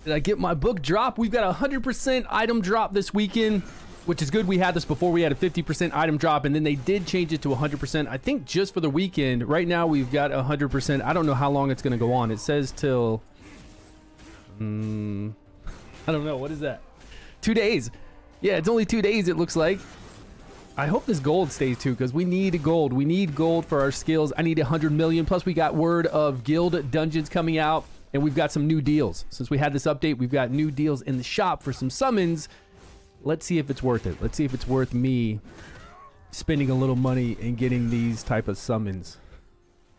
Did I get my book drop? We've got a 100% item drop this weekend, which is good. We had this before. We had a 50% item drop, and then they did change it to 100%. I think just for the weekend. Right now, we've got 100%. I don't know how long it's going to go on. It says till... I don't know. What is that? 2 days. Yeah, it's only 2 days, it looks like. I hope this gold stays too, because we need gold. We need gold for our skills. I need 100 million. Plus, we got word of guild dungeons coming out, and we've got some new deals. Since we had this update, we've got new deals in the shop for some summons. Let's see if it's worth it. Let's see if it's worth me spending a little money and getting these type of summons.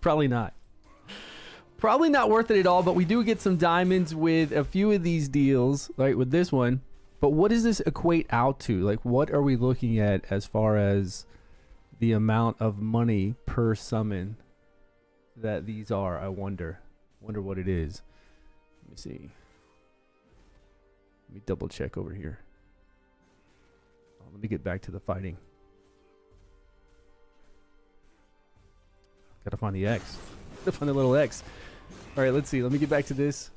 Probably not. Probably not worth it at all, but we do get some diamonds with a few of these deals, like with this one. But what does this equate out to? Like, what are we looking at as far as the amount of money per summon that these are? I wonder what it is. Let me see. Let me double check over here. Oh, let me get back to the fighting. Gotta find the X. Gotta find the little X. All right, let's see. Let me get back to this.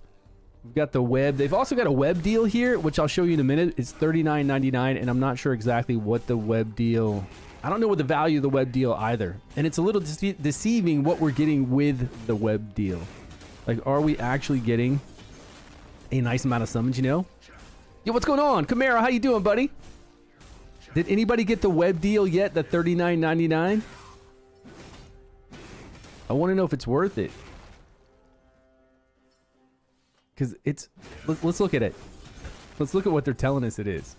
We've got the web. They've also got a web deal here, which I'll show you in a minute. It's $39.99, and I'm not sure exactly what the web deal... I don't know what the value of the web deal either. And it's a little deceiving what we're getting with the web deal. Like, are we actually getting a nice amount of summons, you know? Yo, what's going on? Camaro, how you doing, buddy? Did anybody get the web deal yet, the $39.99? I want to know if it's worth it. Because it's... Let's look at it. Let's look at what they're telling us it is.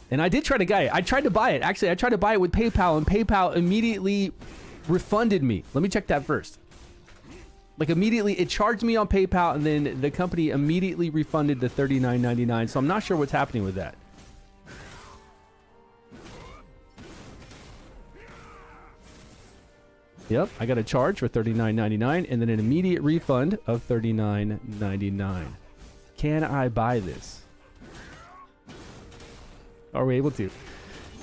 And I did try to buy it. I tried to buy it. Actually, I tried to buy it with PayPal, and PayPal immediately refunded me. Let me check that first. Like, immediately, it charged me on PayPal, and then the company immediately refunded the $39.99. So I'm not sure what's happening with that. Yep, I got a charge for $39.99 and then an immediate refund of $39.99. Can I buy this? Are we able to?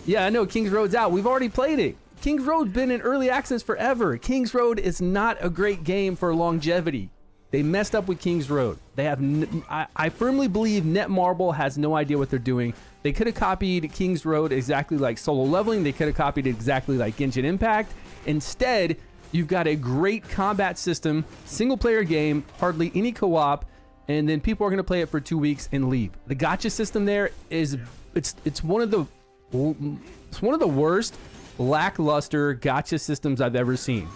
Yeah, I know King's Road's out. We've already played it. King's Road's been in early access forever. King's Road is not a great game for longevity. They messed up with King's Road. They have. I firmly believe Netmarble has no idea what they're doing. They could have copied King's Road exactly like Solo Leveling. They could have copied it exactly like Genshin Impact. Instead, you've got a great combat system, single-player game, hardly any co-op, and then people are going to play it for 2 weeks and leave. The gacha system there is it's one of the worst lackluster gacha systems I've ever seen.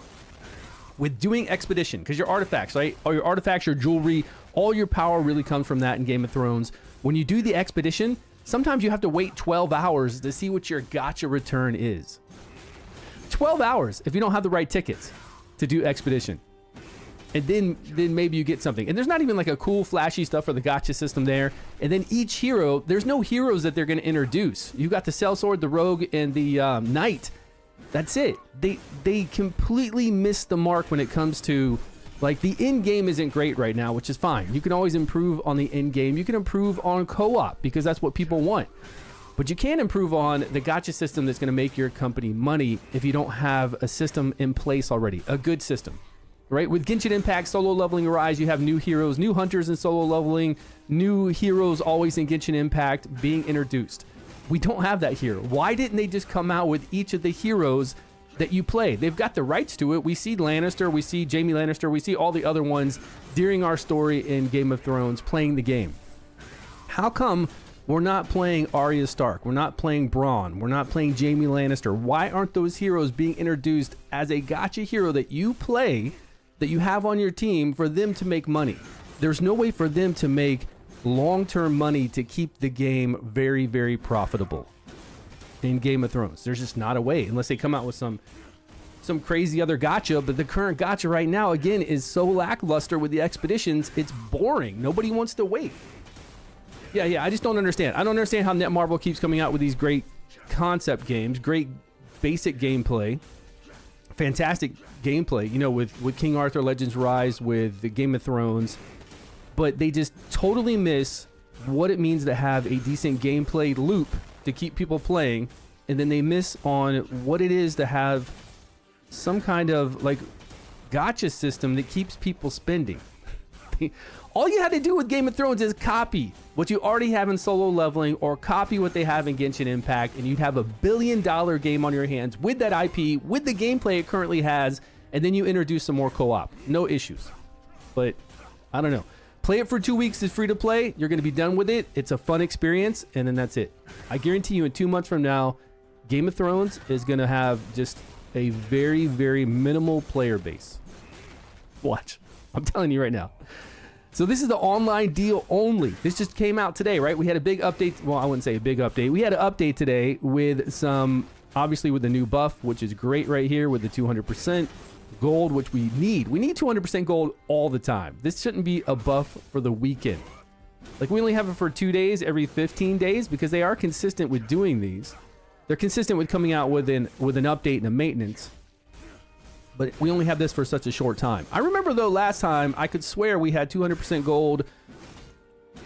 With doing expedition, because your artifacts, right? All your artifacts, your jewelry, all your power really comes from that in Game of Thrones. When you do the expedition, sometimes you have to wait 12 hours to see what your gacha return is. 12 hours if you don't have the right tickets to do expedition. And then maybe you get something. And there's not even like a cool flashy stuff for the gacha system there. And then each hero, there's no heroes that they're going to introduce. You got the sellsword, the rogue, and the knight. That's it. They completely missed the mark when it comes to, like, the end game isn't great right now, which is fine. You can always improve on the end game. You can improve on co-op because that's what people want. But you can't improve on the gacha system that's going to make your company money if you don't have a system in place already, a good system, right? With Genshin Impact, Solo Leveling Rise, you have new heroes, new hunters in Solo Leveling, new heroes always in Genshin Impact being introduced. We don't have that here. Why didn't they just come out with each of the heroes that you play? They've got the rights to it. We see Lannister, we see Jaime Lannister, we see all the other ones during our story in Game of Thrones playing the game. How come we're not playing Arya Stark? We're not playing Bronn. We're not playing Jaime Lannister. Why aren't those heroes being introduced as a gacha hero that you play, that you have on your team for them to make money? There's no way for them to make long-term money to keep the game very, very profitable in Game of Thrones. There's just not a way unless they come out with some crazy other gacha. But the current gacha right now, again, is so lackluster with the expeditions. It's boring. Nobody wants to wait. Yeah, I just don't understand. I don't understand how Netmarble keeps coming out with these great concept games, great basic gameplay, fantastic gameplay, you know, with King Arthur Legends Rise, with the Game of Thrones, but they just totally miss what it means to have a decent gameplay loop to keep people playing, and then they miss on what it is to have some kind of, like, gacha system that keeps people spending. right? All you had to do with Game of Thrones is copy what you already have in solo leveling or copy what they have in Genshin Impact, and you'd have a $1 billion game on your hands with that IP, with the gameplay it currently has, and then you introduce some more co-op. No issues. But I don't know. Play it for 2 weeks. It's free to play. You're going to be done with it. It's a fun experience, and then that's it. I guarantee you in 2 months from now, Game of Thrones is going to have just a very, very minimal player base. Watch. I'm telling you right now. So this is the online deal only. This just came out today, right? We had a big update. Well, I wouldn't say a big update. We had an update today with some, obviously with the new buff, which is great right here with the 200% gold, which we need. We need 200% gold all the time. This shouldn't be a buff for the weekend. Like, we only have it for 2 days every 15 days because they are consistent with doing these. They're consistent with coming out with an update and a maintenance. But we only have this for such a short time. I remember, though, last time, I could swear we had 200% gold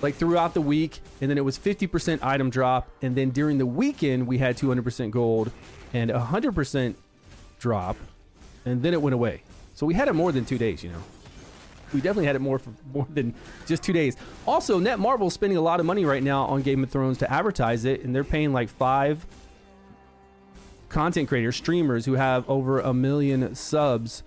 like throughout the week, and then it was 50% item drop, and then during the weekend, we had 200% gold and 100% drop, and then it went away. So we had it more than 2 days, you know. We definitely had it more than just 2 days. Also, Netmarble is spending a lot of money right now on Game of Thrones to advertise it, and they're paying like 5 content creators, streamers who have over 1 million subs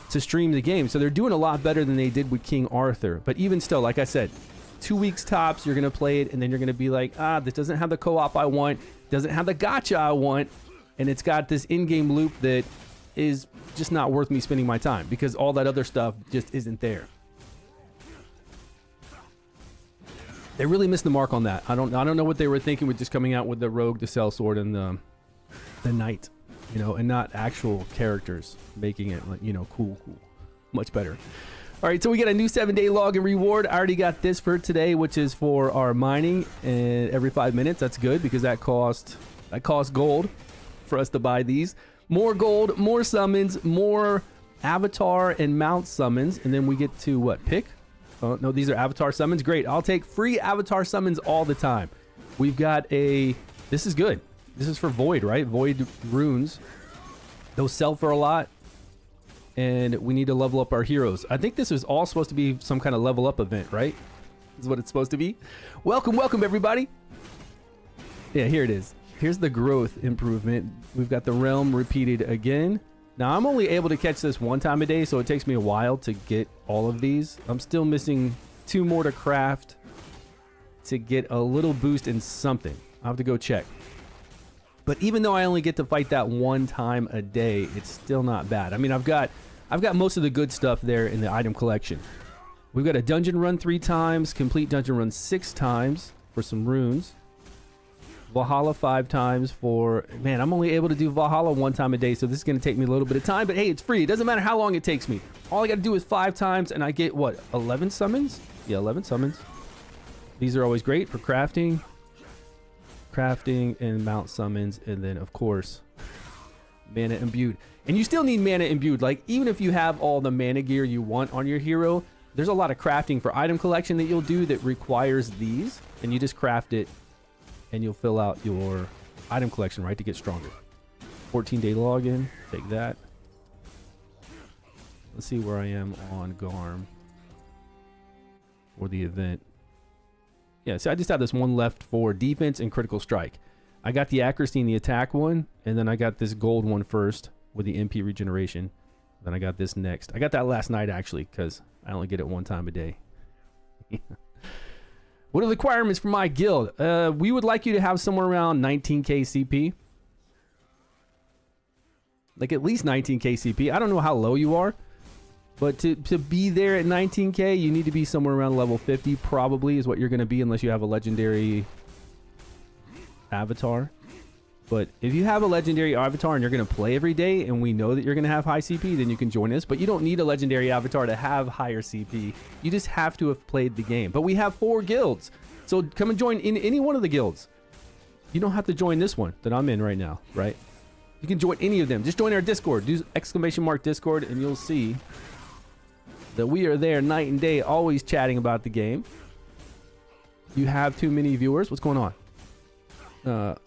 to stream the game. So they're doing a lot better than they did with King Arthur. But even still, like I said, 2 weeks tops, you're going to play it, and then you're going to be like, this doesn't have the co-op I want, doesn't have the gacha I want, and it's got this in-game loop that is just not worth me spending my time because all that other stuff just isn't there. They really missed the mark on that. I don't know what they were thinking with just coming out with the rogue, the sellsword, and the knight, you know, and not actual characters, making it, like, you know, cool, much better. All right, so we got a new 7-day login reward. I already got this for today, which is for our mining, and every 5 minutes. That's good because that cost gold for us to buy these. More gold, more summons, more avatar and mount summons, and then we get to what? Pick? Oh no, these are avatar summons. Great, I'll take free avatar summons all the time. We've got this is good. This is for Void, right? Void runes. Those sell for a lot. And we need to level up our heroes. I think this is all supposed to be some kind of level up event, right? This is what it's supposed to be. Welcome, everybody. Yeah, here it is. Here's the growth improvement. We've got the realm repeated again. Now, I'm only able to catch this 1 time a day, so it takes me a while to get all of these. I'm still missing 2 more to craft to get a little boost in something. I'll have to go check. But even though I only get to fight that 1 time a day, it's still not bad. I mean, I've got most of the good stuff there in the item collection. We've got a dungeon run 3 times, complete dungeon run 6 times for some runes. Valhalla 5 times for, man, I'm only able to do Valhalla 1 time a day, so this is going to take me a little bit of time, but hey, it's free. It doesn't matter how long it takes me. All I got to do is 5 times, and I get, what, 11 summons? Yeah, 11 summons. These are always great for crafting and mount summons, and then, of course, mana imbued. And you still need mana imbued. Like, even if you have all the mana gear you want on your hero, there's a lot of crafting for item collection that you'll do that requires these, and you just craft it, and you'll fill out your item collection, right, to get stronger. 14-day login, take that. Let's see where I am on Garm for the event. Yeah, so I just have this one left for defense and critical strike. I got the accuracy and the attack one, and then I got this gold one first with the MP regeneration. Then I got this next. I got that last night, actually, because I only get it 1 time a day. What are the requirements for my guild? We would like you to have somewhere around 19k CP. Like at least 19k CP. I don't know how low you are. But to be there at 19k, you need to be somewhere around level 50, probably, is what you're going to be, unless you have a legendary avatar. But if you have a legendary avatar and you're going to play every day, and we know that you're going to have high CP, then you can join us. But you don't need a legendary avatar to have higher CP. You just have to have played the game. But we have 4 guilds. So come and join in any one of the guilds. You don't have to join this one that I'm in right now, right? You can join any of them. Just join our Discord. Do !Discord, and you'll see that we are there night and day, always chatting about the game. You have too many viewers. What's going on?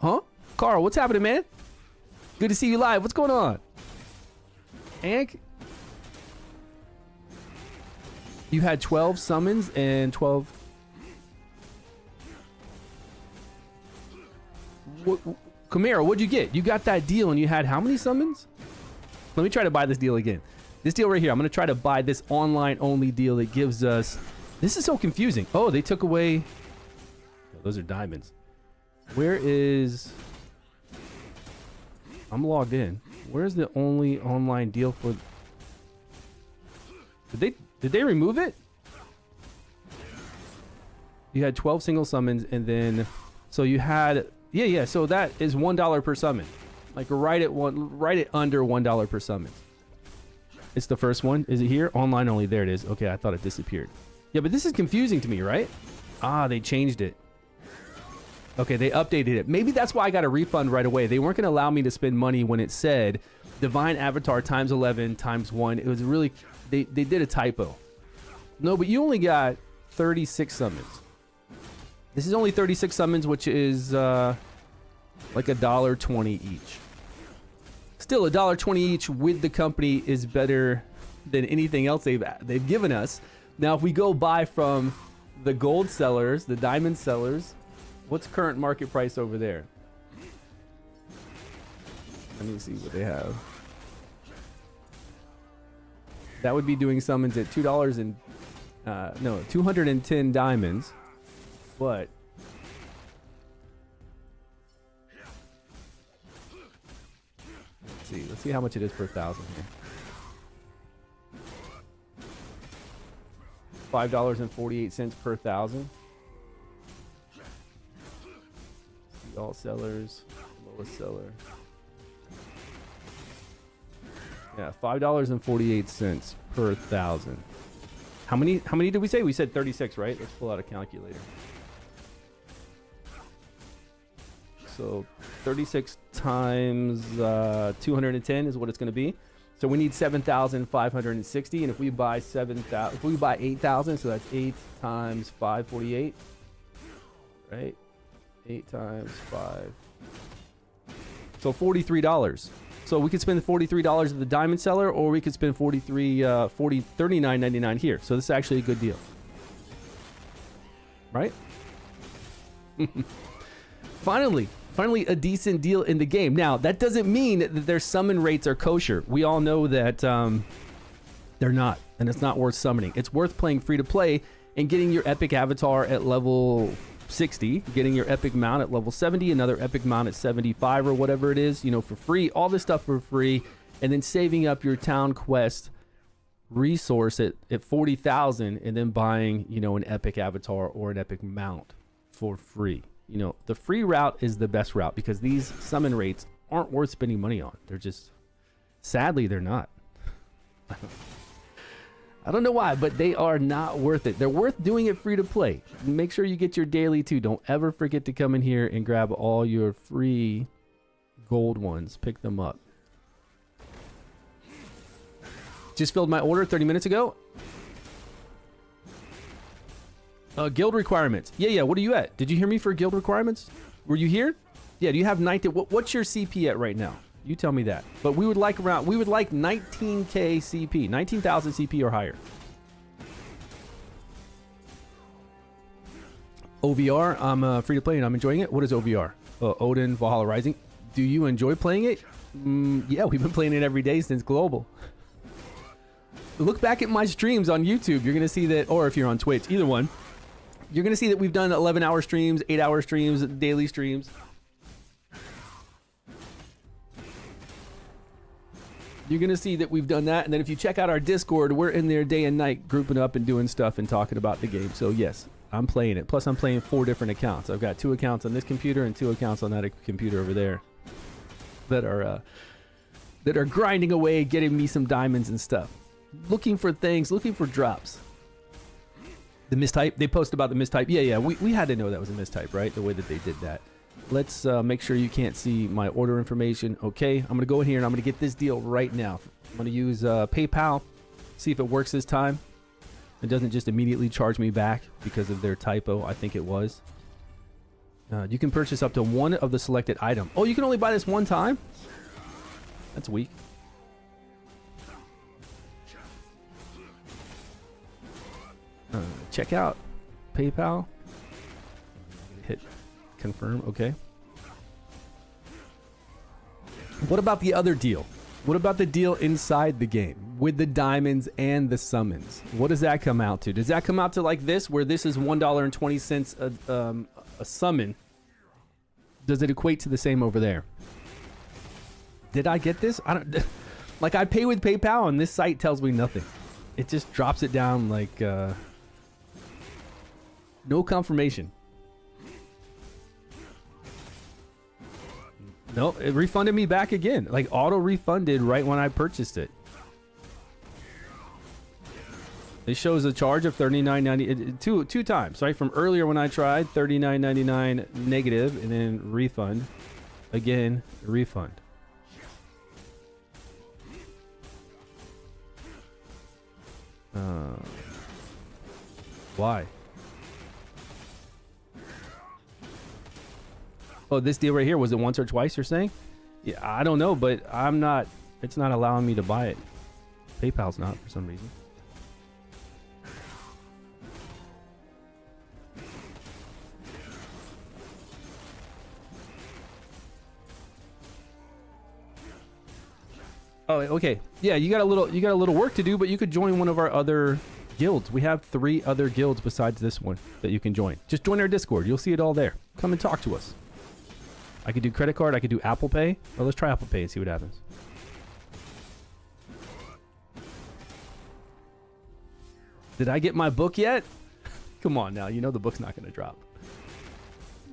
Huh? Carl, what's happening, man? Good to see you live. What's going on? Hank? You had 12 summons and 12. Camaro, what'd you get? You got that deal and you had how many summons? Let me try to buy this deal again. This deal right here, I'm going to try to buy this online only deal that gives us... This is so confusing. Oh, they took away... Oh, those are diamonds. Where is... I'm logged in. Where's the only online deal for... Did they remove it? You had 12 single summons and then... So you had... Yeah, so that is $1 per summon. Like right at under $1 per summon. It's the first one. Is it here? Online only. There it is. Okay, I thought it disappeared. Yeah, but this is confusing to me, right? Ah, they changed it. Okay, they updated it. Maybe that's why I got a refund right away. They weren't going to allow me to spend money when it said Divine Avatar times 11 times 1. It was really... They did a typo. No, but you only got 36 summons. This is only 36 summons, which is like $1.20 each. Still, $1.20 each with the company is better than anything else they've given us. Now, if we go buy from the gold sellers, the diamond sellers, what's current market price over there? Let me see what they have. That would be doing summons at $2 and no, 210 diamonds. But let's see how much it is per 1,000 here. $5.48 per 1,000. See all sellers, lowest seller. Yeah, $5.48 per 1,000. How many did we say? We said 36, right? Let's pull out a calculator. So 36 times 210 is what it's going to be. So we need 7,560, and if we buy 7,000, if we buy 8,000, so that's 8 times 548, right? 8 times 5. So $43. So we could spend $43 at the diamond seller, or we could spend $39.99 here. So this is actually a good deal, right? Finally a decent deal in the game. Now, that doesn't mean that their summon rates are kosher. We all know that they're not, and it's not worth summoning. It's worth playing free to play and getting your epic avatar at level 60, getting your epic mount at level 70, another epic mount at 75 or whatever it is, you know, for free, all this stuff for free, and then saving up your town quest resource at 40,000 and then buying, you know, an epic avatar or an epic mount for free. You know, the free route is the best route because these summon rates aren't worth spending money on. They're just, sadly, they're not. I don't know why, but they are not worth it. They're worth doing it free to play. Make sure you get your daily too. Don't ever forget to come in here and grab all your free gold ones. Pick them up. Just filled my order 30 minutes ago. Guild requirements. Yeah. What are you at? Did you hear me for guild requirements? Were you here? Yeah. Do you have 19? What's your CP at right now? You tell me that. But we would like 19K CP, 19,000 CP or higher. OVR. I'm free to play and I'm enjoying it. What is OVR? Odin Valhalla Rising. Do you enjoy playing it? Yeah, we've been playing it every day since global. Look back at my streams on YouTube. You're gonna see that, or if you're on Twitch, either one. You're going to see that we've done 11-hour streams, 8-hour streams, daily streams. You're going to see that we've done that. And then if you check out our Discord, we're in there day and night grouping up and doing stuff and talking about the game. So yes, I'm playing it. Plus I'm playing 4 different accounts. I've got 2 accounts on this computer and 2 accounts on that computer over there that are grinding away, getting me some diamonds and stuff. Looking for things, looking for drops. The mistype, they post about the mistype. Yeah, we had to know that was a mistype, right? The way that they did that. Let's make sure you can't see my order information. Okay, I'm going to go in here and I'm going to get this deal right now. I'm going to use PayPal, see if it works this time. It doesn't just immediately charge me back because of their typo. I think it was. You can purchase up to 1 of the selected item. Oh, you can only buy this 1 time? That's weak. check out PayPal. Hit confirm. Okay. What about the other deal? What about the deal inside the game with the diamonds and the summons? What does that come out to? Does that come out to like this, where this is $1.20 a summon? Does it equate to the same over there? Did I get this? I don't. Like, I pay with PayPal and this site tells me nothing. It just drops it down like no confirmation. Nope, it refunded me back again. Like, auto refunded right when I purchased it. It shows a charge of $39.90 two times, right? From earlier when I tried, $39.99 negative, and then refund. Again, refund. Why? Oh, this deal right here, was it once or twice, you're saying? Yeah, I don't know, but I'm not, it's not allowing me to buy it. PayPal's not, for some reason. Oh, okay. Yeah, you got a little work to do, but you could join one of our other guilds. We have 3 other guilds besides this one that you can join. Just join our Discord. You'll see it all there. Come and talk to us. I could do credit card. I could do Apple Pay. Or let's try Apple Pay and see what happens. Did I get my book yet? Come on now. You know the book's not going to drop.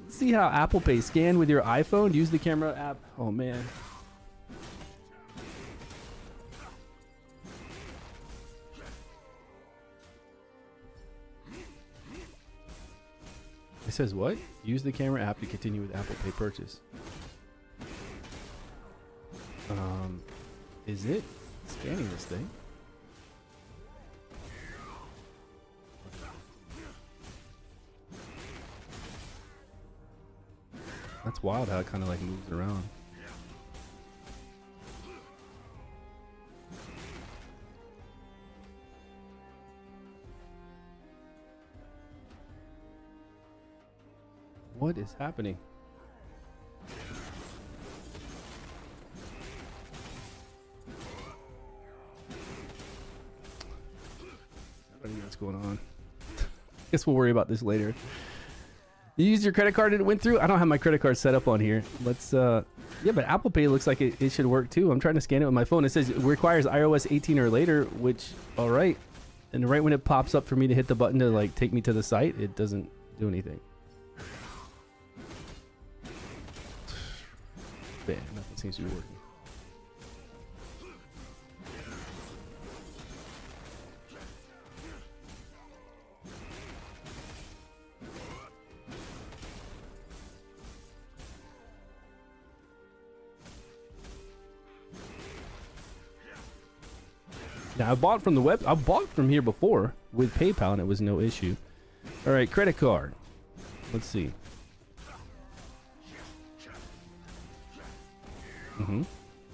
Let's see how Apple Pay. Scan with your iPhone. Use the camera app. Oh, man. It says what? Use the camera app to continue with Apple Pay purchase. Is it scanning this thing? That's wild how it kind of like moves around. What is happening? I don't know what's going on. Guess we'll worry about this later. You used your credit card and it went through? I don't have my credit card set up on here. Let's yeah, but Apple Pay looks like it should work too. I'm trying to scan it with my phone. It says it requires iOS 18 or later, which, all right. And right when it pops up for me to hit the button to like take me to the site, it doesn't do anything. Man, nothing seems to be working. Now I bought from the web. I bought from here before with PayPal and it was no issue. All right, credit card. Let's see.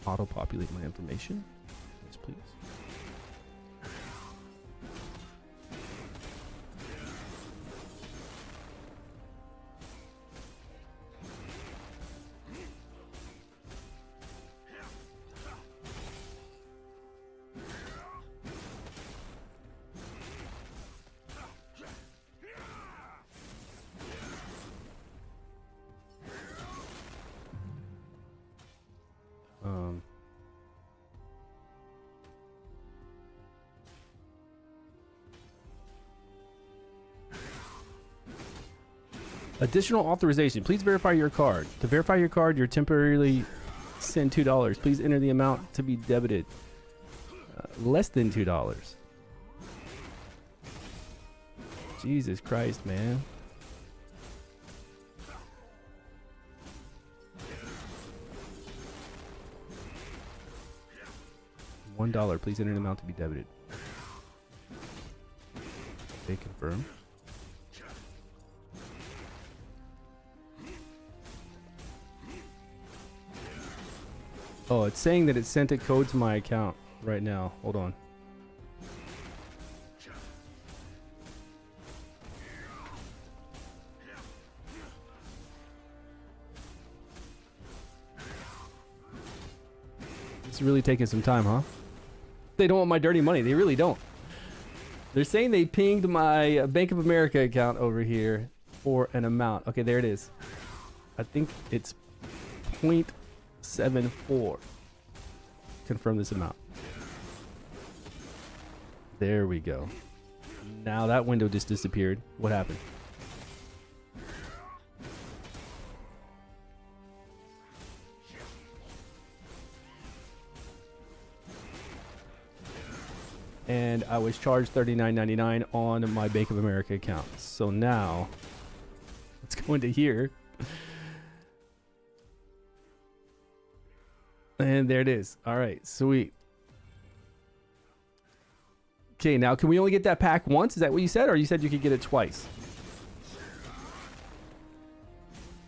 Auto populate my information. Yes, please. Additional authorization. Please verify your card. To verify your card, you're temporarily send $2. Please enter the amount to be debited. Less than $2. Jesus Christ, man. $1. Please enter the amount to be debited. Okay, confirm. Oh, it's saying that it sent a code to my account right now. Hold on. It's really taking some time, huh? They don't want my dirty money. They really don't. They're saying they pinged my Bank of America account over here for an amount. Okay, there it is. I think it's 0.74. Confirm this amount. There we go. Now that window just disappeared. What happened? And I was charged $39.99 on my Bank of America account. So now, let's go into here. And there it is. All right, sweet. Okay, now can we only get that pack once? Is that what you said? Or you said you could get it twice?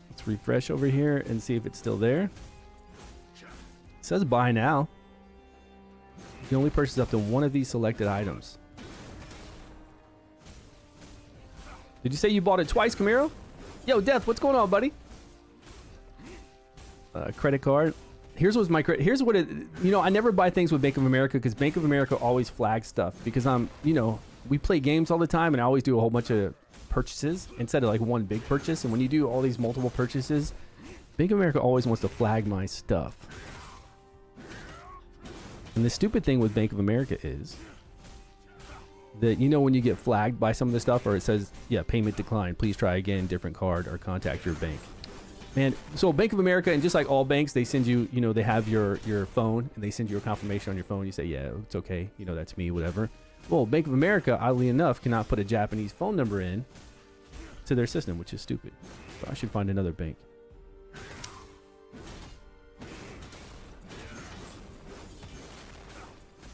Let's refresh over here and see if it's still there. It says buy now. You can only purchase up to one of these selected items. Did you say you bought it twice, Camaro? Yo, Death, what's going on, buddy? Credit card. Here's what it, you know, I never buy things with Bank of America because Bank of America always flags stuff because you know, we play games all the time and I always do a whole bunch of purchases instead of like one big purchase. And when you do all these multiple purchases, Bank of America always wants to flag my stuff. And the stupid thing with Bank of America is that, you know, when you get flagged by some of the stuff or it says, yeah, payment declined, please try again, different card, or contact your bank. Man, so Bank of America, and just like all banks, they send you, you know, they have your phone and they send you a confirmation on your phone. You say, yeah, it's okay. You know, that's me, whatever. Well, Bank of America, oddly enough, cannot put a Japanese phone number in to their system, which is stupid. So I should find another bank.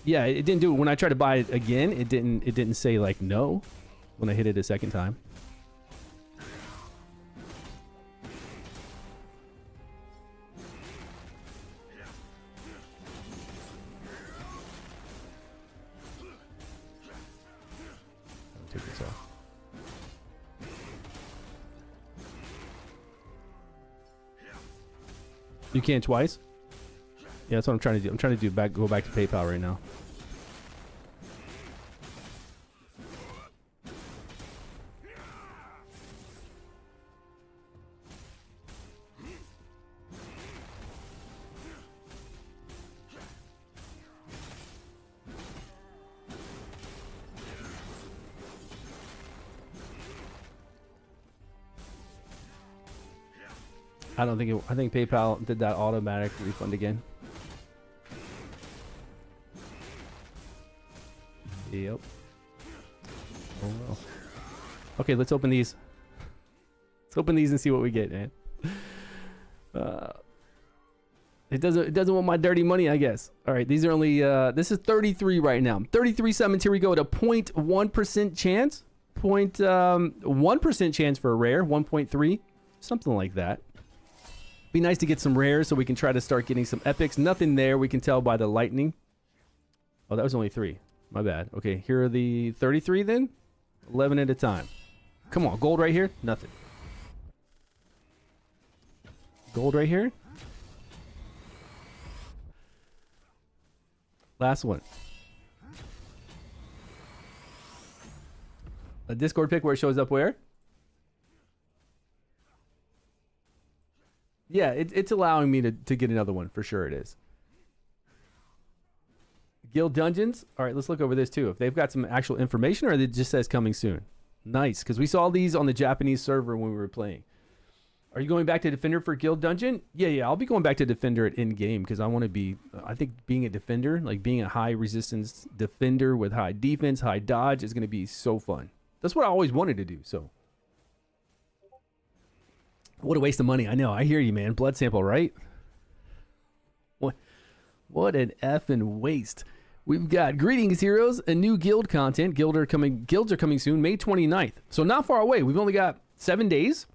Yeah, it didn't do it. When I tried to buy it again, it didn't say like no when I hit it a second time. Take this off. You can't twice? Yeah, that's what I'm trying to do. I'm trying to go back to PayPal right now. I don't think I think PayPal did that automatic refund again. Yep. Oh well. Okay, let's open these. Let's open these and see what we get, man. It doesn't want my dirty money, I guess. All right, these are only this is 33 right now. 33 summons. Here we go. At a 0.1% chance. 0.1% chance for a rare. 1.3, something like that. Be nice to get some rares so we can try to start getting some epics. Nothing there. We can tell by the lightning. Oh, that was only 3. My bad. Okay, here are the 33 then. 11 at a time. Come on, gold right here. Nothing. Gold right here. Last one. A Discord pick where it shows up where? Yeah, it's allowing me to get another one. For sure it is. Guild Dungeons. All right, let's look over this too. If they've got some actual information or it just says coming soon. Nice, because we saw these on the Japanese server when we were playing. Are you going back to Defender for Guild Dungeon? Yeah, I'll be going back to Defender at in-game because I want to be, I think being a Defender, like being a high resistance Defender with high defense, high dodge is going to be so fun. That's what I always wanted to do, so. What a waste of money. I know, I hear you, man. Blood sample, right? What an effing waste. We've got Greetings Heroes, a new guild content. Guilds are coming soon, May 29th. So not far away. We've only got 7 days.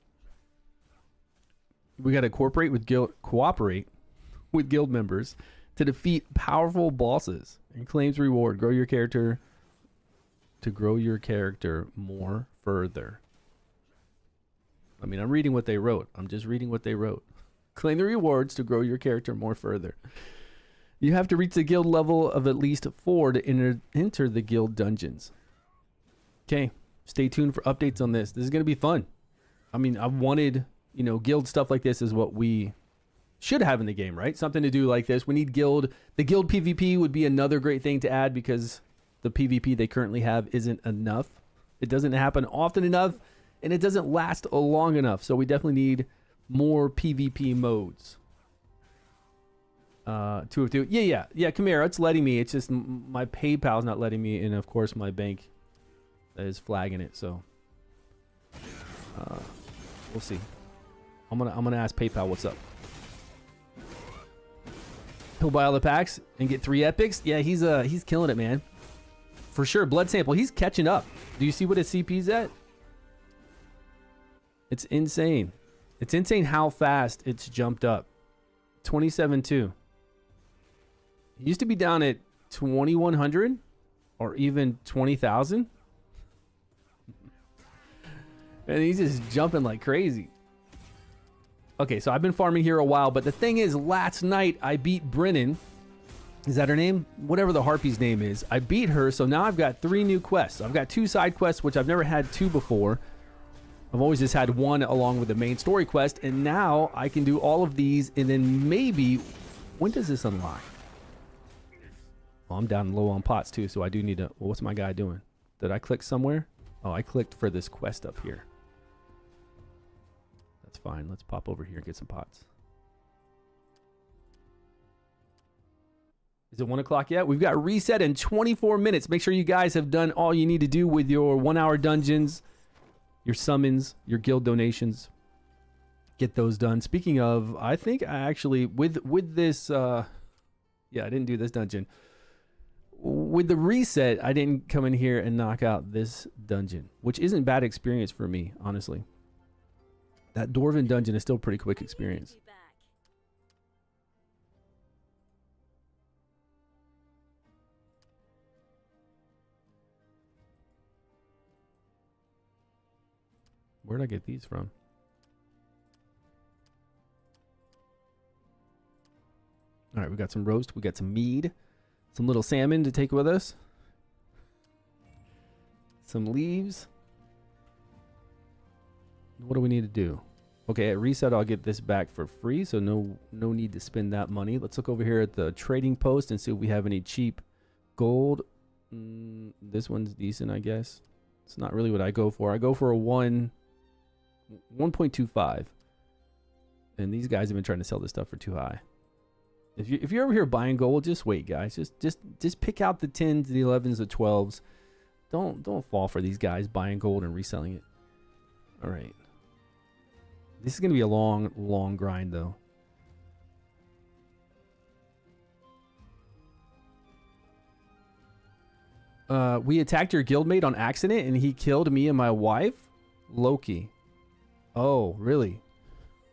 We got to cooperate with guild members to defeat powerful bosses and claims reward. Grow your character more further. I mean, I'm reading what they wrote. I'm just reading what they wrote. Claim the rewards to grow your character more further. You have to reach the guild level of at least 4 to enter the guild dungeons. Okay, stay tuned for updates on this. This is going to be fun. I mean, I wanted, you know, guild stuff like this is what we should have in the game, right? Something to do like this. We need guild. The guild PvP would be another great thing to add because the PvP they currently have isn't enough. It doesn't happen often enough, and it doesn't last long enough. So we definitely need more PvP modes. 2 of 2. Yeah, Chimera, it's letting me. It's just my PayPal's not letting me, and of course my bank is flagging it. So we'll see. I'm gonna ask PayPal what's up. He'll buy all the packs and get 3 epics. Yeah, he's killing it, man. For sure. Blood sample. He's catching up. Do you see what his CP's at? It's insane. It's insane how fast it's jumped up. 27.2. He used to be down at 2,100 or even 20,000. And he's just jumping like crazy. Okay, so I've been farming here a while, but the thing is, last night I beat Brennan. Is that her name? Whatever the Harpy's name is. I beat her, so now I've got 3 new quests. I've got 2 side quests, which I've never had 2 before. I've always just had 1 along with the main story quest, and now I can do all of these, and then maybe... When does this unlock? Oh, I'm down low on pots too, so I do need to... Well, what's my guy doing? Did I click somewhere? Oh, I clicked for this quest up here. That's fine. Let's pop over here and get some pots. Is it 1 o'clock yet? We've got reset in 24 minutes. Make sure you guys have done all you need to do with your 1-hour dungeons, your summons, your guild donations. Get those done. Speaking of, I think I actually, with this, yeah, I didn't do this dungeon. With the reset, I didn't come in here and knock out this dungeon, which isn't bad experience for me, honestly. That Dwarven dungeon is still a pretty quick experience. Where'd I get these from? All right, we got some roast. We got some mead. Some little salmon to take with us. Some leaves. What do we need to do? Okay, at reset, I'll get this back for free, so no need to spend that money. Let's look over here at the trading post and see if we have any cheap gold. This one's decent, I guess. It's not really what I go for. I go for a 1.25. And these guys have been trying to sell this stuff for too high. If you're over here buying gold, just wait, guys. Just pick out the 10s, the 11s, the 12s. Don't fall for these guys buying gold and reselling it. All right. This is going to be a long grind, though. We attacked your guildmate on accident, and he killed me and my wife? Loki. Oh, really?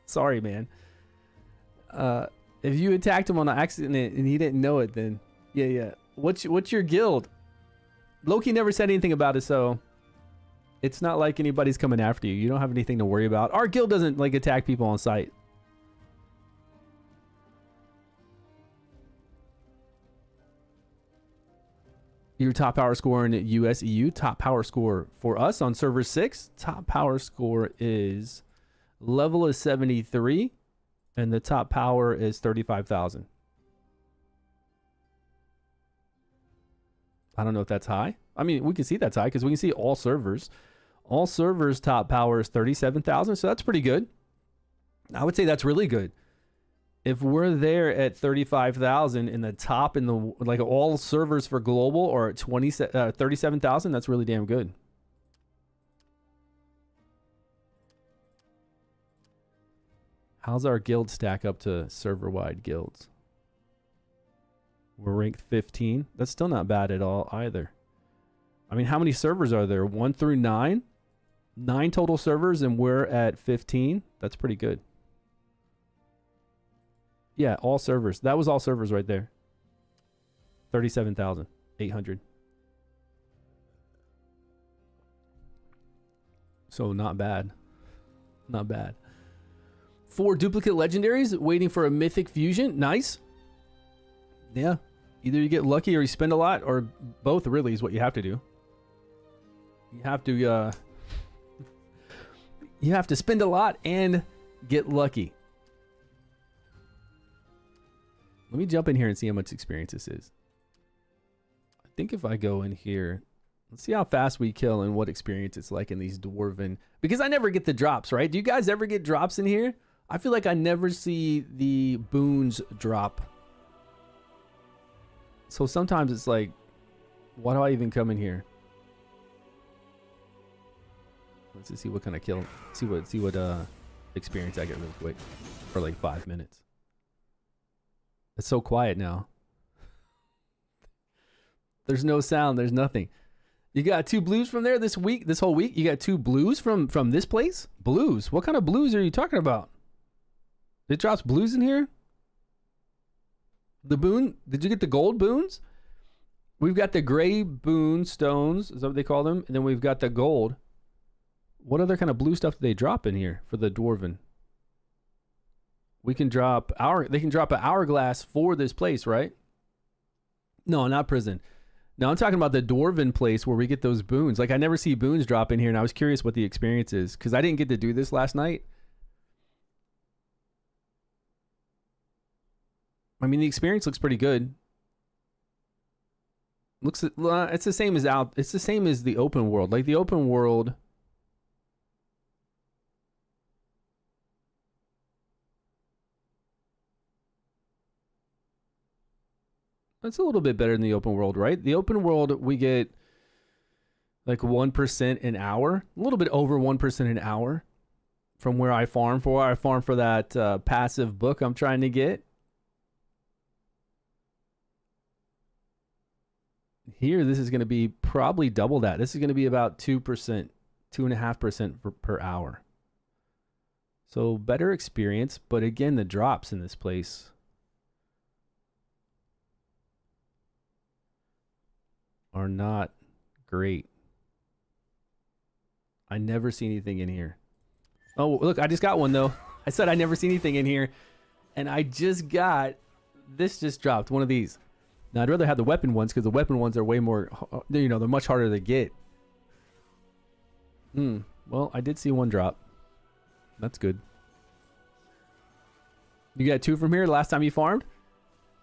Sorry, man. If you attacked him on accident and he didn't know it, then yeah. What's your guild? Loki never said anything about it, so it's not like anybody's coming after you. You don't have anything to worry about. Our guild doesn't like attack people on sight. Your top power score in US&EU, top power score for us on server 6. Top power score is level is 73. And the top power is 35,000. I don't know if that's high. I mean, we can see that's high because we can see all servers. All servers top power is 37,000, so that's pretty good. I would say that's really good. If we're there at 35,000 in the top in the like all servers for global or at 37,000, that's really damn good. How's our guild stack up to server-wide guilds? We're ranked 15. That's still not bad at all either. I mean, how many servers are there? 1 through 9? 9 total servers, and we're at 15. That's pretty good. Yeah, all servers. That was all servers right there. 37,800. So not bad. Not bad. 4 duplicate legendaries waiting for a mythic fusion. Nice. Yeah. Either you get lucky or you spend a lot, or both really is what you have to do. You have to spend a lot and get lucky. Let me jump in here and see how much experience this is. I think if I go in here, let's see how fast we kill and what experience it's like in these dwarven, because I never get the drops, right? Do you guys ever get drops in here? I feel like I never see the boons drop. So sometimes it's like, why do I even come in here? Let's just see what kind of kill, see what experience I get real quick for like 5 minutes. It's so quiet now. There's no sound, there's nothing. You got 2 blues from there this week, this whole week? You got 2 blues from this place? Blues? What kind of blues are you talking about? It drops blues in here? The boon, did you get the gold boons? We've got the gray boon stones, is that what they call them? And then we've got the gold. What other kind of blue stuff do they drop in here for the dwarven? We can drop they can drop an hourglass for this place, right? No, not prison. No, I'm talking about the dwarven place where we get those boons. Like I never see boons drop in here, and I was curious what the experience is because I didn't get to do this last night. I mean, the experience looks pretty good. Looks, it's the same as it's the same as the open world. Like the open world. It's a little bit better than the open world, right? The open world, we get like 1% an hour, a little bit over 1% an hour from where I farm for. I farm for that passive book I'm trying to get. Here, this is going to be probably double that. This is going to be about 2%, 2.5% per hour. So better experience, but again, the drops in this place are not great. I never see anything in here. Oh, look, I just got one though. I said I never see anything in here, and I just got this. Just dropped one of these. Now I'd rather have the weapon ones because the weapon ones are way more, you know, they're much harder to get. Well, I did see one drop. That's good. You got 2 from here last time you farmed?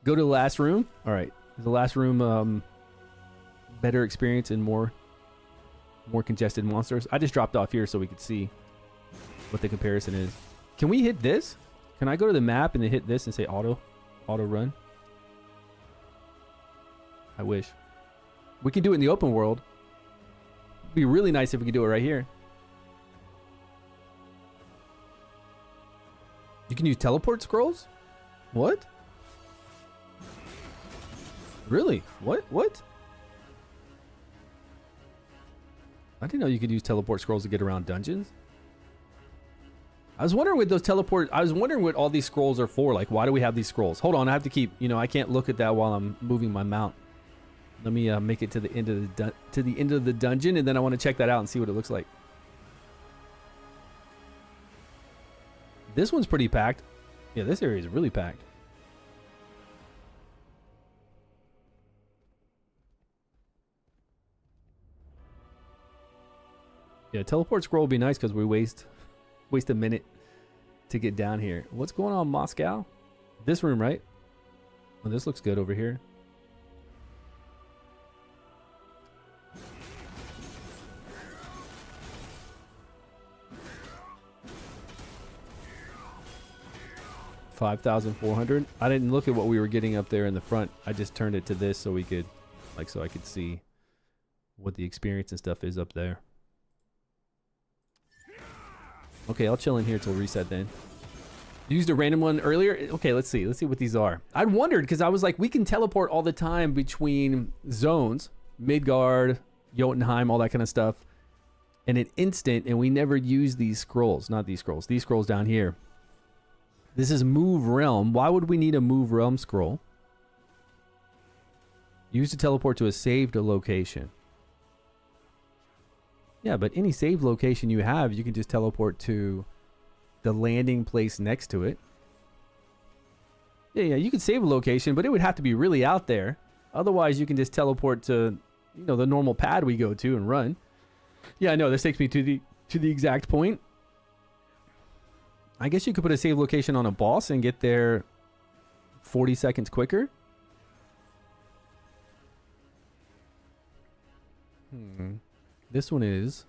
Go to the last room. All right. Is the last room better experience and more congested monsters? I just dropped off here so we could see what the comparison is. Can we hit this? Can I go to the map and then hit this and say auto run? I wish. We can do it in the open world. It'd be really nice if we could do it right here. You can use teleport scrolls? What? Really? What? I didn't know you could use teleport scrolls to get around dungeons. I was wondering what all these scrolls are for. Like, why do we have these scrolls? Hold on, I have to keep, you know, I can't look at that while I'm moving my mount. Let me make it to the end of the dungeon, and then I want to check that out and see what it looks like. This one's pretty packed. Yeah, this area is really packed. Yeah, teleport scroll would be nice because we waste a minute to get down here. What's going on, Moscow? This room, right? Oh, this looks good over here. $5,400. I didn't look at what we were getting up there in the front. I just turned it to this so we could, like, so I could see what the experience and stuff is up there. Okay, I'll chill in here till reset then. Used a random one earlier. Okay, let's see what these are. I wondered because I was like, we can teleport all the time between zones, Midgard, Jotunheim, all that kind of stuff, in an instant, and we never use these scrolls. Not these scrolls. These scrolls down here. This is Move Realm. Why would we need a Move Realm scroll? Use to teleport to a saved location. Yeah, but any saved location you have, you can just teleport to the landing place next to it. Yeah, you could save a location, but it would have to be really out there. Otherwise, you can just teleport to, the normal pad we go to and run. Yeah, I know. This takes me to the exact point. I guess you could put a save location on a boss and get there 40 seconds quicker. This one is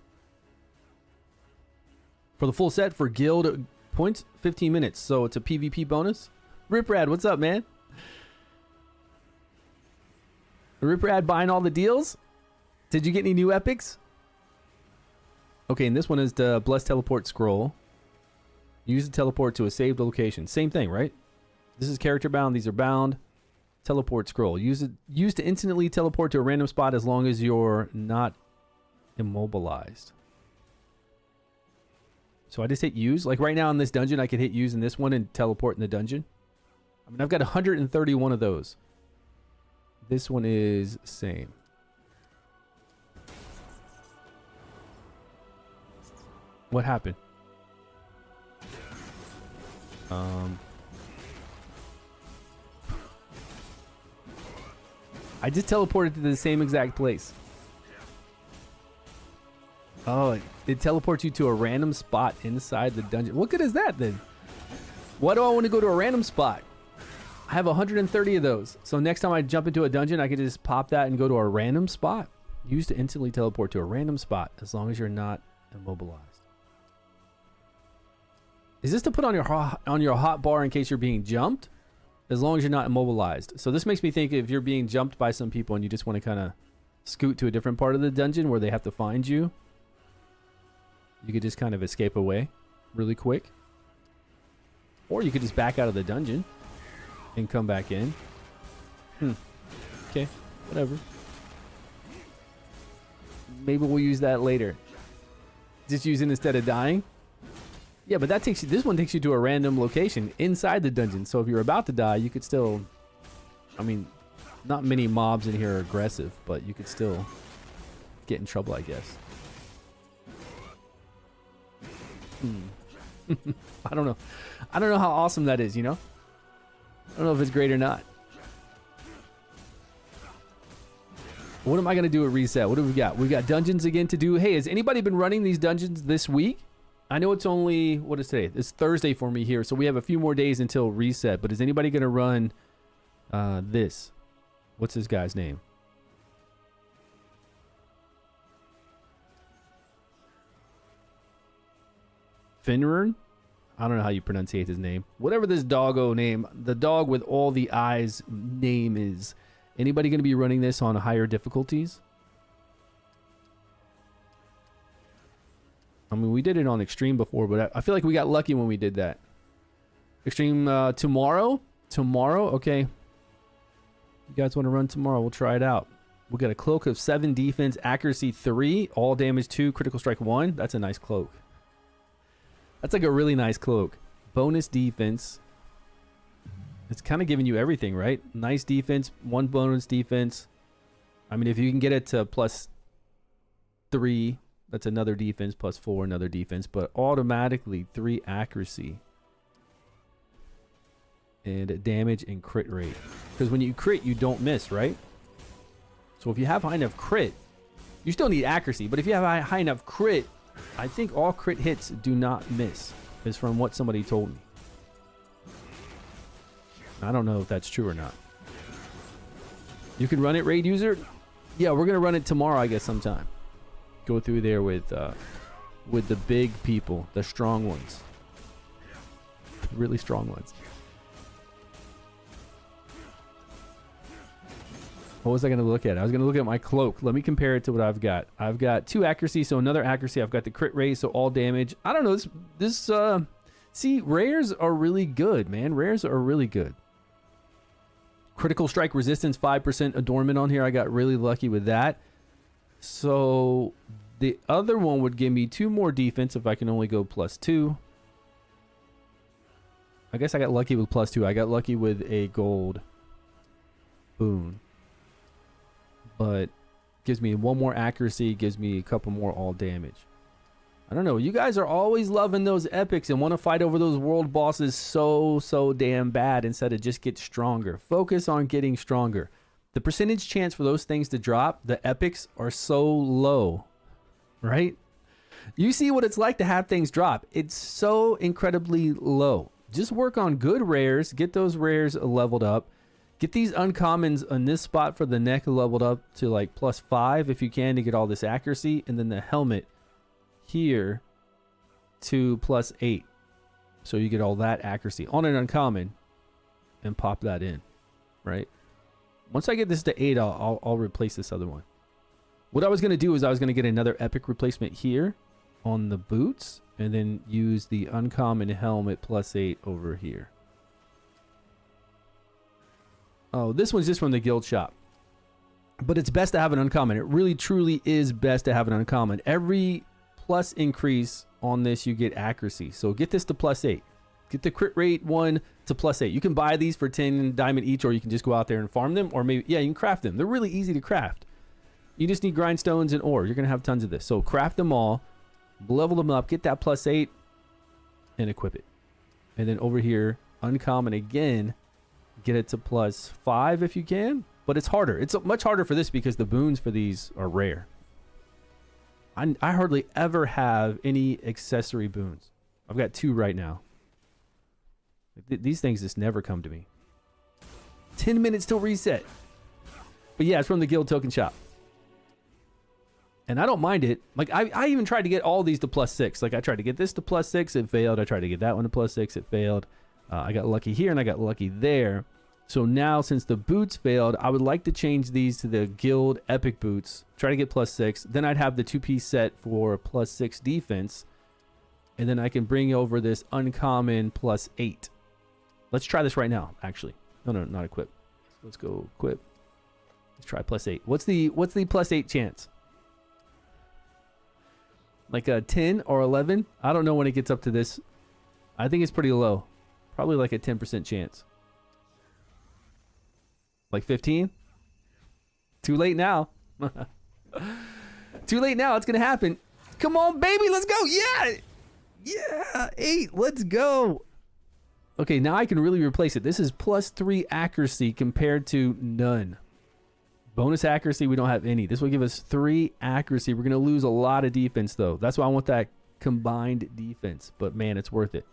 for the full set for guild points, 15 minutes. So it's a PvP bonus. Riprad, what's up, man? Riprad buying all the deals. Did you get any new epics? Okay, and this one is the Blessed Teleport Scroll. Use the teleport to a saved location. Same thing, right? This is character bound. These are bound. Teleport Scroll. Use to instantly teleport to a random spot as long as you're not immobilized. So I just hit use. Like right now in this dungeon, I could hit use in this one and teleport in the dungeon. I mean, I've got 131 of those. This one is same. What happened? I just teleported to the same exact place. Oh, it teleports you to a random spot inside the dungeon. What good is that then? Why do I want to go to a random spot? I have 130 of those. So next time I jump into a dungeon, I can just pop that and go to a random spot. Use to instantly teleport to a random spot as long as you're not immobilized. Is this to put on your hot bar in case you're being jumped? As long as you're not immobilized. So this makes me think if you're being jumped by some people and you just want to kind of scoot to a different part of the dungeon where they have to find you, you could just kind of escape away really quick. Or you could just back out of the dungeon and come back in. Okay, whatever. Maybe we'll use that later. Just use it instead of dying. Yeah, but that takes you. This one takes you to a random location inside the dungeon. So if you're about to die, you could still. I mean, not many mobs in here are aggressive, but you could still get in trouble, I guess. I don't know. I don't know how awesome that is. I don't know if it's great or not. What am I gonna do at reset? What do we got? We've got dungeons again to do. Hey, has anybody been running these dungeons this week? I know it's only, what is today? It's Thursday for me here, so we have a few more days until reset. But is anybody going to run this? What's this guy's name? Finrun? I don't know how you pronunciate his name. Whatever this doggo name, the dog with all the eyes name is. Anybody going to be running this on higher difficulties? I mean, we did it on Extreme before, but I feel like we got lucky when we did that. Extreme tomorrow? Tomorrow? Okay. You guys want to run tomorrow? We'll try it out. We got a cloak of 7 defense, accuracy 3, all damage 2, critical strike 1. That's a nice cloak. That's like a really nice cloak. Bonus defense. It's kind of giving you everything, right? Nice defense, 1 bonus defense. I mean, if you can get it to plus 3... that's another defense, plus 4, another defense, but automatically 3 accuracy. And damage and crit rate. Because when you crit, you don't miss, right? So if you have high enough crit, you still need accuracy, but if you have a high enough crit, I think all crit hits do not miss, is from what somebody told me. I don't know if that's true or not. You can run it, raid user? Yeah, we're going to run it tomorrow, I guess, sometime. Go through there with the big people, the strong ones, the really strong ones. What was I going to look at? I was going to look at my cloak. Let me compare it to what I've got. I've got 2 accuracy, so another accuracy. I've got the crit rate, so all damage. I don't know. See, rares are really good, man. Rares are really good. Critical strike resistance, 5% adornment on here. I got really lucky with that. So the other one would give me 2 more defense if I can only go plus 2. I guess I got lucky with plus 2. I got lucky with a gold boon. But gives me 1 more accuracy, gives me a couple more all damage. I don't know. You guys are always loving those epics and want to fight over those world bosses so damn bad instead of just get stronger. Focus on getting stronger. The percentage chance for those things to drop, the epics, are so low, right? You see what it's like to have things drop. It's so incredibly low. Just work on good rares. Get those rares leveled up. Get these uncommons on this spot for the neck leveled up to like +5 if you can to get all this accuracy. And then the helmet here to +8. So you get all that accuracy on an uncommon and pop that in, right? Once I get this to 8, I'll replace this other one. What I was going to do is I was going to get another epic replacement here on the boots and then use the uncommon helmet +8 over here. Oh, this one's just from the guild shop. But it's best to have an uncommon. It really truly is best to have an uncommon. Every plus increase on this, you get accuracy. So get this to +8. Get the crit rate 1 to +8. You can buy these for 10 diamond each, or you can just go out there and farm them, or maybe, yeah, you can craft them. They're really easy to craft. You just need grindstones and ore. You're going to have tons of this. So craft them all, level them up, get that +8, and equip it. And then over here, uncommon again, get it to +5 if you can. But it's harder. It's much harder for this because the boons for these are rare. I hardly ever have any accessory boons. I've got 2 right now. These things just never come to me. 10 minutes till reset. But yeah, it's from the guild token shop. And I don't mind it. Like, I even tried to get all these to +6. Like, I tried to get this to +6. It failed. I tried to get that one to +6. It failed. I got lucky here and I got lucky there. So now, since the boots failed, I would like to change these to the guild epic boots. Try to get +6. Then I'd have the 2-piece set for +6 defense. And then I can bring over this uncommon +8. Let's try this right now, actually. No, not equip. Let's go equip. Let's try +8. What's the +8 chance? Like a 10 or 11? I don't know when it gets up to this. I think it's pretty low. Probably like a 10% chance. Like 15? Too late now. Too late now. It's going to happen. Come on, baby. Let's go. Yeah. Yeah. 8. Let's go. Okay, now I can really replace it. This is +3 accuracy compared to none. Bonus accuracy, we don't have any. This will give us 3 accuracy. We're going to lose a lot of defense, though. That's why I want that combined defense. But, man, it's worth it.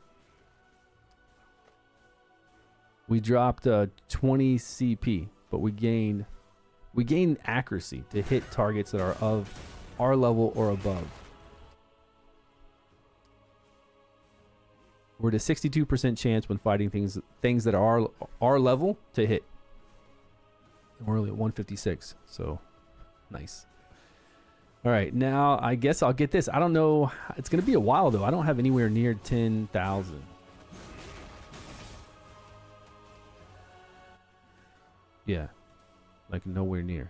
We dropped 20 CP, but we gain accuracy to hit targets that are of our level or above. We're at a 62% chance when fighting things that are our level to hit. And we're only at 156, so nice. All right, now I guess I'll get this. I don't know. It's going to be a while, though. I don't have anywhere near 10,000. Yeah, like nowhere near.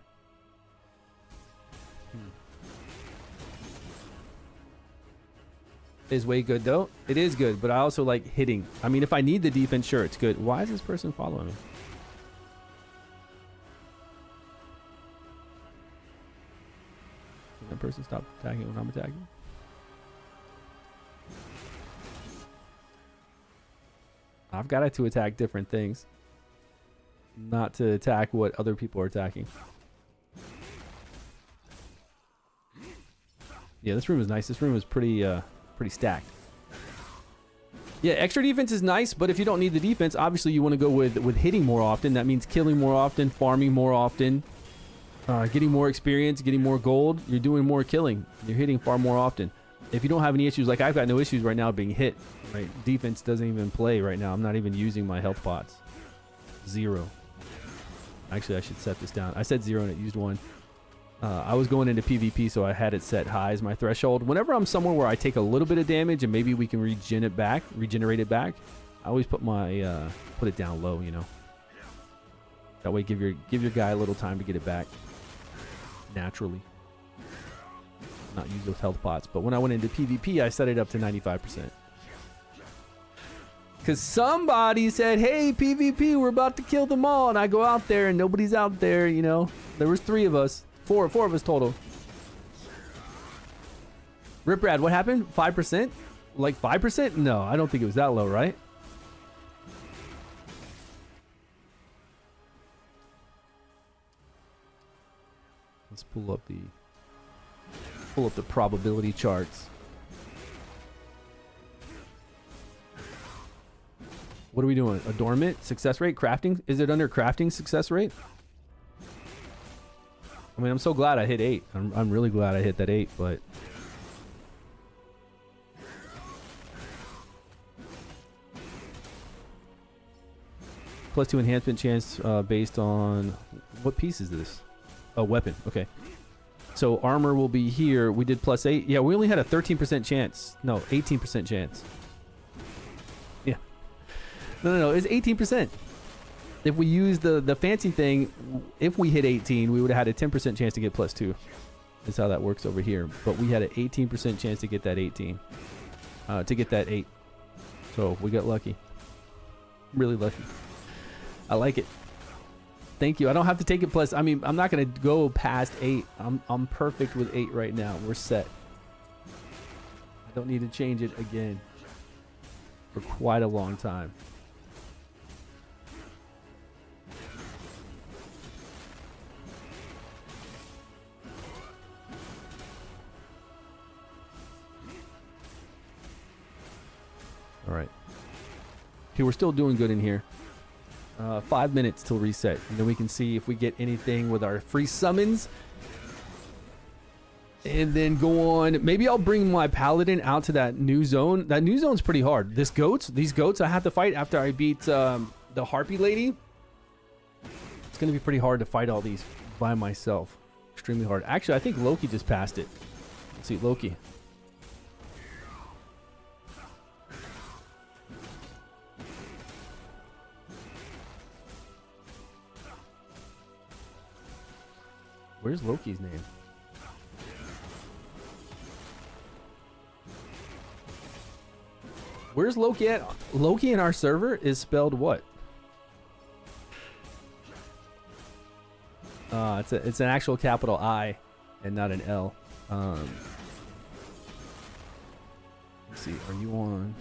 Is way good, though. It is good, but I also like hitting. I mean, if I need the defense, sure, it's good. Why is this person following me? Can that person stop attacking when I'm attacking? I've got it to attack different things, not to attack what other people are attacking. Yeah, this room is nice. This room is pretty stacked. Yeah, extra defense is nice, but if you don't need the defense, obviously you want to go with hitting more often. That means killing more often, farming more often, getting more experience, getting more gold. You're doing more killing. You're hitting far more often. If you don't have any issues, like I've got no issues right now being hit. Right, defense doesn't even play right now. I'm not even using my health pots. 0. Actually, I should set this down. I said 0 and it used 1. I was going into PvP, so I had it set high as my threshold. Whenever I'm somewhere where I take a little bit of damage and maybe we can regenerate it back, I always put my put it down low, you know. That way, give your guy a little time to get it back naturally. Not use those health pots. But when I went into PvP, I set it up to 95%. Because somebody said, hey, PvP, we're about to kill them all. And I go out there and nobody's out there, you know. There was 3 of us. Four of us total. Rip Rad, what happened? 5%? Like 5%? No, I don't think it was that low, right? Let's pull up the probability charts. What are we doing? Adornment, success rate, crafting? Is it under crafting success rate? I mean, I'm so glad I hit 8. I'm really glad I hit that 8, but +2 enhancement chance based on what piece is this? Oh, weapon. Okay. So armor will be here. We did +8. Yeah, we only had a 13% chance. No, 18% chance. Yeah. No. It's 18%. If we use the fancy thing, if we hit 18, we would have had a 10% chance to get +2. That's how that works over here. But we had an 18% chance to get that 18. To get that 8. So we got lucky. Really lucky. I like it. Thank you. I don't have to take it plus. I mean, I'm not going to go past 8. I'm perfect with 8 right now. We're set. I don't need to change it again for quite a long time. All right. Okay, we're still doing good in here. 5 minutes till reset, and then we can see if we get anything with our free summons, and then go on. Maybe I'll bring my paladin out to that new zone. That new zone's pretty hard. These goats I have to fight after I beat the harpy lady. It's gonna be pretty hard to fight all these by myself. Extremely hard. Actually, I think Loki just passed it. Let's see, Loki. Where's Loki's name? Where's Loki at? Loki in our server is spelled what? It's an actual capital I and not an L. Let's see. Are you on?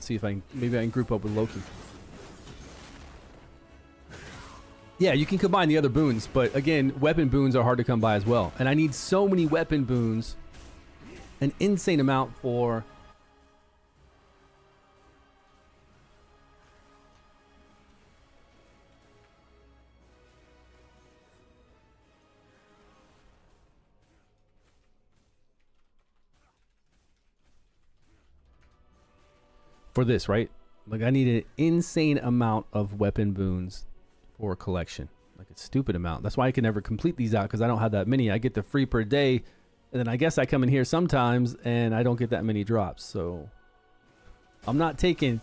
See if maybe I can group up with Loki. Yeah, you can combine the other boons, but again, weapon boons are hard to come by as well. And I need so many weapon boons, an insane amount for this, right? Like I need an insane amount of weapon boons for a collection, like a stupid amount. That's why I can never complete these out, because I don't have that many. I get the free per day, and then I guess I come in here sometimes and I don't get that many drops. So I'm not going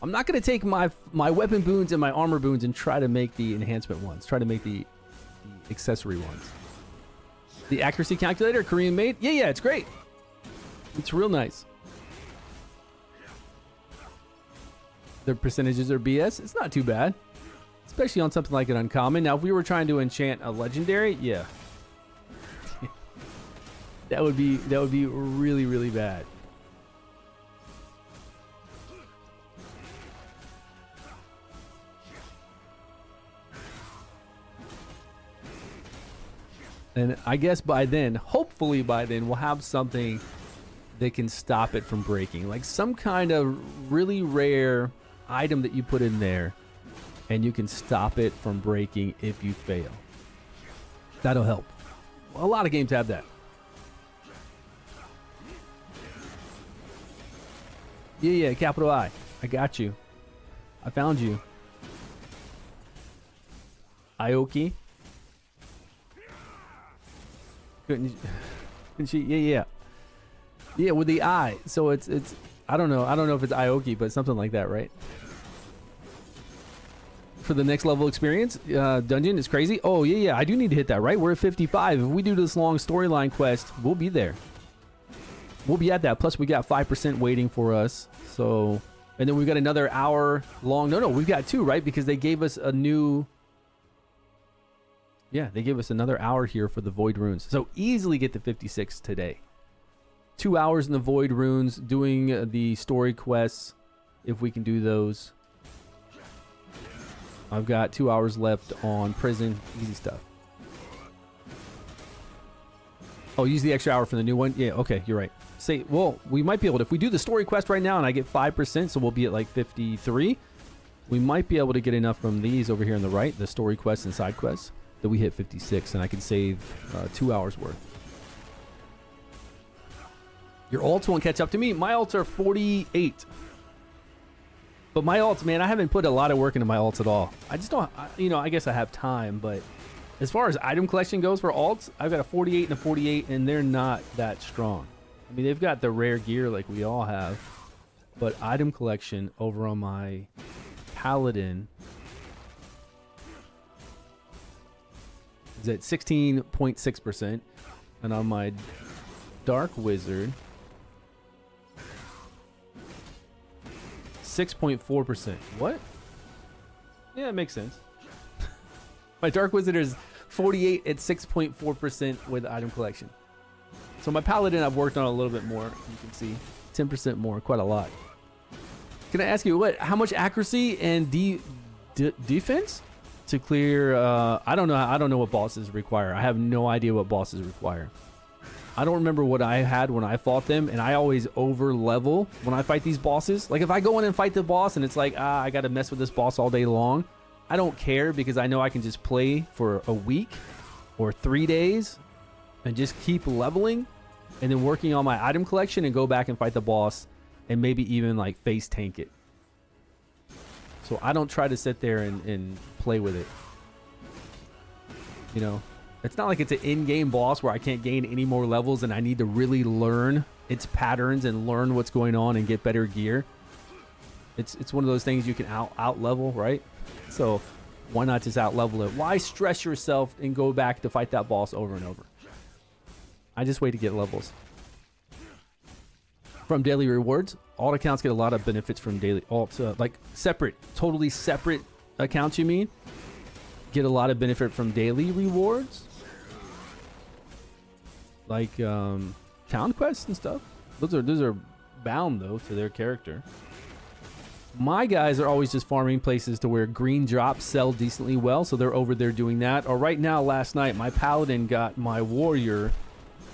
to take my weapon boons and my armor boons and try to make the enhancement ones, try to make the accessory ones. The accuracy calculator, Korean made. Yeah, it's great. It's real nice. The percentages are BS. It's not too bad, especially on something like an uncommon. Now, if we were trying to enchant a legendary, yeah, that would be really, really bad. And I guess by then, hopefully by then, we'll have something that can stop it from breaking, like some kind of really rare item that you put in there and you can stop it from breaking if you fail. That'll help. A lot of games have that. Yeah, capital I got you. I found you. Aoki. Couldn't she? Yeah, with the I. So it's I don't know if it's Aoki, but something like that, right? For the next level experience dungeon is crazy. Oh yeah, I do need to hit that, right? We're at 55. If we do this long storyline quest, we'll be there. we'll be at that. Plus, we got 5% waiting for us. So, and then we've got another hour long. No, we've got 2, right? Because they gave us a new... Yeah, they gave us another hour here for the Void Runes. So easily get to 56 today. 2 hours in the Void Runes, doing the story quests, if we can do those. I've got 2 hours left on prison. Easy stuff. Oh, use the extra hour for the new one? Yeah, okay, you're right. Say, well, we might be able to, if we do the story quest right now and I get 5%, so we'll be at like 53, we might be able to get enough from these over here on the right, the story quests and side quests, that we hit 56, and I can save 2 hours worth. Your ults won't catch up to me. My ults are 48. But my ults, man, I haven't put a lot of work into my ults at all. I just don't, you know, I guess I have time, but as far as item collection goes for ults, I've got a 48 and a 48, and they're not that strong. I mean, they've got the rare gear like we all have, but item collection over on my Paladin is at 16.6%, and on my Dark Wizard, 6.4%. What? Yeah, it makes sense. My Dark Wizard is 48 at 6.4% with item collection. So my Paladin I've worked on a little bit more. You can see 10% more, quite a lot. Can I ask you how much accuracy and defense to clear? I don't know what bosses require. I have no idea what bosses require. I don't remember what I had when I fought them, and I always over level when I fight these bosses. Like if I go in and fight the boss and it's like, I got to mess with this boss all day long, I don't care because I know I can just play for a week or 3 days and just keep leveling and then working on my item collection and go back and fight the boss and maybe even like face tank it. So I don't try to sit there and play with it. You know, it's not like it's an in-game boss where I can't gain any more levels and I need to really learn its patterns and learn what's going on and get better gear. It's one of those things you can out level, right? So why not just out level it? Why stress yourself and go back to fight that boss over and over? I just wait to get levels. From daily rewards, alt accounts get a lot of benefits from daily alt, like separate, totally separate accounts. You mean get a lot of benefit from daily rewards, like town quests and stuff. Those are bound though to their character. My guys are always just farming places to where green drops sell decently well, so they're over there doing that. Or right now, last night, my Paladin got my warrior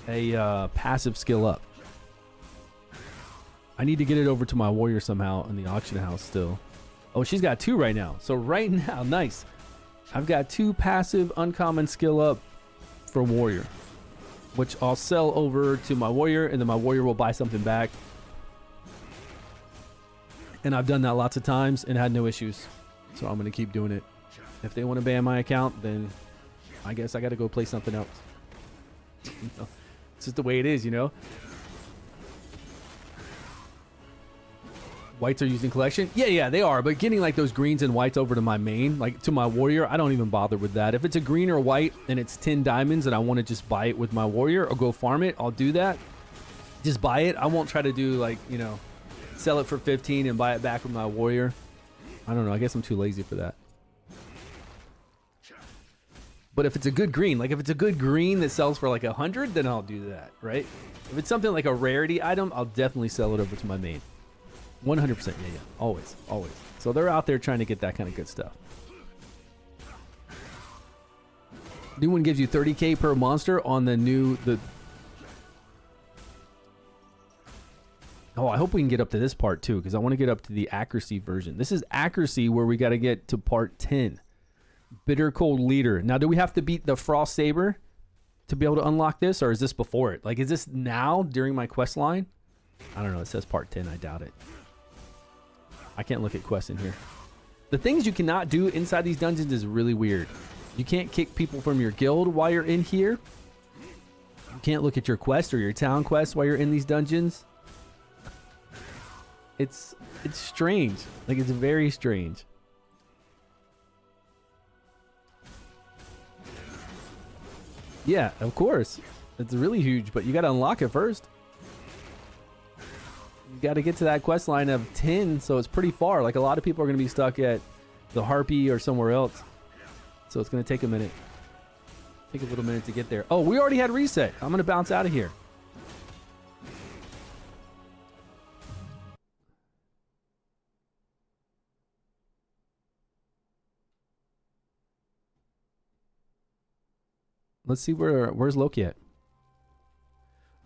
a passive skill up. I need to get it over to my warrior somehow in the auction house still. Oh, she's got 2 right now. So right now, nice. I've got 2 passive uncommon skill up for warrior, which I'll sell over to my warrior, and then my warrior will buy something back. And I've done that lots of times and had no issues. So I'm going to keep doing it. If they want to ban my account, then I guess I got to go play something else. You know, it's just the way it is, you know. Whites are using collection. Yeah, they are. But getting like those greens and whites over to my main, like to my warrior, I don't even bother with that. If it's a green or white and it's 10 diamonds and I want to just buy it with my warrior or go farm it, I'll do that. Just buy it. I won't try to do like, you know, sell it for 15 and buy it back with my warrior. I don't know. I guess I'm too lazy for that. But if it's a good green, like if it's a good green that sells for like 100, then I'll do that, right? If it's something like a rarity item, I'll definitely sell it over to my main. 100%, yeah. Always. So they're out there trying to get that kind of good stuff. New one gives you 30k per monster on the Oh, I hope we can get up to this part too, because I want to get up to the accuracy version. This is accuracy where we got to get to part 10. Bitter Cold Leader. Now, do we have to beat the Frost Saber to be able to unlock this, or is this before it? Like, is this now during my quest line? I don't know. It says part 10. I doubt it. I can't look at quests in here. The things you cannot do inside these dungeons is really weird. You can't kick people from your guild while you're in here. You can't look at your quest or your town quest while you're in these dungeons. It's strange. Like, it's very strange. Yeah, of course. It's really huge, but you got to unlock it first. got to get to that quest line of 10, so it's pretty far. Like, a lot of people are going to be stuck at the Harpy or somewhere else. So it's going to take a minute. Take a little minute to get there. Oh, we already had reset. I'm going to bounce out of here. Let's see where's Loki at.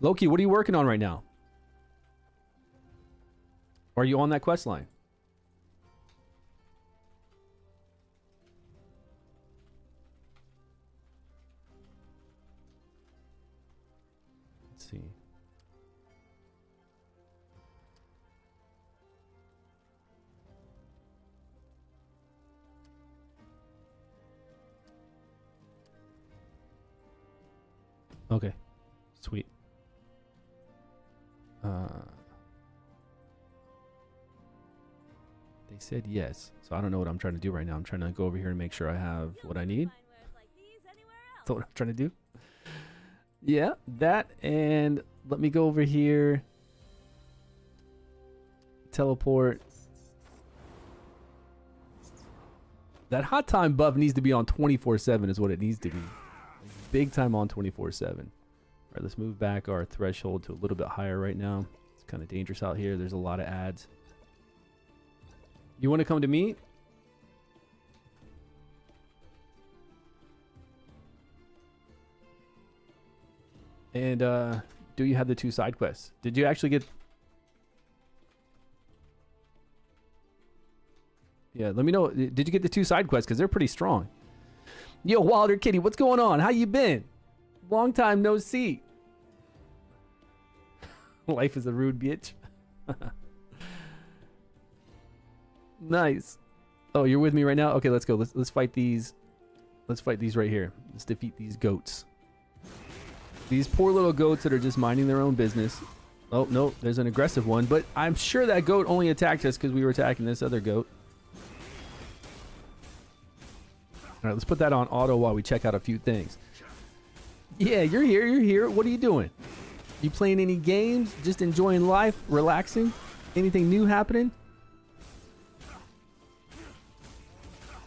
Loki, what are you working on right now? Are you on that quest line? Let's see. Okay, sweet. They said yes, so I don't know what I'm trying to do right now. I'm trying to go over here and make sure I have what I need. That's what I'm trying to do. Yeah, that, and let me go over here. Teleport. That hot time buff needs to be on 24/7 is what it needs to be. Big time on 24/7. All right, let's move back our threshold to a little bit higher right now. It's kind of dangerous out here. There's a lot of ads. You want to come to me? And do you have the 2 side quests? Did you actually get... Yeah, let me know. Did you get the 2 side quests? Because they're pretty strong. Yo, Wilder Kitty, what's going on? How you been? Long time no see. Life is a rude bitch. Nice. Oh, you're with me right now? Okay, let's go. Let's fight these. Let's fight these right here. Let's defeat these goats. These poor little goats that are just minding their own business. Oh, no, there's an aggressive one. But I'm sure that goat only attacked us because we were attacking this other goat. All right, let's put that on auto while we check out a few things. Yeah, you're here. You're here. What are you doing? You playing any games? Just enjoying life? Relaxing? Anything new happening?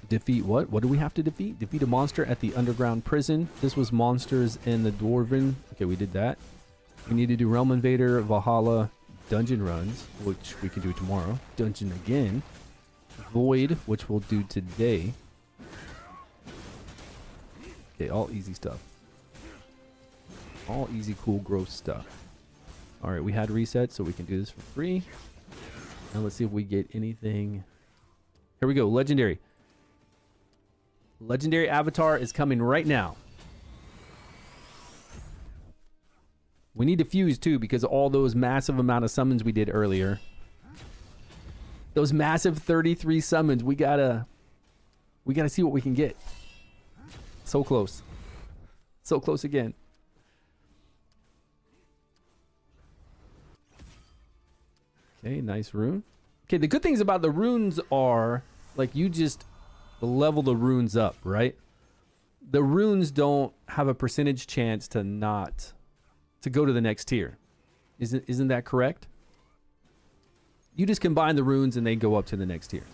Defeat what? What do we have to defeat? Defeat a monster at the underground prison. This was monsters in the Dwarven. Okay, we did that. We need to do Realm Invader, Valhalla, dungeon runs, which we can do tomorrow. Dungeon again. Void, which we'll do today. Okay, all easy stuff. All easy, cool, gross stuff. All right, we had reset, so we can do this for free. Now let's see if we get anything. Here we go, legendary. Legendary avatar is coming right now. We need to fuse too because of all those massive amount of summons we did earlier. Those massive 33 summons, we gotta see what we can get. So close. So close again. Okay, nice rune. Okay, the good things about the runes are like you just level the runes up, right? The runes don't have a percentage chance to go to the next tier. Isn't that correct? You just combine the runes and they go up to the next tier.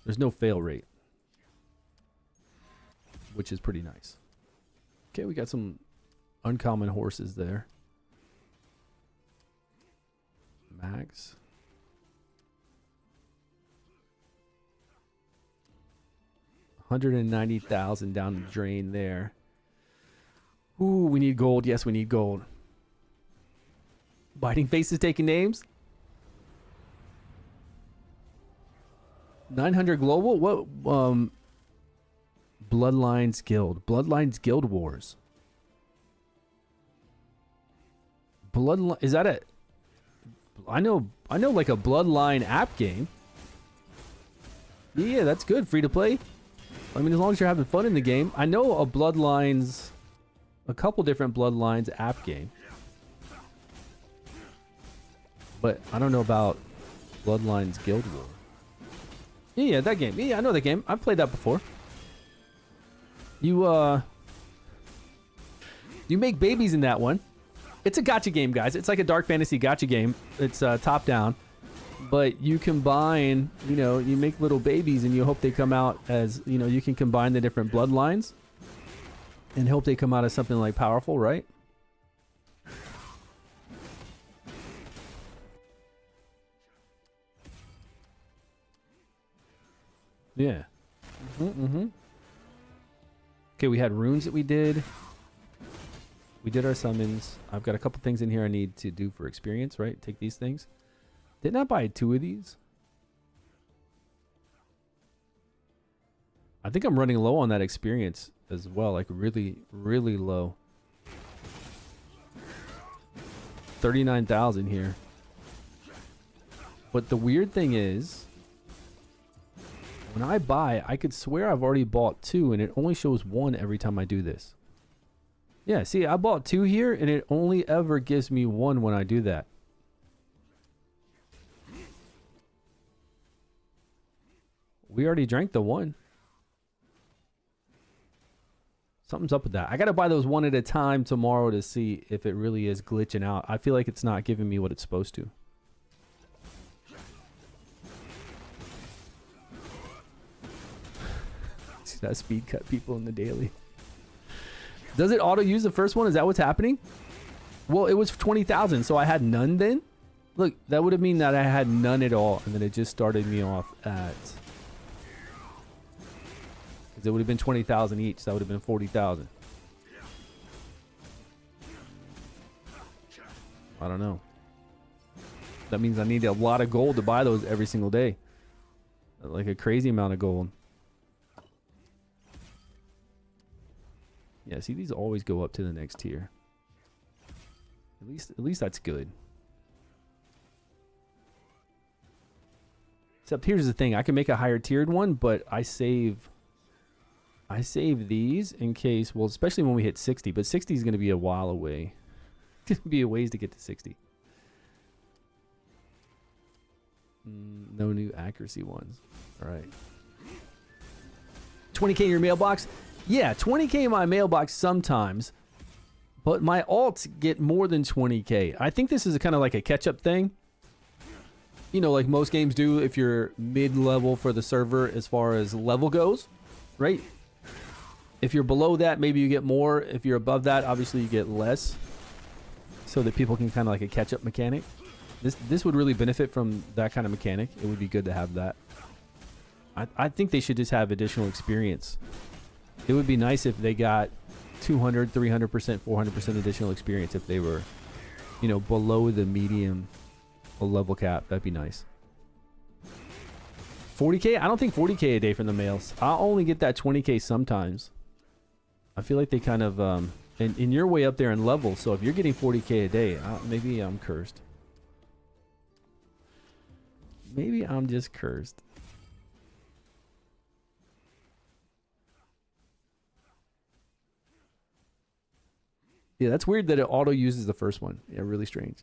There's no fail rate, which is pretty nice. Okay, we got some uncommon horses there. Max. $190,000 down the drain there. Ooh, we need gold. Yes, we need gold. Biting faces taking names. 900 global. What? Bloodlines Guild. Bloodlines Guild Wars. Bloodline. Is that it? I know like a Bloodline app game. Yeah, that's good. Free to play. I mean, as long as you're having fun in the game. I know a couple different Bloodlines app game. But I don't know about Bloodlines Guild War. Yeah, that game. Yeah, I know that game. I've played that before. You make babies in that one. It's a gacha game, guys. It's like a dark fantasy gacha game. It's top down, but you combine, you know, you make little babies and you hope they come out as, you know, you can combine the different bloodlines and hope they come out as something like powerful, right? Yeah. Okay, we had runes that we did. We did our summons. I've got a couple things in here I need to do for experience, right? Take these things. Didn't I buy 2 of these? I think I'm running low on that experience as well. Like really, really low. 39,000 here. But the weird thing is, when I buy, I could swear I've already bought 2 and it only shows 1 every time I do this. Yeah, see, I bought 2 here, and it only ever gives me 1 when I do that. We already drank the 1. Something's up with that. I got to buy those 1 at a time tomorrow to see if it really is glitching out. I feel like it's not giving me what it's supposed to. See that speed cut people in the daily. Does it auto use the first one? Is that what's happening? Well, it was 20,000, so I had none then. Look, that would have mean that I had none at all, and then it just started me off at... Because it would have been 20,000 each, so that would have been 40,000. I don't know. That means I need a lot of gold to buy those every single day. Like a crazy amount of gold. Yeah, see, these always go up to the next tier. At least that's good. Except here's the thing, I can make a higher tiered one, but I save these in case, well, especially when we hit 60, but 60 is going to be a while away. It's going to be a ways to get to 60. No new accuracy ones. All right. 20k in your mailbox? Yeah, 20k in my mailbox sometimes, but my alts get more than 20k. I think this is kind of like a catch-up thing. You know, like most games do if you're mid-level for the server as far as level goes, right? If you're below that, maybe you get more. If you're above that, obviously you get less, so that people can kind of like a catch-up mechanic. This would really benefit from that kind of mechanic. It would be good to have that. I think they should just have additional experience. It would be nice if they got 200, 300%, 400% additional experience if they were, you know, below the medium level cap. That'd be nice. 40k? I don't think 40k a day from the mails. I'll only get that 20k sometimes. I feel like they kind of, and you're way up there in level, so if you're getting 40k a day, maybe I'm cursed. Maybe I'm just cursed. Yeah, that's weird that it auto uses the first one. Yeah, really strange.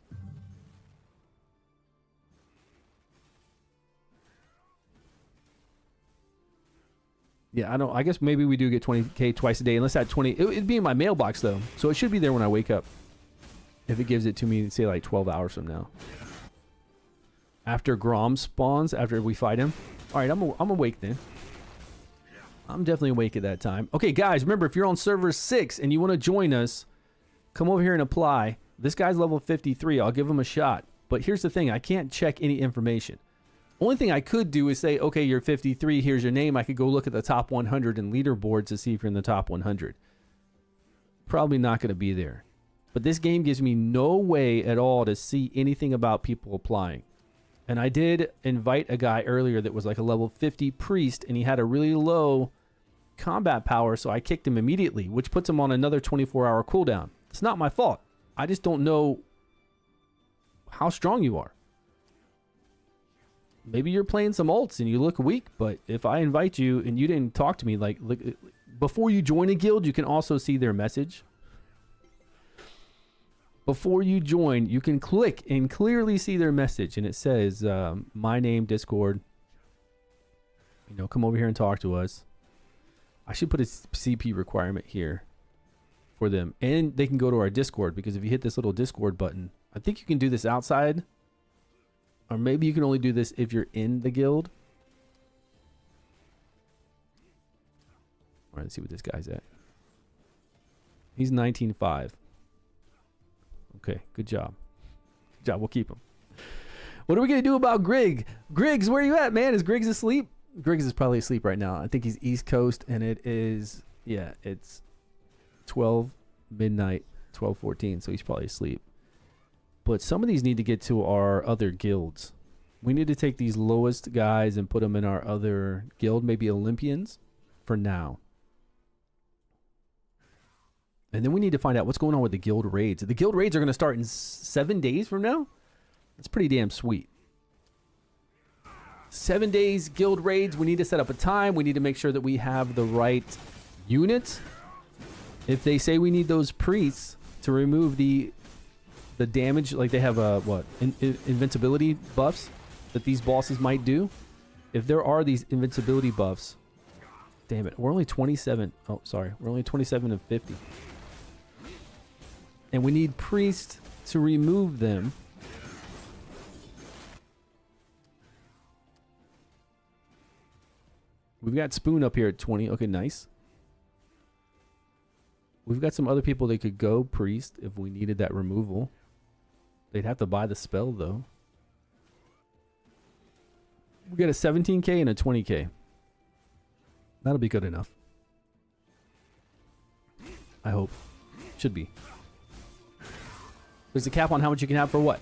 Yeah, I don't. I guess maybe we do get 20k twice a day, unless that 20. It'd be in my mailbox though, so it should be there when I wake up. If it gives it to me, say like 12 hours from now. After Grom spawns, after we fight him. All right, I'm awake then. I'm definitely awake at that time. Okay, guys, remember if you're on server 6 and you want to join us, come over here and apply. This guy's level 53. I'll give him a shot. But here's the thing. I can't check any information. Only thing I could do is say, okay, you're 53. Here's your name. I could go look at the top 100 and leaderboards to see if you're in the top 100. Probably not going to be there. But this game gives me no way at all to see anything about people applying. And I did invite a guy earlier that was like a level 50 priest, and he had a really low combat power, so I kicked him immediately, which puts him on another 24-hour cooldown. It's not my fault. I just don't know how strong you are. Maybe you're playing some ults and you look weak, but if I invite you and you didn't talk to me, like before you join a guild, you can also see their message. Before you join, you can click and clearly see their message, and it says, my name, Discord. You know, come over here and talk to us. I should put a CP requirement here. for them. And they can go to our Discord, because if you hit this little Discord button, I think you can do this outside. Or maybe you can only do this if you're in the guild. All right, let's see what this guy's at. He's 19.5. Okay, good job. Good job, we'll keep him. What are we going to do about Griggs? Griggs, where are you at, man? Is Griggs asleep? Griggs is probably asleep right now. I think he's East Coast, and it is, yeah, it's 12 midnight, 12:14, so he's probably asleep. But some of these need to get to our other guilds. We need to take these lowest guys and put them in our other guild, maybe Olympians, for now. And then we need to find out what's going on with the guild raids. The guild raids are going to start in 7 days from now. That's pretty damn sweet. 7 days guild raids. We need to set up a time. We need to make sure that we have the right units. If they say we need those priests to remove the damage, like they have invincibility buffs that these bosses might do. If there are these invincibility buffs, damn it, we're only 27. Oh, sorry, we're only 27 of 50, and we need priests to remove them. We've got Spoon up here at 20. Okay, nice. We've got some other people that could go priest if we needed that removal. They'd have to buy the spell, though. We get a 17k and a 20k. That'll be good enough. I hope. Should be. There's a cap on how much you can have for what?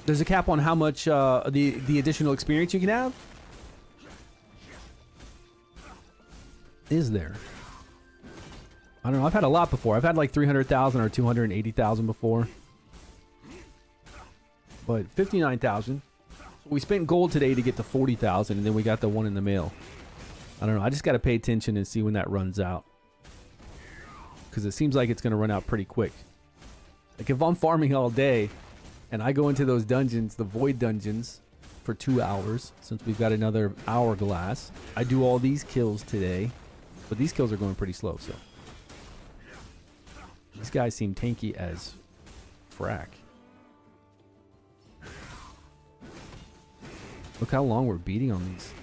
There's a cap on how much the additional experience you can have? Is there? I don't know. I've had a lot before. I've had like 300,000 or 280,000 before. But 59,000. We spent gold today to get to 40,000, and then we got the one in the mail. I don't know. I just got to pay attention and see when that runs out. Because it seems like it's going to run out pretty quick. Like if I'm farming all day and I go into those dungeons, the void dungeons, for 2 hours, since we've got another hourglass, I do all these kills today. But these kills are going pretty slow, so. These guys seem tanky as frack. Look how long we're beating on these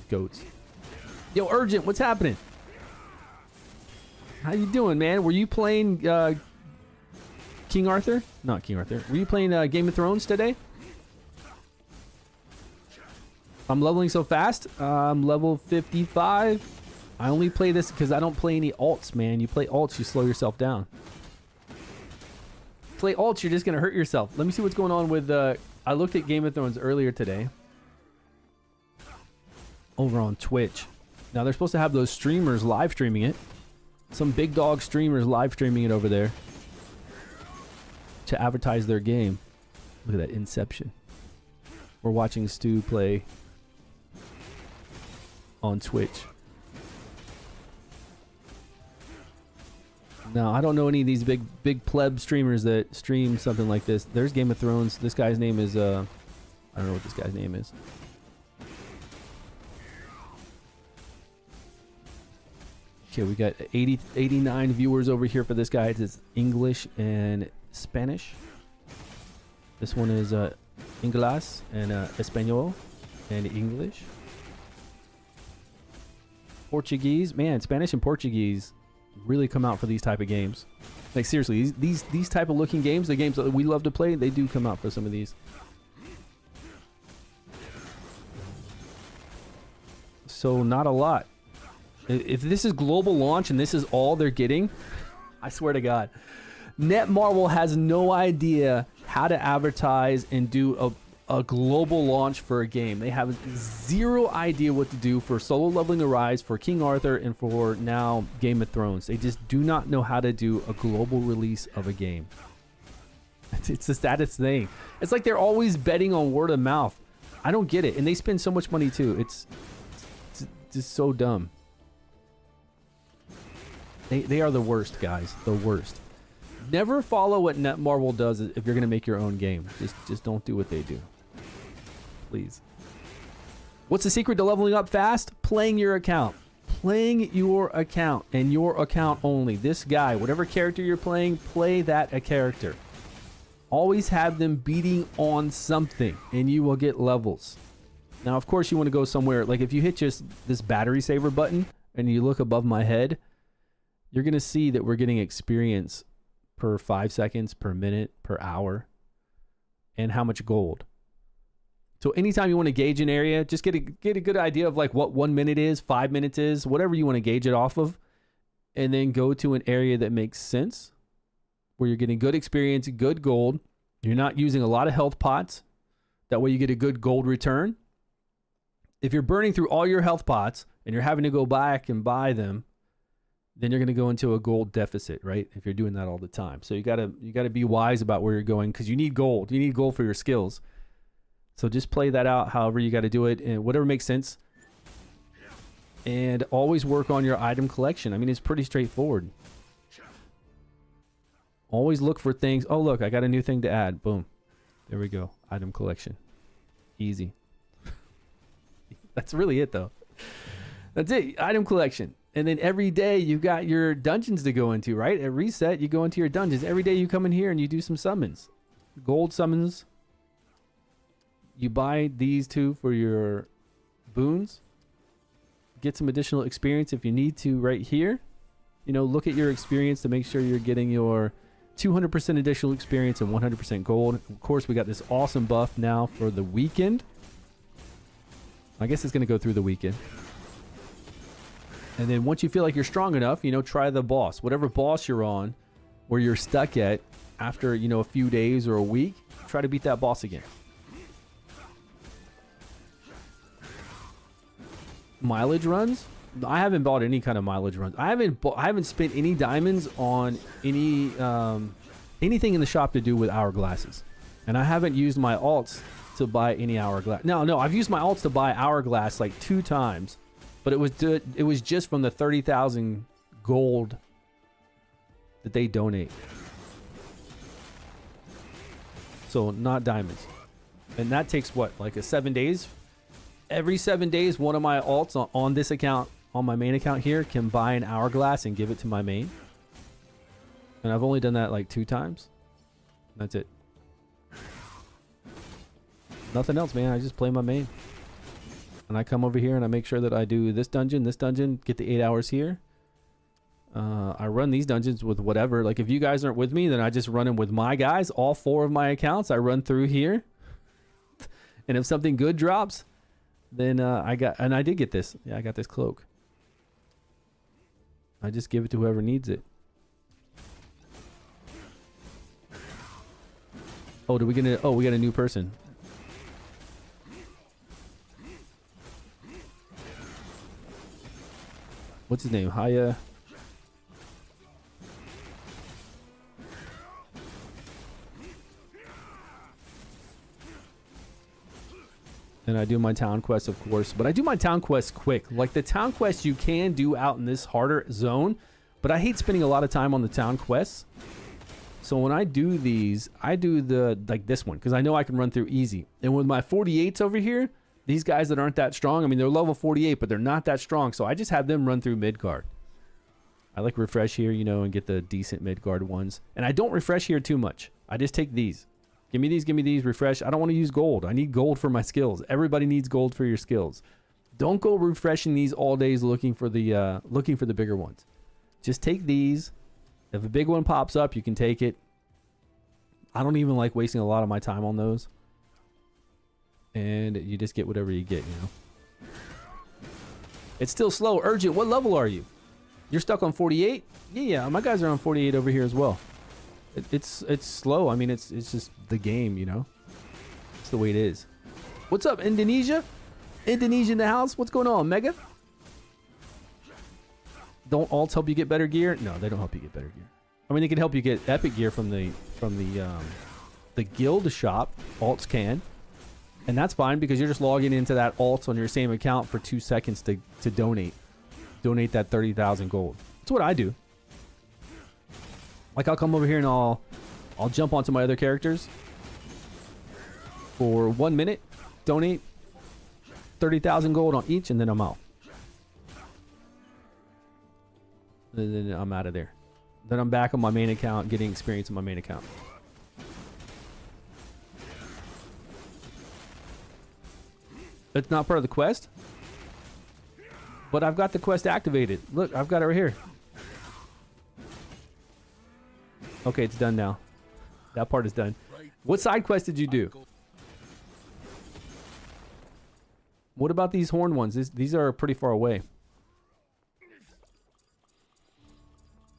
goats. Yo, Urgent, what's happening? How you doing, man? Were you playing King Arthur? Not King Arthur. Were you playing Game of Thrones today? I'm leveling so fast. I'm level 55. I only play this because I don't play any alts, man. You play alts, you slow yourself down. Play alts, you're just going to hurt yourself. Let me see what's going on with... I looked at Game of Thrones earlier today. Over on Twitch. Now, they're supposed to have those streamers live streaming it. Some big dog streamers live streaming it over there. To advertise their game. Look at that Inception. We're watching Stu play on Twitch. No, I don't know any of these big pleb streamers that stream something like this. There's Game of Thrones. This guy's name is I don't know what this guy's name is. Okay, we got 89 viewers over here for this guy. It's English and Spanish. This one is Ingles and Espanol and English. Portuguese. Man, Spanish and Portuguese really come out for these type of games. Like seriously, these type of looking games, the games that we love to play, they do come out for some of these. So not a lot. If this is global launch and this is all they're getting, I swear to God, Netmarble has no idea how to advertise and do a global launch for a game. They have zero idea what to do for Solo Leveling Arise, for King Arthur, and for now Game of Thrones. They just do not know how to do a global release of a game. It's the saddest thing. It's like they're always betting on word of mouth. I don't get it. And they spend so much money too. It's just so dumb. They are the worst, guys. The worst. Never follow what Netmarble does if you're going to make your own game. Just don't do what they do. Please. What's the secret to leveling up fast? Playing your account. playing your account and your account only. This guy, whatever character you're playing, play that a character. Always have them beating on something and you will get levels. Now, of course, you want to go somewhere, like if you hit just this battery saver button and you look above my head, you're going to see that we're getting experience per 5 seconds, per minute, per hour, and how much gold. So anytime you want to gauge an area, just get a good idea of like what 1 minute is, 5 minutes is, whatever you want to gauge it off of, and then go to an area that makes sense, where you're getting good experience, good gold. You're not using a lot of health pots. That way you get a good gold return. If you're burning through all your health pots and you're having to go back and buy them, then you're going to go into a gold deficit, right? If you're doing that all the time. So you got to be wise about where you're going, because you need gold. You need gold for your skills. So just play that out however you got to do it, and whatever makes sense. And always work on your item collection. I mean, it's pretty straightforward. Always look for things. Oh, look, I got a new thing to add. Boom. There we go. Item collection. Easy. That's really it, though. That's it. Item collection. And then every day you got your dungeons to go into, right? At reset, you go into your dungeons. Every day you come in here and you do some summons. Gold summons. You buy these two for your boons. Get some additional experience if you need to right here. You know, look at your experience to make sure you're getting your 200% additional experience and 100% gold. Of course, we got this awesome buff now for the weekend. I guess it's going to go through the weekend. And then once you feel like you're strong enough, you know, try the boss. Whatever boss you're on, where you're stuck at after, you know, a few days or a week, try to beat that boss again. Mileage runs? I haven't bought any kind of mileage runs. I haven't spent any diamonds on any anything in the shop to do with hourglasses. And I haven't used my alts to buy any hourglass. No, I've used my alts to buy hourglass like 2 times. But it was just from the 30,000 gold that they donate. So not diamonds. And that takes what, like 7 days? Every 7 days, one of my alts on this account, on my main account here, can buy an hourglass and give it to my main. And I've only done that like 2 times. That's it. Nothing else, man. I just play my main. And I come over here and I make sure that I do this dungeon, get the 8 hours here. I run these dungeons with whatever. Like if you guys aren't with me, then I just run them with my guys. All 4 of my accounts, I run through here. And if something good drops, then I did get this. Yeah, I got this cloak. I just give it to whoever needs it. Oh, we got a new person. What's his name? Haya. And I do my town quests, of course. But I do my town quests quick. Like the town quests you can do out in this harder zone. But I hate spending a lot of time on the town quests. So when I do these, I do like this one. Because I know I can run through easy. And with my 48s over here, these guys that aren't that strong, I mean, they're level 48, but they're not that strong. So I just have them run through Midgard. I like refresh here, you know, and get the decent Midgard ones. And I don't refresh here too much. I just take these. Give me these, refresh. I don't want to use gold. I need gold for my skills. Everybody needs gold for your skills. Don't go refreshing these all days looking for the bigger ones. Just take these. If a big one pops up, you can take it. I don't even like wasting a lot of my time on those. And you just get whatever you get, you know. It's still slow. Urgent, what level are you? You're stuck on 48? Yeah, my guys are on 48 over here as well. It's slow. I mean, it's just the game, you know. It's the way it is. What's up, Indonesia? Indonesia in the house? What's going on, Mega? Don't alts help you get better gear? No, they don't help you get better gear. I mean, they can help you get epic gear from the guild shop. Alts can. And that's fine because you're just logging into that alts on your same account for 2 seconds to donate. Donate that 30,000 gold. That's what I do. Like I'll come over here and I'll jump onto my other characters for 1 minute, donate 30,000 gold on each, and then I'm out. and then I'm out of there. Then I'm back on my main account, getting experience on my main account. It's not part of the quest, but I've got the quest activated. Look, I've got it right here. Okay, it's done now. That part is done. What side quest did you do? What about these horn ones? These are pretty far away.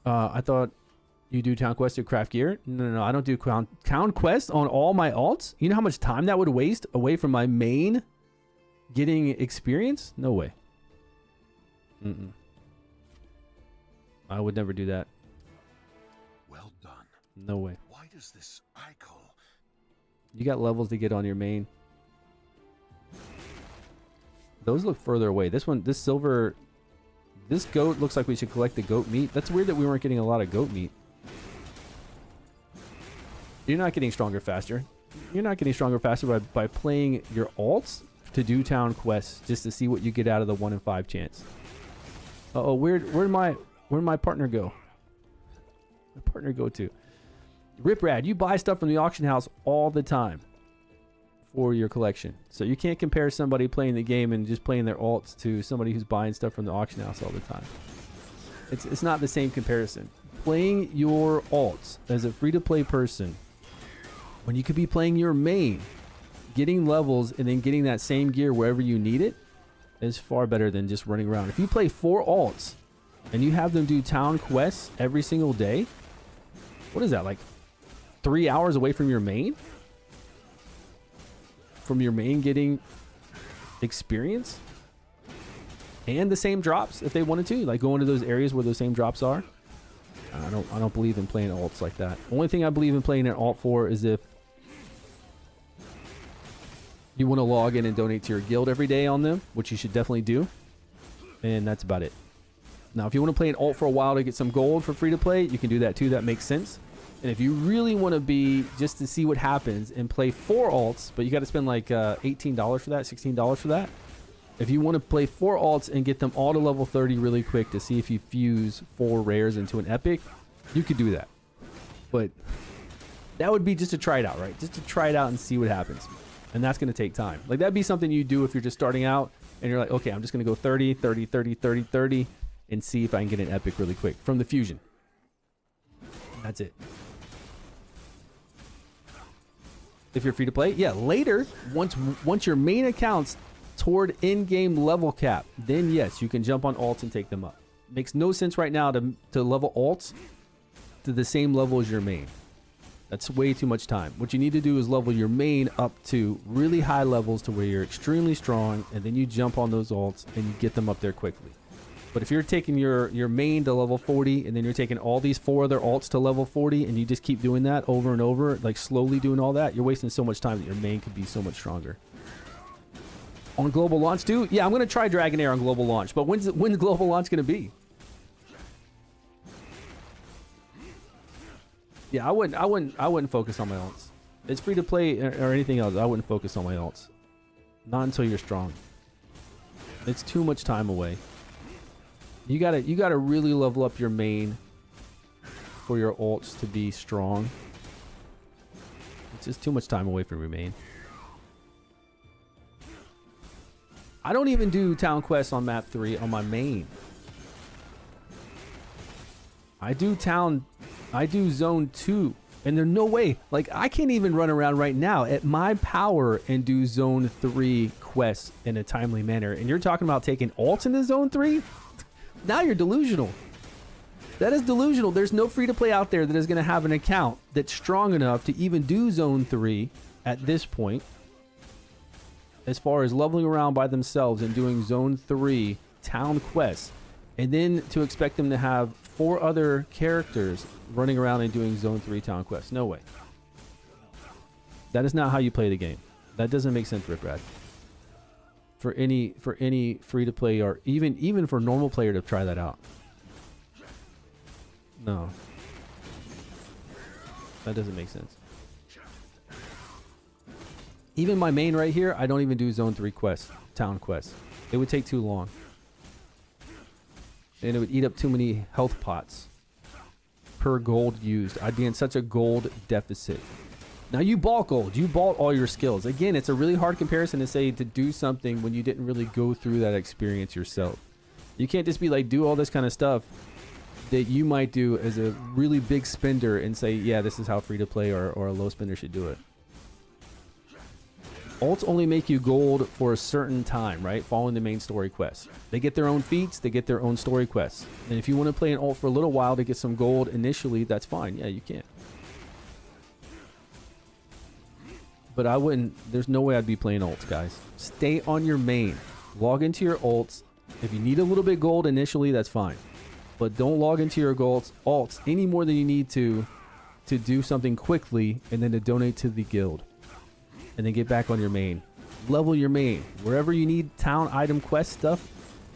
I thought you do town quest to craft gear. No, I don't do town quest on all my alts. You know how much time that would waste away from my main getting experience? No way. I would never do that. Well done. No way. Why does this icon? You got levels to get on your main. Those look further away. This one, this silver, this goat looks like we should collect the goat meat. That's weird that we weren't getting a lot of goat meat. You're not getting stronger faster. You're not getting stronger faster by playing your alts to do town quests just to see what you get out of the 1 in 5 chance. Uh-oh, where'd my partner go? My partner go to? Riprad, you buy stuff from the auction house all the time for your collection. So you can't compare somebody playing the game and just playing their alts to somebody who's buying stuff from the auction house all the time. It's not the same comparison. Playing your alts as a free-to-play person when you could be playing your main, getting levels and then getting that same gear wherever you need it is far better than just running around. If you play 4 alts and you have them do town quests every single day, what is that, like 3 hours away from your main? From your main getting experience? And the same drops if they wanted to, like go into those areas where those same drops are. I don't believe in playing alts like that. Only thing I believe in playing an alt for is if you want to log in and donate to your guild every day on them, which you should definitely do. And that's about it. Now, if you want to play an alt for a while to get some gold for free to play, you can do that too. That makes sense. And if you really want to be just to see what happens and play 4 alts, but you got to spend like $18 for that, $16 for that. If you want to play 4 alts and get them all to level 30 really quick to see if you fuse 4 rares into an epic, you could do that. But that would be just to try it out, right? Just to try it out and see what happens. And that's going to take time. Like that'd be something you do if you're just starting out and you're like, okay, I'm just going to go 30, 30, 30, 30, 30 and see if I can get an epic really quick from the fusion. That's it. If you're free to play, yeah, later, once your main account's toward in-game level cap, then yes, you can jump on alts and take them up. Makes no sense right now to level alts to the same level as your main. That's way too much time. What you need to do is level your main up to really high levels to where you're extremely strong, and then you jump on those alts and you get them up there quickly. But if you're taking your main to level 40 and then you're taking all these 4 other alts to level 40 and you just keep doing that over and over, like slowly doing all that, you're wasting so much time that your main could be so much stronger. On global launch too? Yeah, I'm going to try Dragonair on global launch, but when's global launch going to be? Yeah, I wouldn't focus on my alts. It's free to play or anything else. I wouldn't focus on my alts. Not until you're strong. It's too much time away. You gotta really level up your main for your alts to be strong. It's just too much time away from your main. I don't even do town quests on map 3 on my main. I do zone 2, and there's no way, like I can't even run around right now at my power and do zone 3 quests in a timely manner. And you're talking about taking alts into zone 3? Now you're delusional. That is delusional. There's no free to play out there that is going to have an account that's strong enough to even do zone 3 at this point. As far as leveling around by themselves and doing zone 3 town quests, and then to expect them to have 4 other characters running around and doing zone 3 town quests. No way. That is not how you play the game. That doesn't make sense, Riprad. For any free to play or even for a normal player to try that out. No. That doesn't make sense. Even my main right here, I don't even do zone 3 quests, town quests. It would take too long. and it would eat up too many health pots per gold used. I'd be in such a gold deficit. Now you bought gold. You bought all your skills. Again, it's a really hard comparison to say to do something when you didn't really go through that experience yourself. You can't just be like, do all this kind of stuff that you might do as a really big spender and say, yeah, this is how free to play or a low spender should do it. Alts only make you gold for a certain time, right? Following the main story quests. They get their own feats, they get their own story quests. And if you want to play an alt for a little while to get some gold initially, that's fine. Yeah, you can. But I wouldn't, there's no way I'd be playing alts, guys. Stay on your main. Log into your alts. If you need a little bit gold initially, that's fine. But don't log into your alts any more than you need to do something quickly and then to donate to the guild. And then get back on your main. Level your main. Wherever you need town item quest stuff,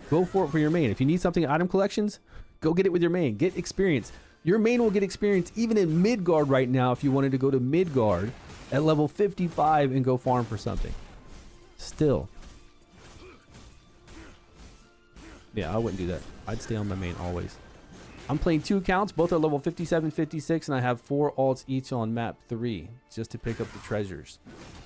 go for it for your main. If you need something item collections, go get it with your main. Get experience. Your main will get experience even in Midgard right now if you wanted to go to Midgard at level 55 and go farm for something. Still. Yeah, I wouldn't do that. I'd stay on my main always. I'm playing 2 accounts. Both are level 57, 56, and I have 4 alts each on map 3 just to pick up the treasures.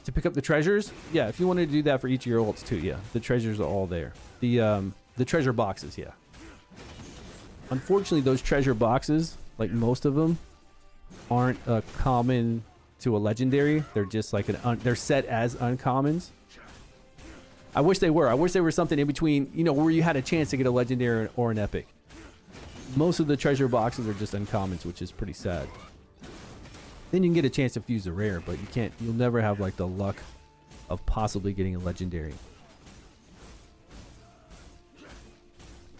To pick up the treasures? Yeah, if you wanted to do that for each of your alts too, yeah. The treasures are all there. The treasure boxes, yeah. Unfortunately, those treasure boxes, like most of them, aren't common to a legendary. They're just like they're set as uncommons. I wish they were. I wish they were something in between, you know, where you had a chance to get a legendary or an epic. Most of the treasure boxes are just uncommons, which is pretty sad. Then you can get a chance to fuse a rare, but you'll never have like the luck of possibly getting a legendary.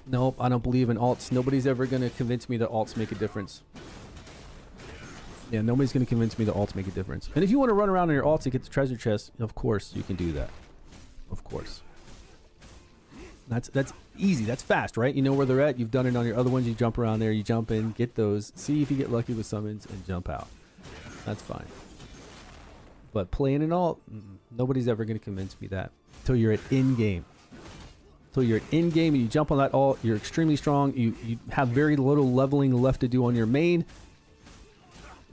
Nope, I don't believe in alts. Nobody's ever going to convince me that alts make a difference. Yeah, nobody's going to convince me that alts make a difference. And if you want to run around on your alts and get the treasure chest, of course you can do that. Of course. That's easy. That's fast, right? You know where they're at. You've done it on your other ones. You jump around there. You jump in, get those. See if you get lucky with summons and jump out. That's fine. But playing an alt, nobody's ever going to convince me that. Until you're at in-game. Until you're at in-game and you jump on that alt, you're extremely strong. You have very little leveling left to do on your main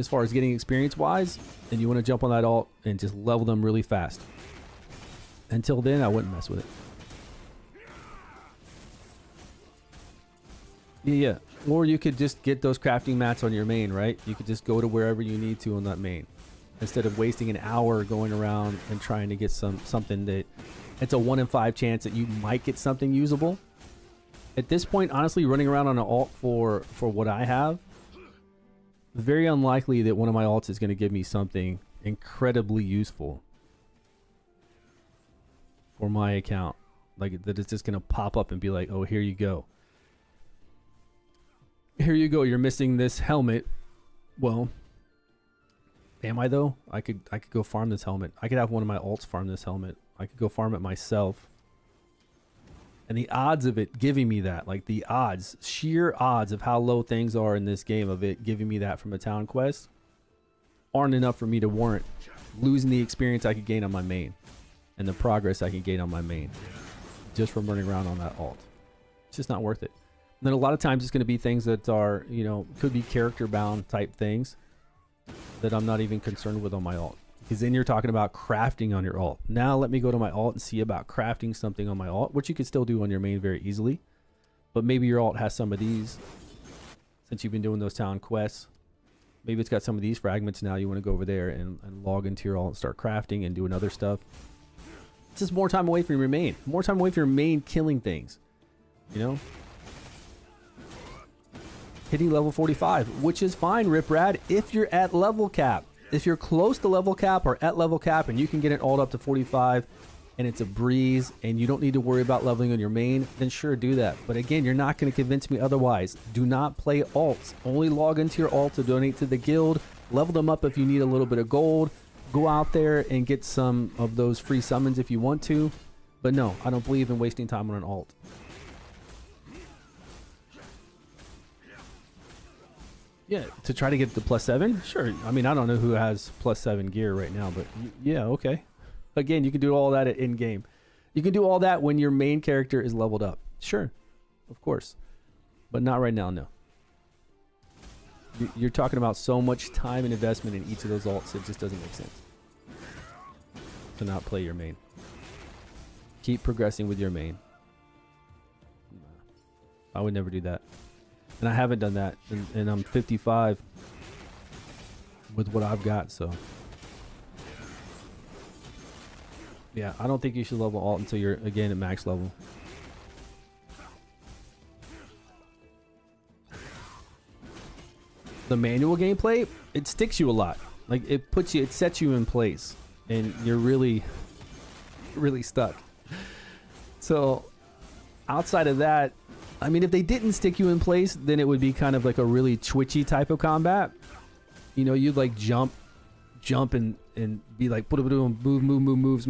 as far as getting experience-wise. And you want to jump on that alt and just level them really fast. Until then, I wouldn't mess with it. Yeah. Or you could just get those crafting mats on your main, right? You could just go to wherever you need to on that main. Instead of wasting an hour going around and trying to get something that it's a 1 in 5 chance that you might get something usable. At this point, honestly, running around on an alt for what I have, very unlikely that one of my alts is going to give me something incredibly useful for my account. Like that it's just going to pop up and be like, oh, here you go. Here you go, you're missing this helmet. Well, am I though? I could go farm this helmet. I could have one of my alts farm this helmet. I could go farm it myself. And the odds of it giving me that, like the odds, sheer odds of how low things are in this game of it giving me that from a town quest aren't enough for me to warrant losing the experience I could gain on my main and the progress I can gain on my main just from running around on that alt. It's just not worth it. And then a lot of times it's going to be things that are, you know, could be character bound type things that I'm not even concerned with on my alt. Because then you're talking about crafting on your alt. Now let me go to my alt and see about crafting something on my alt, which you could still do on your main very easily. But maybe your alt has some of these, since you've been doing those town quests. Maybe it's got some of these fragments now. You want to go over there and log into your alt and start crafting and doing other stuff. It's just more time away from your main. More time away from your main killing things. You know? Hitting level 45, which is fine, Riprad, if you're at level cap. If you're close to level cap or at level cap and you can get it all up to 45 and it's a breeze and you don't need to worry about leveling on your main, then sure, do that. But again, you're not going to convince me otherwise. Do not play alts. Only log into your alt to donate to the guild. Level them up if you need a little bit of gold. Go out there and get some of those free summons if you want to. But no, I don't believe in wasting time on an alt. Yeah, to try to get the +7? Sure. I mean, I don't know who has +7 gear right now, but yeah, okay. Again, you can do all that at in-game. You can do all that when your main character is leveled up. Sure, of course. But not right now, no. You're talking about so much time and investment in each of those alts, it just doesn't make sense to not play your main. Keep progressing with your main. I would never do that. And I haven't done that. And I'm 55 with what I've got, so. Yeah, I don't think you should level alt until you're, again, at max level. The manual gameplay, it sticks you a lot. Like, it sets you in place. And you're really stuck. So, outside of that, I mean, if they didn't stick you in place, then it would be kind of like a really twitchy type of combat. You know, you'd like jump and be like, move moves.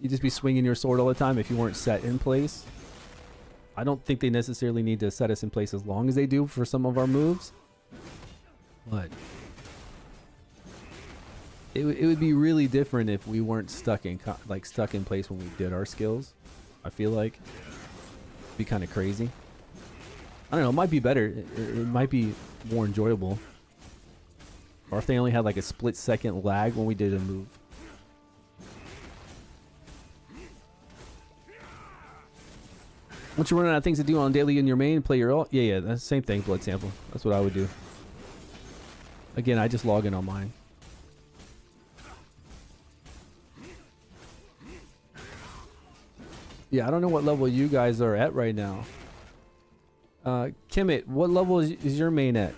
You'd just be swinging your sword all the time if you weren't set in place. I don't think they necessarily need to set us in place as long as they do for some of our moves. But it would be really different if we weren't stuck in place when we did our skills. I feel like it'd be kind of crazy. I don't know. It might be better. It might be more enjoyable. Or if they only had like a split-second lag when we did a move. Once you're running out of things to do on daily in your main, play your ult. Yeah, that's the same thing. Blood sample. That's what I would do. Again, I just log in on mine. Yeah, I don't know what level you guys are at right now. Kimmit, what level is your main at?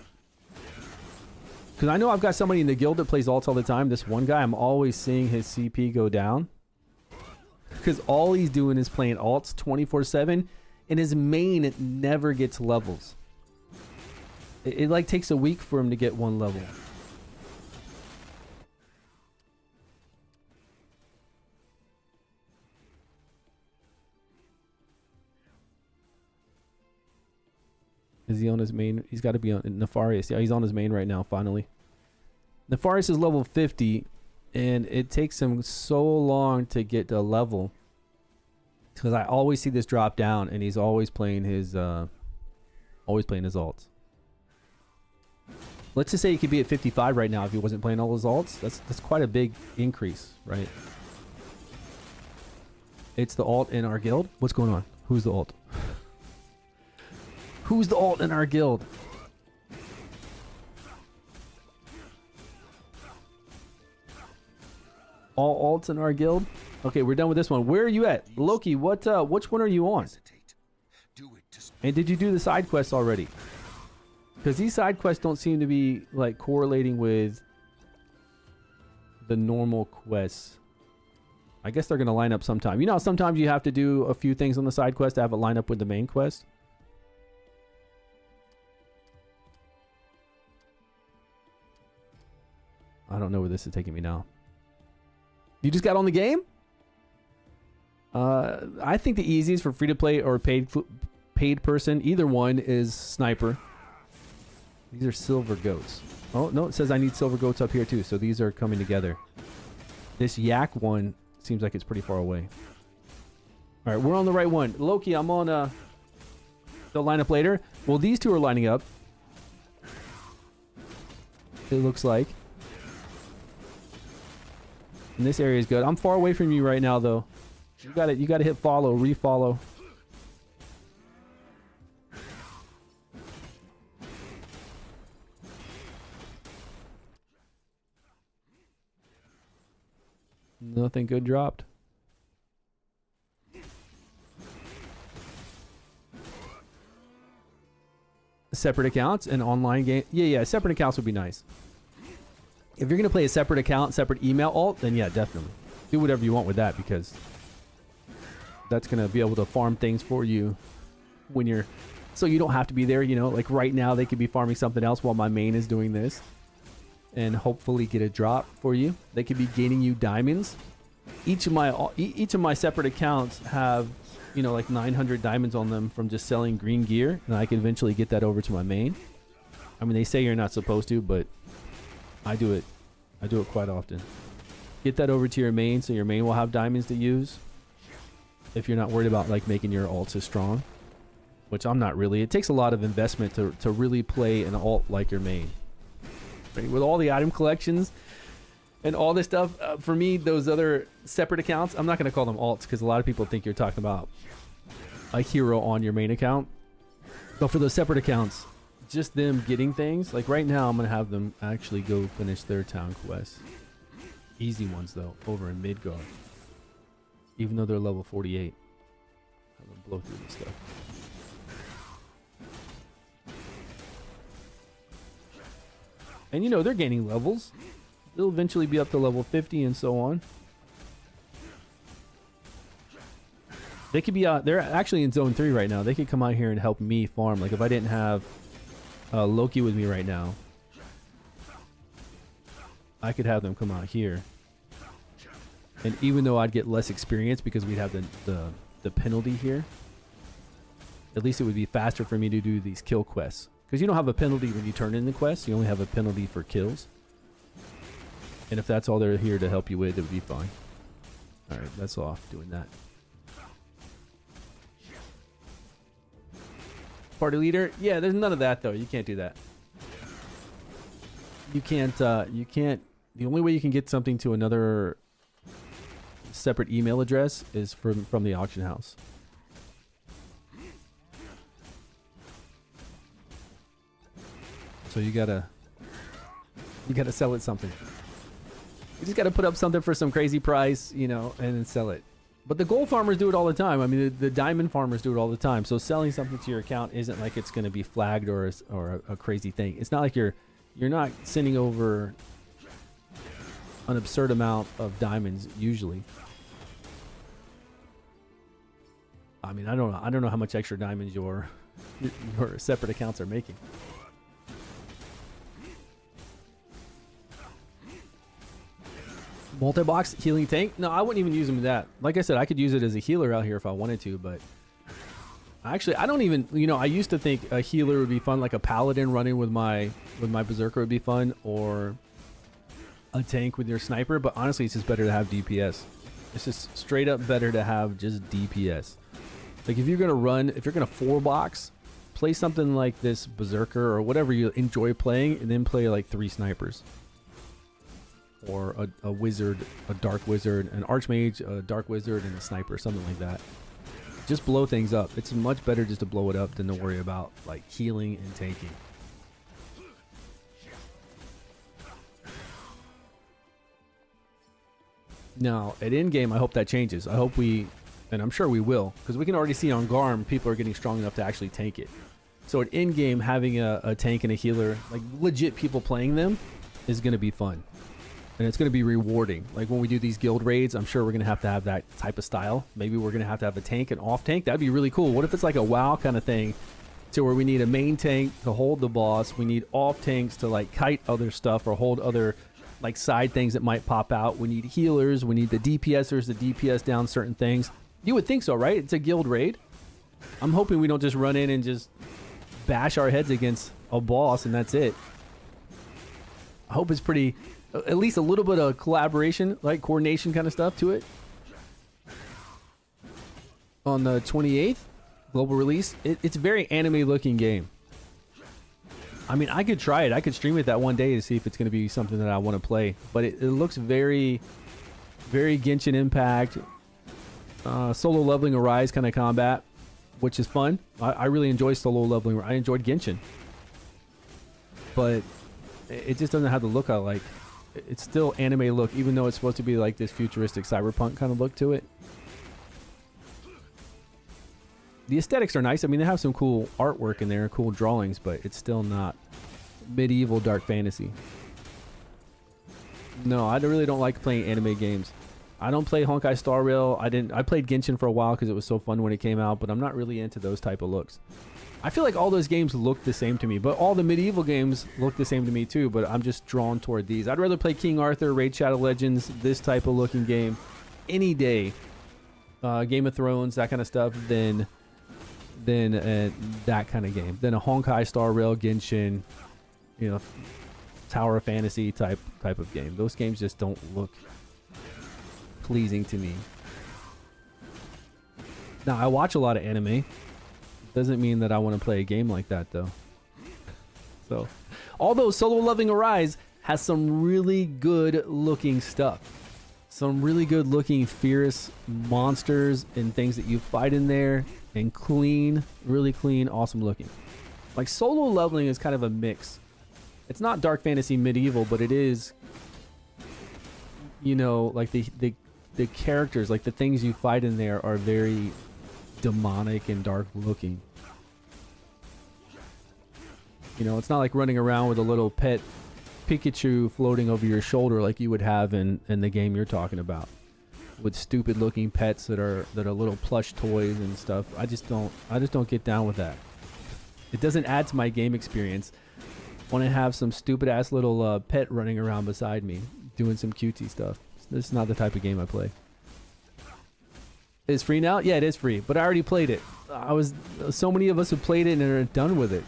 Because I know I've got somebody in the guild that plays alts all the time. This one guy, I'm always seeing his CP go down. Because all he's doing is playing alts 24/7. And his main never gets levels. It like takes a week for him to get one level. Is he on his main? He's got to be on Nefarious. Yeah, he's on his main right now, finally. Nefarious is level 50, and it takes him so long to get to level. Because I always see this drop down, and he's always playing his alts. Let's just say he could be at 55 right now if he wasn't playing all his alts. That's quite a big increase, right? It's the alt in our guild. What's going on? Who's the alt? Who's the alt in our guild? All alts in our guild? Okay, we're done with this one. Where are you at? Loki, which one are you on? And did you do the side quests already? Because these side quests don't seem to be like correlating with the normal quests. I guess they're going to line up sometime. You know, sometimes you have to do a few things on the side quest to have it line up with the main quest. I don't know where this is taking me now. You just got on the game? I think the easiest for free to play or paid person, either one, is sniper. These are silver goats. Oh no, it says I need silver goats up here too, so these are coming together. This yak one seems like it's pretty far away. All right, we're on the right one. Loki, I'm on. They'll line up later. Well, these two are lining up. It looks like. And this area is good. I'm far away from you right now, though. You got it. You got to hit follow, refollow. Nothing good dropped. Separate accounts and online game. Yeah, separate accounts would be nice. If you're going to play a separate account, separate email alt, then yeah, definitely. Do whatever you want with that, because that's going to be able to farm things for you when you're... So you don't have to be there, you know? Like right now, they could be farming something else while my main is doing this. And hopefully get a drop for you. They could be gaining you diamonds. Each of my separate accounts have, you know, like 900 diamonds on them from just selling green gear. And I can eventually get that over to my main. I mean, they say you're not supposed to, but... I do it quite often. Get that over to your main, so your main will have diamonds to use. If you're not worried about like making your alts as strong. which I'm not really. It takes a lot of investment to really play an alt like your main. Right? With all the item collections and all this stuff, for me, those other separate accounts, I'm not going to call them alts because a lot of people think you're talking about a hero on your main account. But for those separate accounts, just them getting things, like right now I'm going to have them actually go finish their town quests. Easy ones though, over in Midgard. Even though they're level 48. I'm going to blow through this stuff. And you know, they're gaining levels. They'll eventually be up to level 50 and so on. They could be out. They're actually in zone 3 right now. They could come out here and help me farm. Like if I didn't have Loki with me right now, I could have them come out here. And even though I'd get less experience because we'd have the penalty here, at least it would be faster for me to do these kill quests. Because you don't have a penalty when you turn in the quest. You only have a penalty for kills. And if that's all they're here to help you with, it would be fine. Alright, that's off doing that. Party leader? Yeah, there's none of that though. You can't do that. You can't, the only way you can get something to another separate email address is from the auction house. So you gotta sell it something. You just gotta put up something for some crazy price, you know, and then sell it. But the gold farmers do it all the time. I mean, the diamond farmers do it all the time. So selling something to your account isn't like it's gonna be flagged or a crazy thing. It's not like you're not sending over an absurd amount of diamonds usually. I mean, I don't know how much extra diamonds your separate accounts are making. Multi-box healing tank? No, I wouldn't even use them in that. Like I said, I could use it as a healer out here if I wanted to, but actually, I don't even, you know, I used to think a healer would be fun, like a paladin running with my berserker would be fun, or a tank with your sniper, but honestly, it's just better to have DPS. It's just straight up better to have just DPS. Like if you're going to 4-box, play something like this berserker or whatever you enjoy playing, and then play like 3 snipers. Or a wizard, a dark wizard, an archmage, a dark wizard, and a sniper, something like that. Just blow things up. It's much better just to blow it up than to worry about like healing and tanking. Now, at endgame, I hope that changes. I hope and I'm sure we will, because we can already see on Garm, people are getting strong enough to actually tank it. So at endgame, having a tank and a healer, like legit people playing them, is going to be fun. And it's going to be rewarding. Like when we do these guild raids, I'm sure we're going to have that type of style. Maybe we're going to have a tank and off tank. That'd be really cool. What if it's like a WoW kind of thing, to where we need a main tank to hold the boss, we need off tanks to like kite other stuff or hold other like side things that might pop out. We need healers, we need the DPSers to DPS down certain things. You would think so, right? It's a guild raid. I'm hoping we don't just run in and just bash our heads against a boss and that's it. I hope it's pretty, at least a little bit of collaboration, like coordination kind of stuff to it. On the 28th, global release, it's a very anime looking game. I mean, I could try it. I could stream it that one day to see if it's going to be something that I want to play. But it looks very, very Genshin Impact, solo leveling Arise kind of combat, which is fun. I really enjoy solo leveling. I enjoyed Genshin. But it just doesn't have the look I like. It's still anime look, even though it's supposed to be like this futuristic cyberpunk kind of look to it. The aesthetics are nice. I mean, they have some cool artwork in there, cool drawings, but it's still not medieval dark fantasy. No, I really don't like playing anime games. I don't play Honkai Star Rail. I played Genshin for a while because it was so fun when it came out, but I'm not really into those type of looks. I feel like all those games look the same to me, but all the medieval games look the same to me too, but I'm just drawn toward these. I'd rather play King Arthur, Raid Shadow Legends, this type of looking game any day. Game of Thrones, that kind of stuff, than that kind of game. Than a Honkai Star Rail, Genshin, you know, Tower of Fantasy type of game. Those games just don't look pleasing to me. Now, I watch a lot of anime, Doesn't mean that I want to play a game like that though. So, although Solo Leveling Arise has some really good looking stuff. Some really good looking fierce monsters and things that you fight in there, and clean, really clean, awesome looking. Like Solo Leveling is kind of a mix. It's not dark fantasy medieval, but it is, you know, like the characters, like the things you fight in there are very demonic and dark looking. You know, it's not like running around with a little pet Pikachu floating over your shoulder like you would have in the game you're talking about, with stupid looking pets that are little plush toys and stuff. I just don't get down with that. It doesn't add to my game experience when I have some stupid ass little pet running around beside me doing some cutesy stuff. This is not the type of game I play. It's free now? Yeah, it is free, but I already played it. So many of us have played it and are done with it.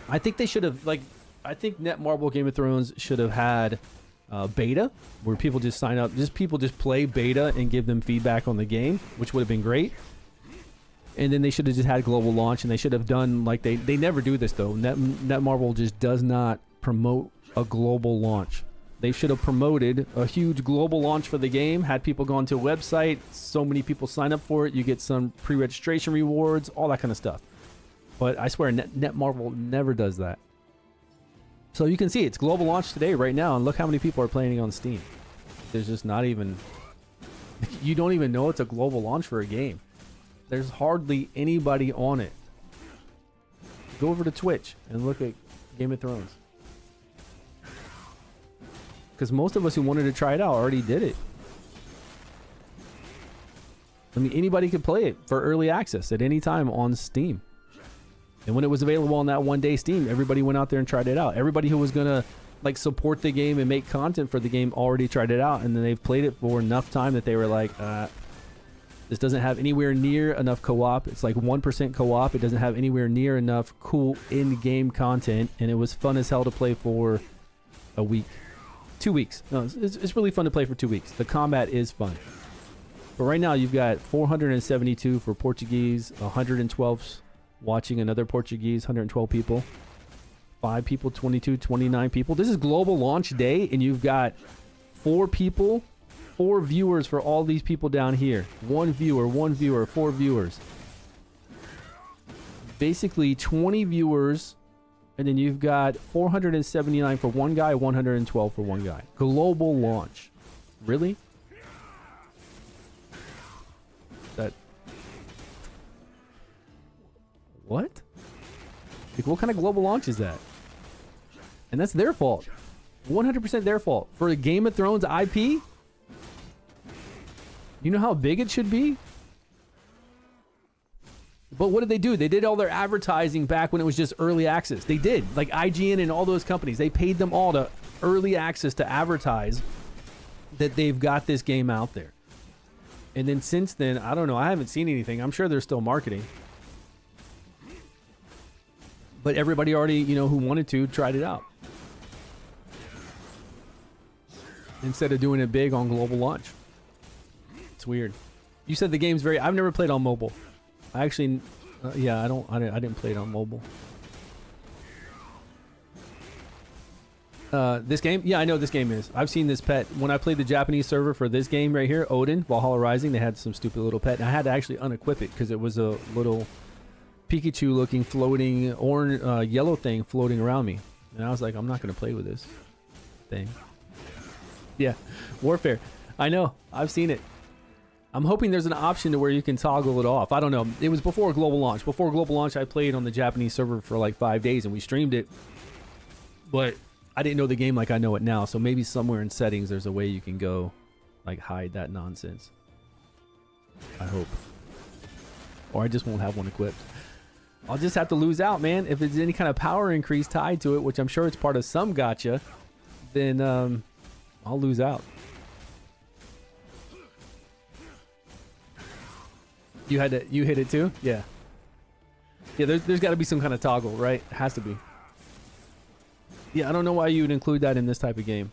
I think they should have, like, I think Netmarble Game of Thrones should have had beta, where people just sign up, people just play beta and give them feedback on the game, which would have been great. And then they should have just had global launch, and they should have done, like, they never do this though. Netmarble just does not promote a global launch. They should have promoted a huge global launch for the game, had people go onto a website, so many people sign up for it, you get some pre-registration rewards, all that kind of stuff. But I swear Netmarble never does that. So you can see it's global launch today right now, and look how many people are playing it on Steam. There's just not even, you don't even know it's a global launch for a game. There's hardly anybody on it. Go over to Twitch and look at Game of Thrones. Because most of us who wanted to try it out already did it. I mean, anybody could play it for early access at any time on Steam. And when it was available on that one day Steam, everybody went out there and tried it out. Everybody who was gonna like support the game and make content for the game already tried it out, and then they've played it for enough time that they were like, this doesn't have anywhere near enough co-op. It's like 1% co-op. It doesn't have anywhere near enough cool in-game content, and it was fun as hell to play for a week. 2 weeks. No, it's really fun to play for 2 weeks. The combat is fun. But right now you've got 472 for Portuguese, 112 watching another Portuguese, 112 people. 5 people, 22, 29 people. This is global launch day, and you've got 4 people, 4 viewers for all these people down here. 1 viewer, 4 viewers. Basically 20 viewers, and then you've got 479 for one guy, 112 for one guy. Global launch. Really? That... What? Like, what kind of global launch is that? And that's their fault. 100% their fault. For a Game of Thrones IP? You know how big it should be? But what did they do? They did all their advertising back when it was just early access. They did. Like IGN and all those companies. They paid them all to early access to advertise that they've got this game out there. And then since then, I don't know. I haven't seen anything. I'm sure they're still marketing. But everybody already, you know, who wanted to, tried it out. Instead of doing it big on global launch. It's weird. You said the game's very... I've never played on mobile. I actually... yeah, I didn't play it on mobile. This game? Yeah, I know this game is. I've seen this pet. When I played the Japanese server for this game right here, Odin Valhalla Rising, they had some stupid little pet. And I had to actually unequip it because it was a little Pikachu looking floating orange yellow thing floating around me. And I was like, I'm not going to play with this thing. Yeah, Warfare. I know. I've seen it. I'm hoping there's an option to where you can toggle it off. I don't know. It was before global launch. Before global launch, I played on the Japanese server for like 5 days and we streamed it. But I didn't know the game like I know it now. So maybe somewhere in settings, there's a way you can go like hide that nonsense. I hope. Or I just won't have one equipped. I'll just have to lose out, man. If there's any kind of power increase tied to it, which I'm sure it's part of some gacha, then I'll lose out. You hit it too? Yeah. Yeah, there's got to be some kind of toggle, right? It has to be. Yeah, I don't know why you would include that in this type of game.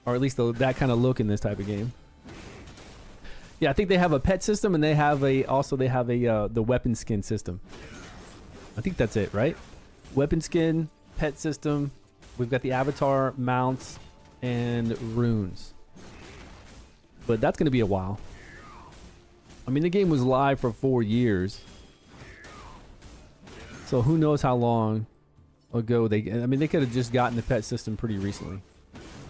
Or at least that kind of look in this type of game. Yeah, I think they have a pet system, and they have a the weapon skin system. I think that's it, right? Weapon skin, pet system. We've got the avatar, mounts, and runes. But that's going to be a while. I mean, the game was live for 4 years. So who knows how long ago they could have just gotten the pet system pretty recently.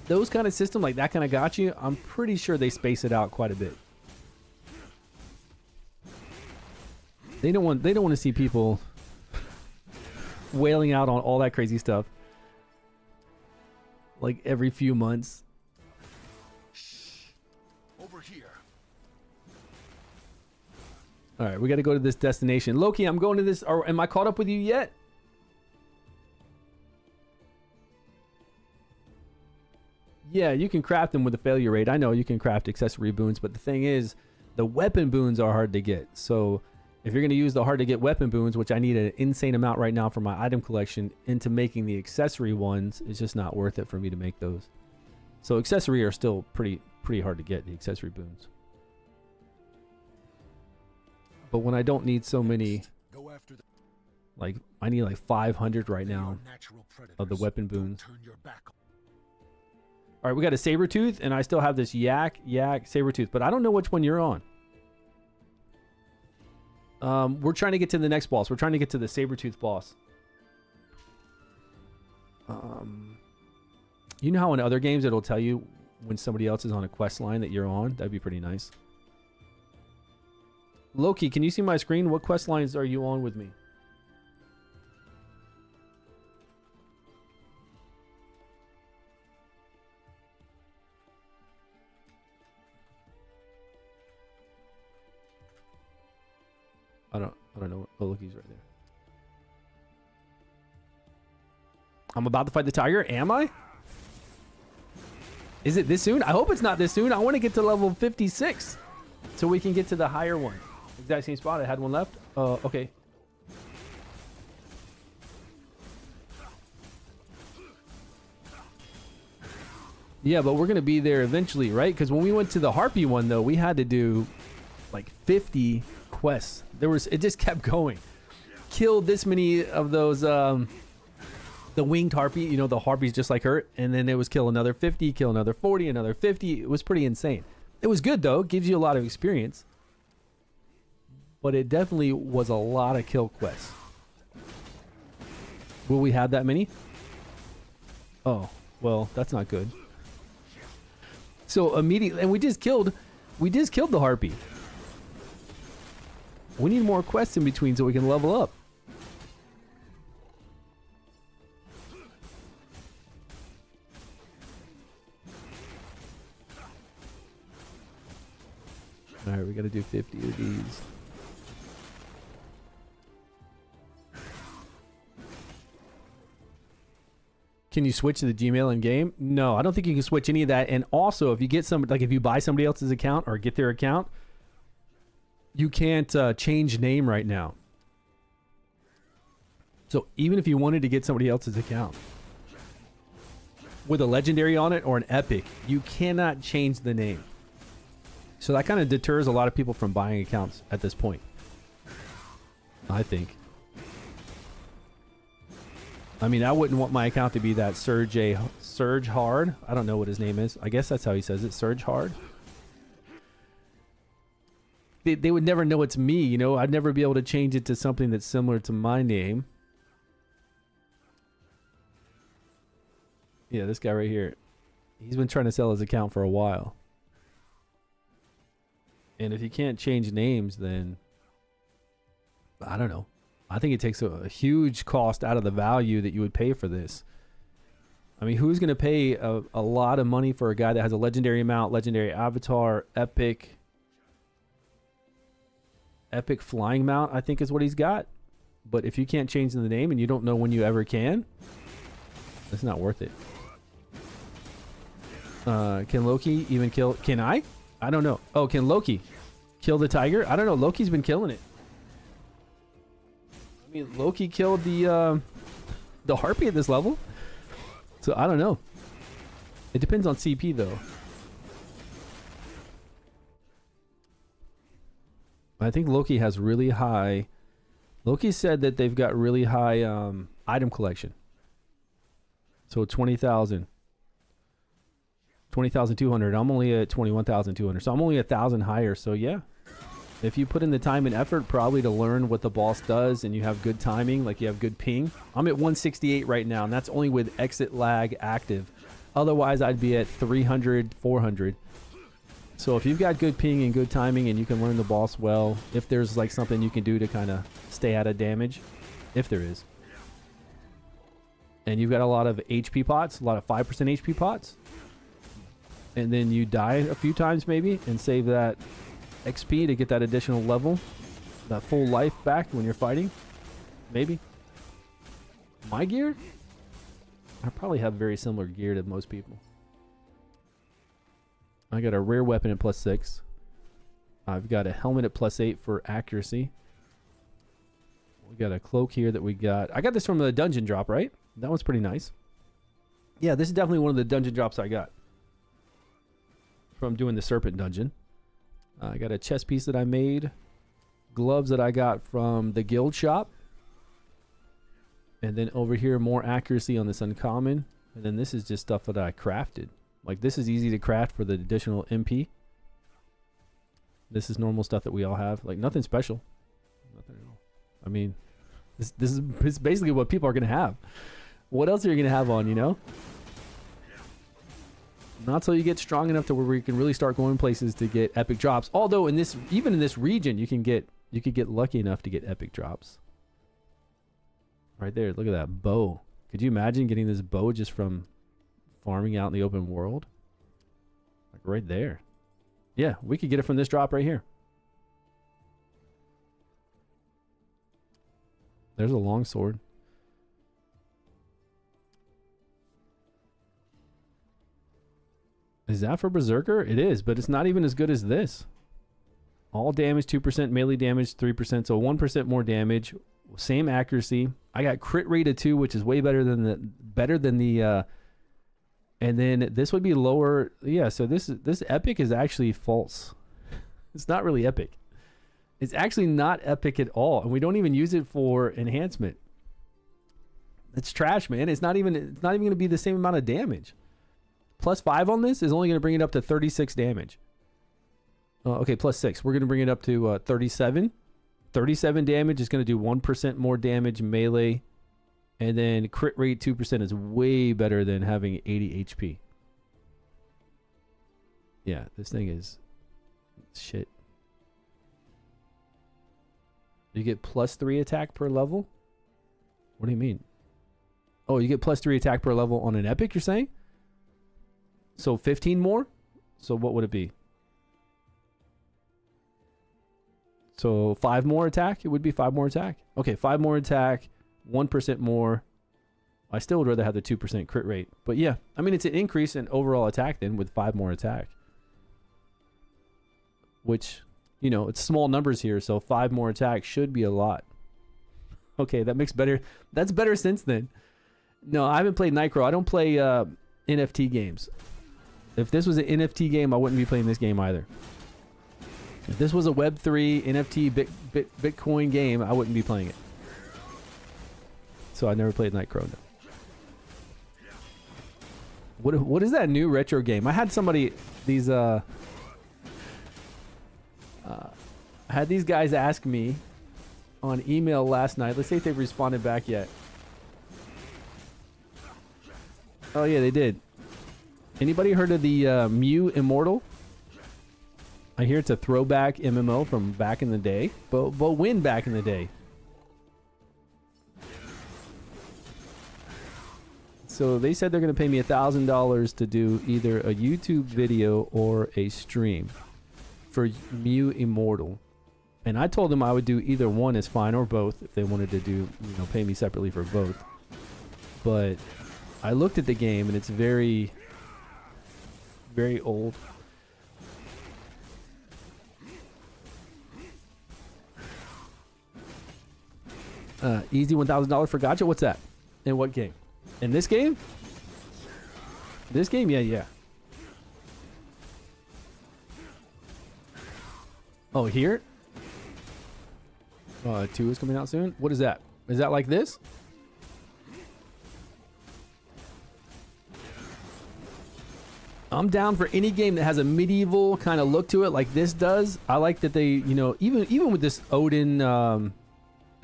Those kind of system, like that kind of got you, I'm pretty sure they space it out quite a bit. They don't want to see people wailing out on all that crazy stuff like every few months. Over here. All right, we got to go to this destination. Loki, I'm going to this. Or am I caught up with you yet? Yeah, you can craft them with a failure rate. I know you can craft accessory boons, but the thing is, the weapon boons are hard to get. So if you're going to use the hard to get weapon boons, which I need an insane amount right now for my item collection, into making the accessory ones, it's just not worth it for me to make those. So accessory are still pretty hard to get, the accessory boons. But when I don't need so many, Go after the like I need like 500 right now natural of the weapon boons. Turn your back. All right, we got a saber tooth, and I still have this yak saber tooth, but I don't know which one you're on. We're trying to get to the next boss. We're trying to get to the saber tooth boss. You know how in other games it'll tell you when somebody else is on a quest line that you're on? That'd be pretty nice. Loki, can you see my screen? What quest lines are you on with me? I don't know. Oh, look, he's right there. I'm about to fight the tiger. Am I? Is it this soon? I hope it's not this soon. I want to get to level 56 so we can get to the higher one. Exact same spot. I had one left. Okay. Yeah, but we're going to be there eventually, right? Because when we went to the Harpy one, though, we had to do like 50 quests. It just kept going. Killed this many of those, the winged harpy, you know, the harpies just like her. And then it was kill another 50, kill another 40, another 50. It was pretty insane. It was good, though. It gives you a lot of experience. But it definitely was a lot of kill quests. Will we have that many? Oh, well, that's not good. So immediately, and we just killed the harpy. We need more quests in between so we can level up. All right, we got to do 50 of these. Can you switch to the Gmail in game? No, I don't think you can switch any of that. And also, if you get if you buy somebody else's account or get their account, you can't change name right now. So even if you wanted to get somebody else's account with a legendary on it or an epic, you cannot change the name. So that kind of deters a lot of people from buying accounts at this point, I think. I mean, I wouldn't want my account to be that Surge Hard. I don't know what his name is. I guess that's how he says it, Surge Hard. They would never know it's me, you know. I'd never be able to change it to something that's similar to my name. Yeah, this guy right here. He's been trying to sell his account for a while. And if you can't change names, then I don't know. I think it takes a huge cost out of the value that you would pay for this. I mean, who's going to pay a lot of money for a guy that has a legendary mount, legendary avatar, epic flying mount, I think is what he's got. But if you can't change the name and you don't know when you ever can, it's not worth it. Can Loki even kill? Can I? I don't know. Oh, can Loki kill the tiger? I don't know. Loki's been killing it. I mean, Loki killed the harpy at this level. So I don't know. It depends on CP though. I think Loki has really high. Loki said that they've got really high item collection. So 20,000. 20,200. I'm only at 21,200. So I'm only 1,000 higher. So yeah. If you put in the time and effort probably to learn what the boss does and you have good timing, like you have good ping. I'm at 168 right now, and that's only with exit lag active. Otherwise, I'd be at 300, 400. So if you've got good ping and good timing and you can learn the boss well, if there's like something you can do to kind of stay out of damage, if there is. And you've got a lot of HP pots, a lot of 5% HP pots. And then you die a few times maybe and save that XP to get that additional level, that full life back when you're fighting. Maybe. My gear? I probably have very similar gear to most people. I got a rare weapon at +6. I've got a helmet at +8 for accuracy. We got a cloak here that we got. I got this from the dungeon drop, right? That one's pretty nice. Yeah, this is definitely one of the dungeon drops I got from doing the serpent dungeon. I got a chest piece that I made. Gloves that I got from the guild shop. And then over here, more accuracy on this uncommon. And then this is just stuff that I crafted. Like this is easy to craft for the additional MP. This is normal stuff that we all have. Like nothing special. Nothing at all. I mean, this is basically what people are going to have. What else are you going to have on, you know? Not till you get strong enough to where you can really start going places to get epic drops. Although in this, even in this region, you could get lucky enough to get epic drops. Right there, look at that bow. Could you imagine getting this bow just from farming out in the open world? Like right there. Yeah, we could get it from this drop right here. There's a long sword. Is that for Berserker? It is, but it's not even as good as this. All damage, 2%, melee damage, 3%, so 1% more damage, same accuracy. I got crit rate of 2, which is way better than the and then this would be lower. Yeah, so this epic is actually false. It's not really epic. It's actually not epic at all, and we don't even use it for enhancement. It's trash, man. It's not even going to be the same amount of damage. +5 on this is only going to bring it up to 36 damage. Okay, +6. We're going to bring it up to 37. 37 damage is going to do 1% more damage melee. And then crit rate 2% is way better than having 80 HP. Yeah, this thing is shit. You get +3 attack per level? What do you mean? Oh, you get +3 attack per level on an epic, you're saying? So 15 more? So what would it be? So 5 more attack? It would be 5 more attack. Okay, 5 more attack, 1% more. I still would rather have the 2% crit rate. But yeah, I mean, it's an increase in overall attack then with 5 more attack. Which, you know, it's small numbers here, so 5 more attack should be a lot. Okay, that makes better. That's better since then. No, I haven't played Nightcrow. I don't play NFT games. If this was an NFT game, I wouldn't be playing this game either. If this was a Web3 NFT Bitcoin game, I wouldn't be playing it. So I never played Nightcrow. No. What is that new retro game? I had somebody had these guys ask me on email last night. Let's see if they've responded back yet. Oh yeah, they did. Anybody heard of the Mew Immortal? I hear it's a throwback MMO from back in the day, but when back in the day? So they said they're going to pay me $1,000 to do either a YouTube video or a stream for Mew Immortal. And I told them I would do either one is fine or both if they wanted to do, you know, pay me separately for both. But I looked at the game and it's very, very old. Easy $1,000 for gacha. What's that? In what game? In this game? This game? Yeah. Oh, here? 2 is coming out soon. What is that? Is that like this? I'm down for any game that has a medieval kind of look to it like this does. I like that they, you know, even with this Odin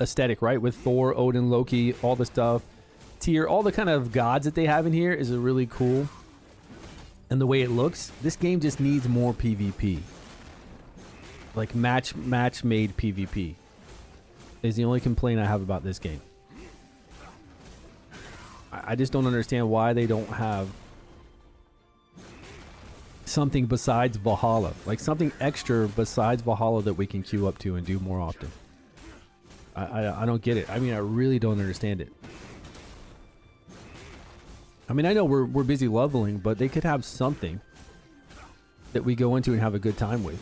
aesthetic, right? With Thor, Odin, Loki, all the stuff. Tyr, all the kind of gods that they have in here is a really cool. And the way it looks, this game just needs more PvP. Like match made PvP is the only complaint I have about this game. I just don't understand why they don't have something besides Valhalla, like something extra besides Valhalla that we can queue up to and do more often. I don't get it. I mean, I really don't understand it. I mean, I know we're busy leveling, but they could have something that we go into and have a good time with.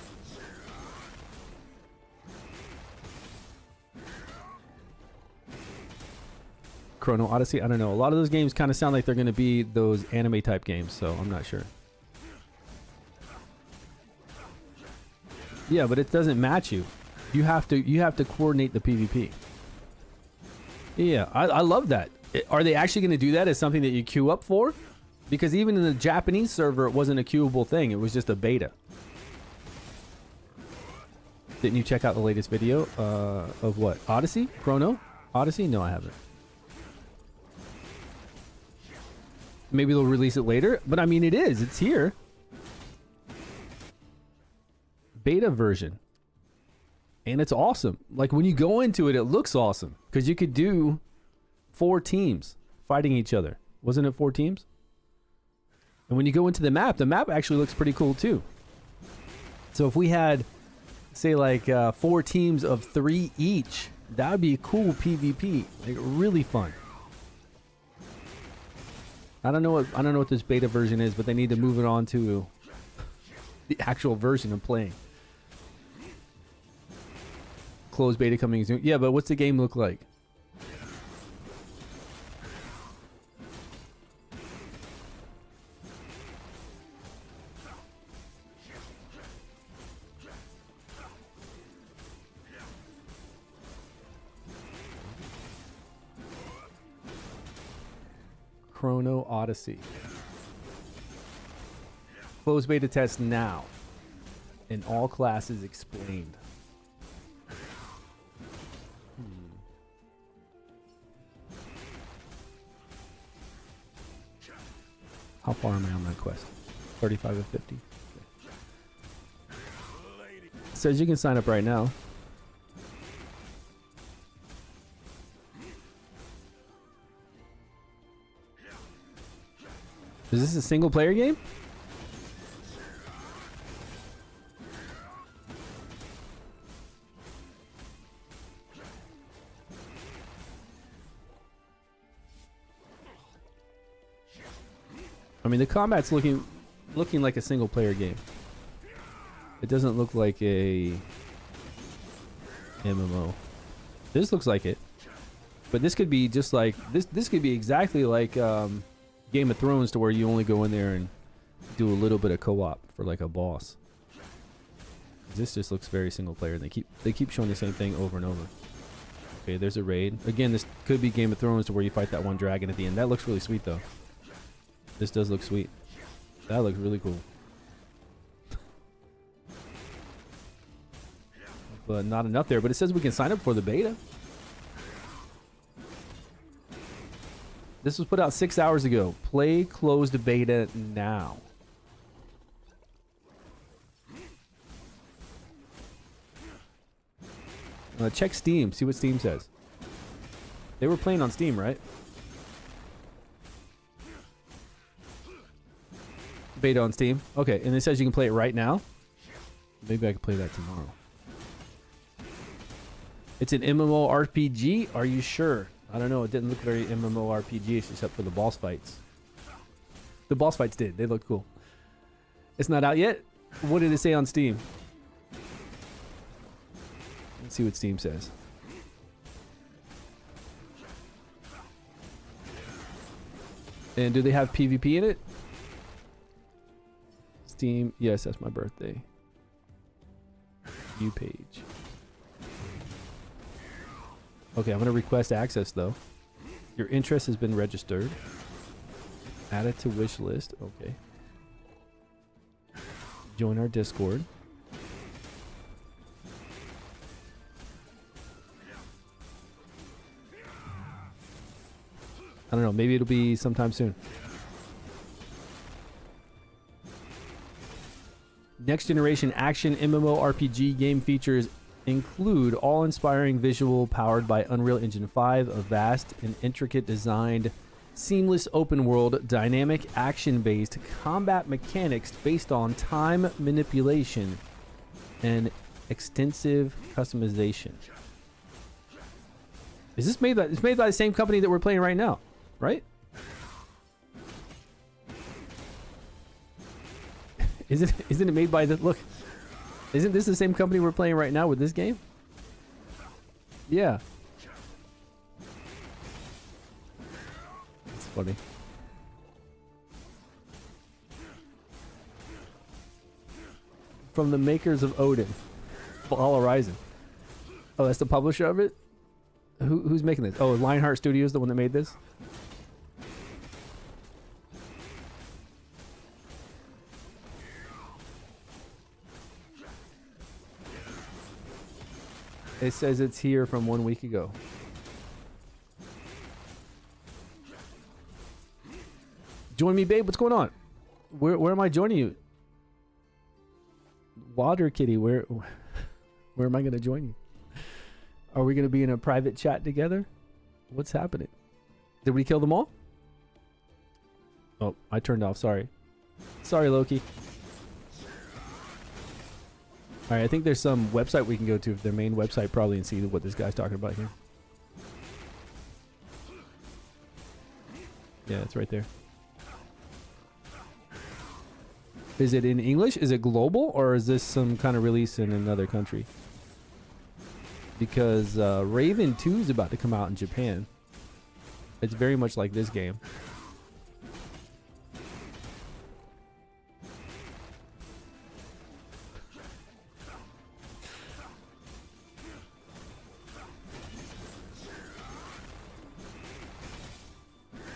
Chrono Odyssey, I don't know. A lot of those games kind of sound like they're going to be those anime type games, so I'm not sure. Yeah, but it doesn't match you. You have to coordinate the PvP. Yeah, I love that. Are they actually going to do that as something that you queue up for? Because even in the Japanese server, it wasn't a queuable thing. It was just a beta. Didn't you check out the latest video of what? Odyssey? Chrono? Odyssey? No, I haven't. Maybe they'll release it later. But I mean, it is. It's here. Beta version. And it's awesome. Like when you go into it, it looks awesome. Because you could do 4 teams fighting each other. Wasn't it 4 teams? And when you go into the map actually looks pretty cool too. So if we had, say like 4 teams of 3 each, that would be a cool PvP. Like really fun. I don't know what this beta version is, but they need to move it on to the actual version of playing. Closed beta coming soon. Yeah, but what's the game look like? Chrono Odyssey. Closed beta test now. In all classes explained. How far am I on my quest? 35 of 50. Okay. It says you can sign up right now. Is this a single player game? I mean, the combat's looking like a single player game. It doesn't look like a MMO. This looks like it, but this could be just like this could be exactly like Game of Thrones, to where you only go in there and do a little bit of co-op for like a boss. This just looks very single player. They keep showing the same thing over and over. Okay, there's a raid. Again, this could be Game of Thrones, to where you fight that one dragon at the end. That looks really sweet though. This does look sweet. That looks really cool. But not enough there. But it says we can sign up for the beta. This was put out 6 hours ago. Play closed beta now. Check Steam. See what Steam says. They were playing on Steam, right? Beta on Steam. Okay, and it says you can play it right now. Maybe I can play that tomorrow. It's an MMORPG? Are you sure? I don't know. It didn't look very MMORPG-ish except for the boss fights. The boss fights did. They looked cool. It's not out yet? What did it say on Steam? Let's see what Steam says. And do they have PvP in it? Steam. Yes, that's my birthday. View page. Okay, I'm gonna request access though. Your interest has been registered. Add it to wish list. Okay. Join our Discord. I don't know, maybe it'll be sometime soon. Next generation action MMORPG game features include all-inspiring visual powered by Unreal Engine 5, a vast and intricate designed, seamless open world, dynamic action-based combat mechanics based on time manipulation and extensive customization. Is this made by, it's made by the same company that we're playing right now, right? Isn't it made by the, look, isn't this the same company we're playing right now with this game? Yeah. It's funny. From the makers of Odin Valhalla Rising. Oh, that's the publisher of it? Who's making this? Oh, Lionheart Studios, the one that made this? It says it's here from 1 week ago. Join me, babe. What's going on? Where am I joining you? Water Kitty, where am I going to join you? Are we going to be in a private chat together? What's happening? Did we kill them all? Oh, I turned off. Sorry. Sorry, Loki. All right, I think there's some website we can go to, their main website probably, and see what this guy's talking about here. Yeah, it's right there. Is it in English? Is it global? Or is this some kind of release in another country? Because Raven 2 is about to come out in Japan. It's very much like this game.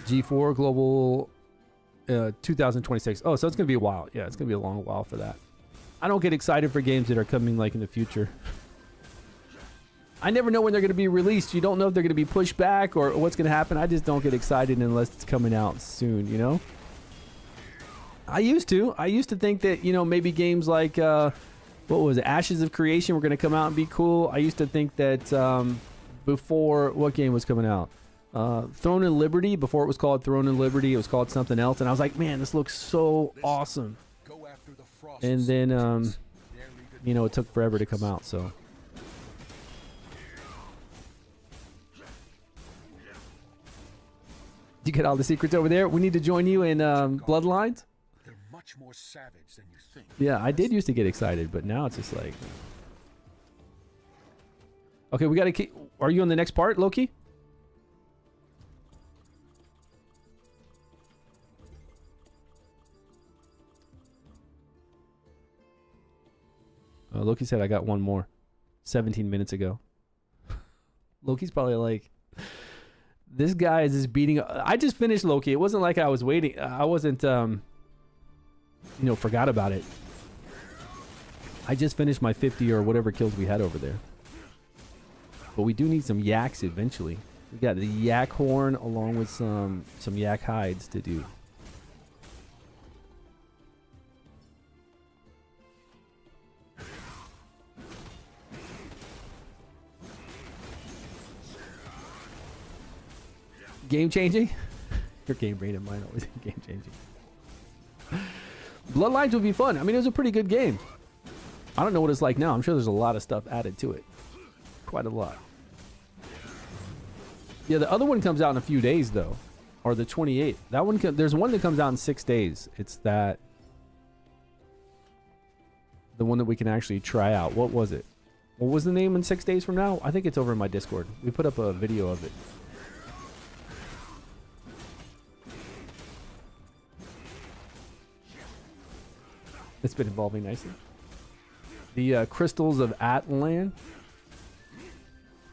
G4 global 2026. Oh, so it's gonna be a while. Yeah, it's gonna be a long while for that. I don't get excited for games that are coming like in the future. I never know when they're gonna be released. You don't know if they're gonna be pushed back or what's gonna happen. I just don't get excited unless it's coming out soon, you know? I used to think that, you know, maybe games like what was it, Ashes of Creation were gonna come out and be cool. I used to think that before, what game was coming out? Throne and Liberty. Before it was called Throne and Liberty, it was called something else, and I was like, man, this looks so awesome. And then you know, it took forever to come out. So you get all the secrets over there. We need to join you in Bloodlines. They're much more savage than you think. Yeah, I did used to get excited, but now it's just like, okay, we gotta keep. Are you on the next part, Loki? Loki said I got one more 17 minutes ago. Loki's probably like, this guy is just beating. I just finished Loki. It wasn't like I was waiting. I wasn't, you know, forgot about it. I just finished my 50 or whatever kills we had over there. But we do need some yaks eventually. We got the yak horn along with some yak hides to do. Game changing? Your game brain and mine always game changing. Bloodlines would be fun. I mean, it was a pretty good game. I don't know what it's like now. I'm sure there's a lot of stuff added to it. Quite a lot. Yeah, the other one comes out in a few days though, or the 28th. That one, there's one that comes out in 6 days. It's that, the one that we can actually try out. What was it? What was the name in 6 days from now? I think it's over in my Discord. We put up a video of it. It's been evolving nicely. The Crystals of Atlan.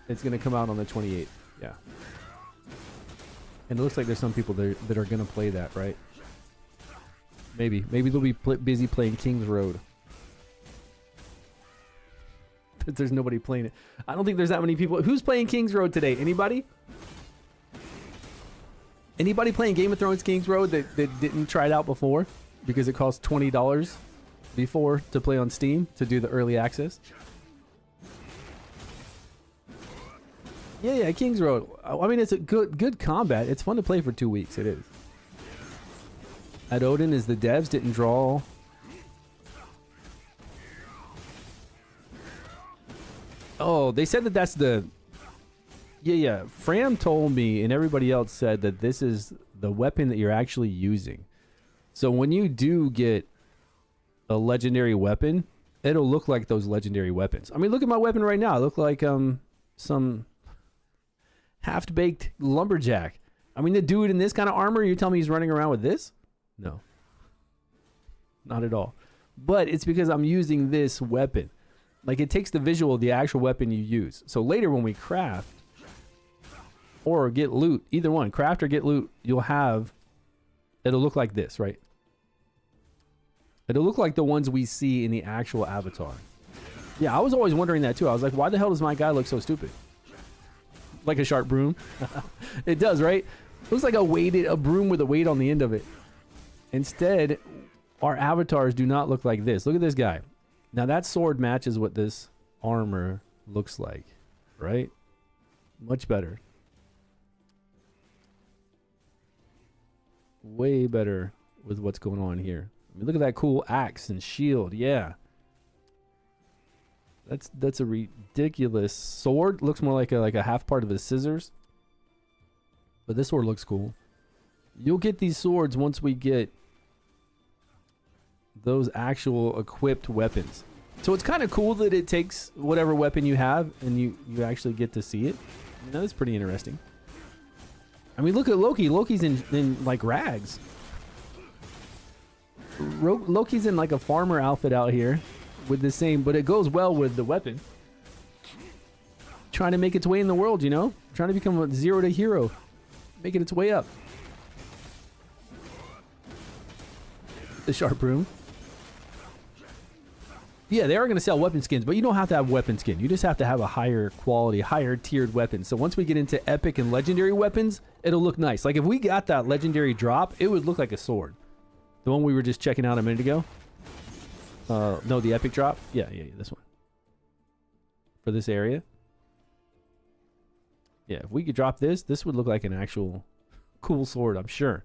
It's going to come out on the 28th. Yeah. And it looks like there's some people that are going to play that, right? Maybe they'll be busy playing King's Road. There's nobody playing it. I don't think there's that many people. Who's playing King's Road today? Anybody? Anybody playing Game of Thrones King's Road that didn't try it out before? Because it costs $20 before to play on Steam to do the early access. Yeah, King's Road. I mean, it's a good combat. It's fun to play for 2 weeks. It is. At Odin is the devs didn't draw. Oh, they said that that's the... Yeah. Fram told me, and everybody else said that this is the weapon that you're actually using. So when you do get a legendary weapon, it'll look like those legendary weapons. I mean, look at my weapon right now. I look like some half-baked lumberjack. I mean, the dude in this kind of armor, you tell me he's running around with this? No. Not at all. But it's because I'm using this weapon. Like, it takes the visual of the actual weapon you use. So later when we craft or get loot, either one, craft or get loot, you'll have, it'll look like this, right? It'll look like the ones we see in the actual avatar. Yeah, I was always wondering that too. I was like, why the hell does my guy look so stupid? Like a sharp broom. It does, right? It looks like a broom with a weight on the end of it. Instead, our avatars do not look like this. Look at this guy. Now that sword matches what this armor looks like, right? Much better. Way better with what's going on here. I mean, look at that cool axe and shield. Yeah. That's a ridiculous sword. Looks more like a half part of his scissors. But this sword looks cool. You'll get these swords once we get those actual equipped weapons. So it's kind of cool that it takes whatever weapon you have and you actually get to see it. I mean, that is pretty interesting. I mean, look at Loki. Loki's in like rags. Loki's in like a farmer outfit out here with the same, but it goes well with the weapon. Trying to make its way in the world, you know? Trying to become a zero to hero. Making its way up. The sharp broom. Yeah, they are going to sell weapon skins, but you don't have to have weapon skin. You just have to have a higher quality, higher tiered weapon. So once we get into epic and legendary weapons, it'll look nice. Like if we got that legendary drop, it would look like a sword. The one we were just checking out a minute ago. No, the epic drop. Yeah, this one. For this area. Yeah, if we could drop this would look like an actual cool sword, I'm sure.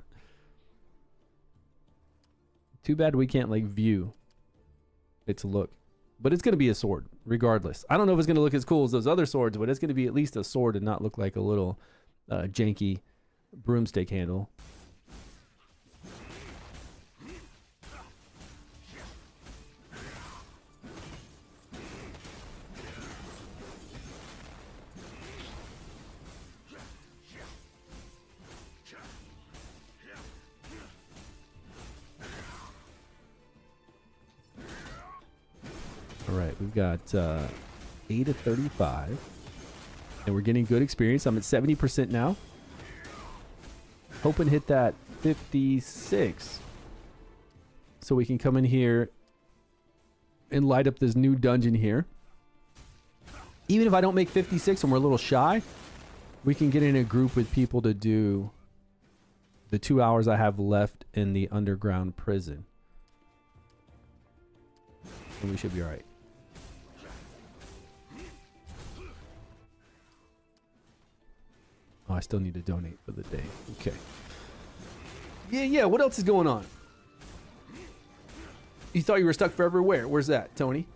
Too bad we can't like view its look. But it's going to be a sword, regardless. I don't know if it's going to look as cool as those other swords, but it's going to be at least a sword and not look like a little janky broomstick handle. All right, we've got 8 of 35, and we're getting good experience. I'm at 70% now. Hoping to hit that 56, so we can come in here and light up this new dungeon here. Even if I don't make 56 and we're a little shy, we can get in a group with people to do the 2 hours I have left in the underground prison. And we should be all right. Oh, I still need to donate for the day. Okay. Yeah. What else is going on? You thought you were stuck forever? Where? Where's that, Tony?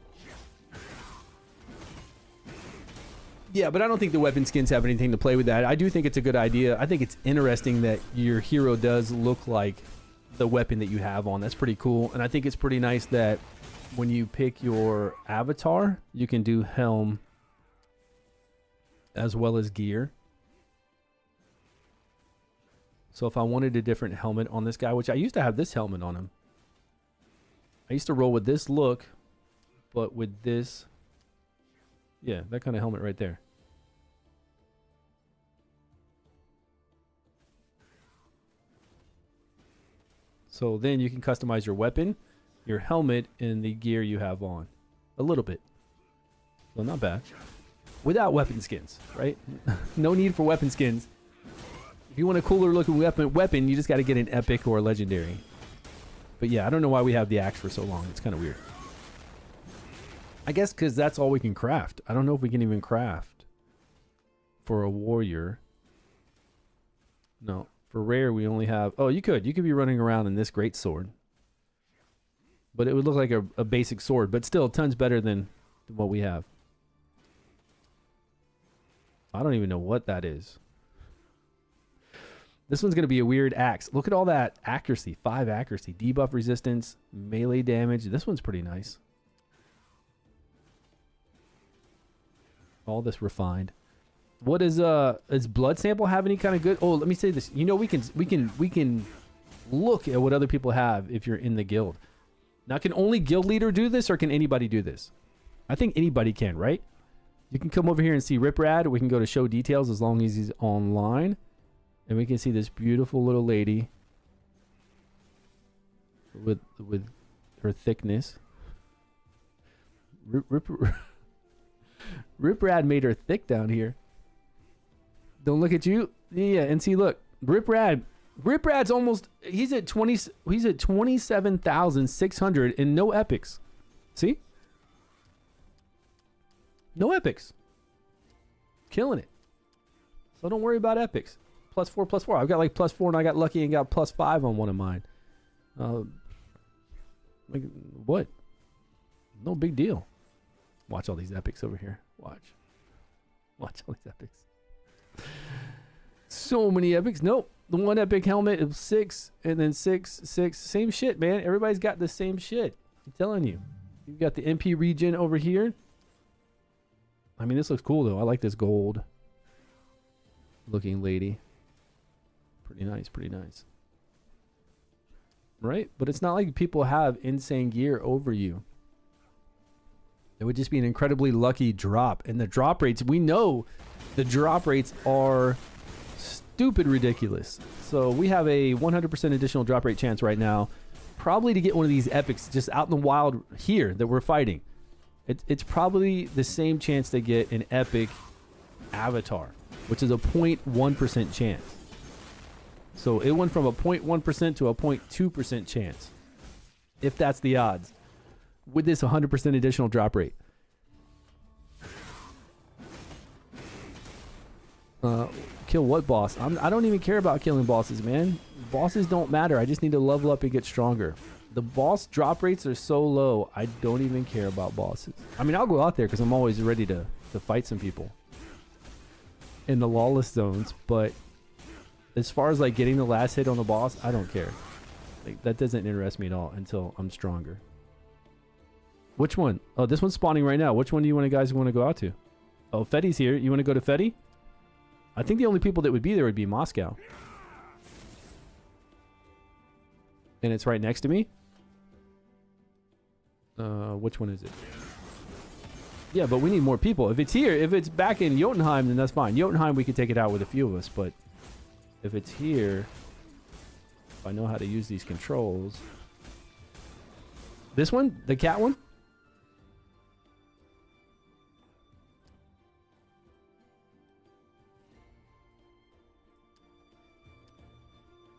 Yeah, but I don't think the weapon skins have anything to play with that. I do think it's a good idea. I think it's interesting that your hero does look like the weapon that you have on. That's pretty cool. And I think it's pretty nice that when you pick your avatar, you can do helm as well as gear. So if I wanted a different helmet on this guy, which I used to have this helmet on him. I used to roll with this look, but with this, yeah, that kind of helmet right there. So then you can customize your weapon, your helmet, and the gear you have on. A little bit. So not bad. Without weapon skins, right? No need for weapon skins. If you want a cooler looking weapon, you just got to get an epic or a legendary. But yeah, I don't know why we have the axe for so long. It's kind of weird. I guess because that's all we can craft. I don't know if we can even craft for a warrior. No. For rare, we only have... Oh, you could. You could be running around in this great sword. But it would look like a basic sword. But still, tons better than what we have. I don't even know what that is. This one's going to be a weird axe. Look at all that accuracy. 5 accuracy. Debuff resistance. Melee damage. This one's pretty nice. All this refined. What is blood sample have any kind of good? Oh, let me say this. You know, we can look at what other people have if you're in the guild. Now, can only guild leader do this, or can anybody do this? I think anybody can, right? You can come over here and see Riprad. We can go to show details as long as he's online, and we can see this beautiful little lady with her thickness. Riprad made her thick down here. Don't look at you. Yeah, and see, look, Riprad's almost, he's at 27,600 and no epics. See? No epics. Killing it. So don't worry about epics. +4, +4. I've got like +4 and I got lucky and got +5 on one of mine. Like, what? No big deal. Watch all these epics over here. Watch all these epics. So many epics. Nope. The one epic helmet is 6 and then 6, 6. Same shit, man. Everybody's got the same shit. I'm telling you. You've got the MP region over here. I mean, this looks cool, though. I like this gold looking lady. Pretty nice, pretty nice. Right? But it's not like people have insane gear over you. It would just be an incredibly lucky drop. And the drop rates, we know the drop rates are stupid ridiculous. So we have a 100% additional drop rate chance right now, probably to get one of these epics just out in the wild here that we're fighting. It's probably the same chance to get an epic avatar, which is a 0.1% chance. So it went from a 0.1% to a 0.2% chance, if that's the odds, with this 100% additional drop rate. Kill what boss? I don't even care about killing bosses, man. Bosses don't matter. I just need to level up and get stronger. The boss drop rates are so low, I don't even care about bosses. I mean, I'll go out there because I'm always ready to fight some people in the lawless zones, but as far as like getting the last hit on the boss, I don't care. Like, that doesn't interest me at all until I'm stronger. Which one? Oh, this one's spawning right now. Which one do you guys want to go out to? Oh, Fetty's here. You want to go to Fetty? I think the only people that would be there would be Moscow. And it's right next to me. Which one is it? Yeah, but we need more people. If it's here, if it's back in Jotunheim, then that's fine. Jotunheim, we could take it out with a few of us, but if it's here, if I know how to use these controls. This one? The cat one?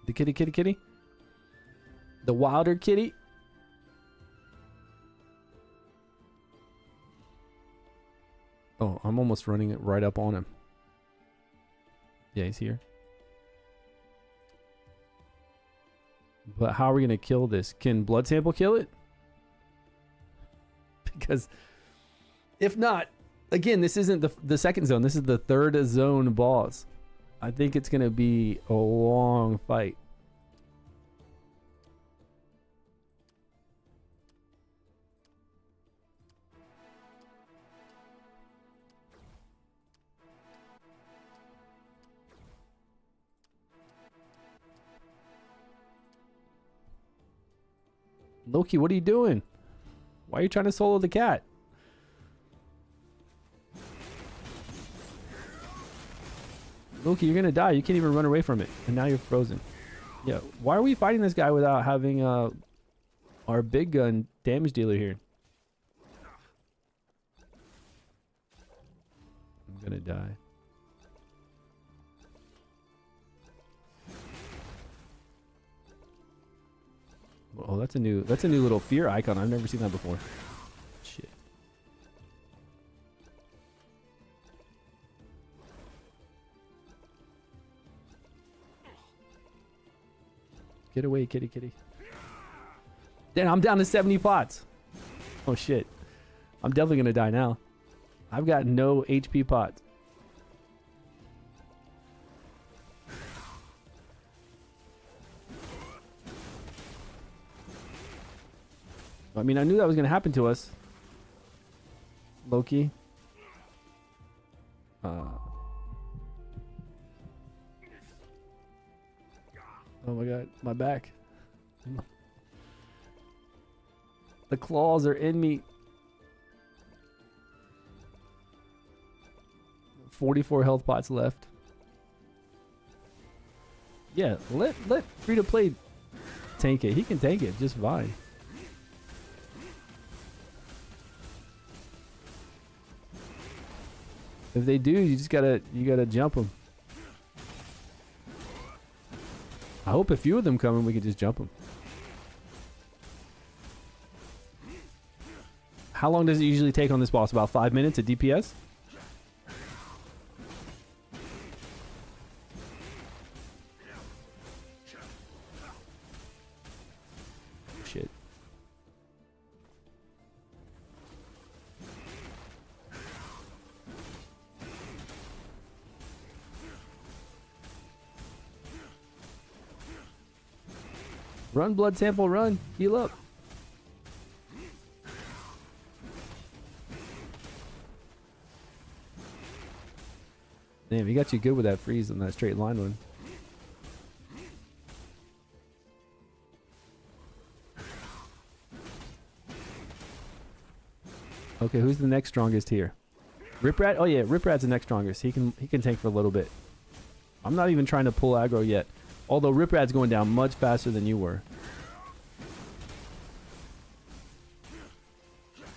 The kitty. The wilder kitty. Oh, I'm almost running it right up on him. Yeah, he's here. But how are we going to kill this? Can blood sample kill it? Because if not, again, this isn't the second zone. This is the third zone boss. I think it's going to be a long fight. Loki, what are you doing? Why are you trying to solo the cat? Loki, you're gonna die. You can't even run away from it. And now you're frozen. Yeah, why are we fighting this guy without having our big gun damage dealer here? I'm gonna die. Oh, that's a new little fear icon. I've never seen that before. Shit. Get away, kitty kitty. Damn, I'm down to 70 pots. Oh shit. I'm definitely gonna die now. I've got no HP pots. I mean, I knew that was going to happen to us. Loki. Oh my god, my back. The claws are in me. 44 health pots left. Yeah, let free to play tank it. He can tank it just fine. If they do, you gotta jump them. I hope a few of them come and we can just jump them. How long does it usually take on this boss? About 5 minutes at DPS? Shit. Run, blood sample, run. Heal up. Damn, he got you good with that freeze on that straight line one. Okay, who's the next strongest here? Rip Rat? Oh yeah, Rip Rat's the next strongest. He can tank for a little bit. I'm not even trying to pull aggro yet. Although Rip Rat's going down much faster than you were.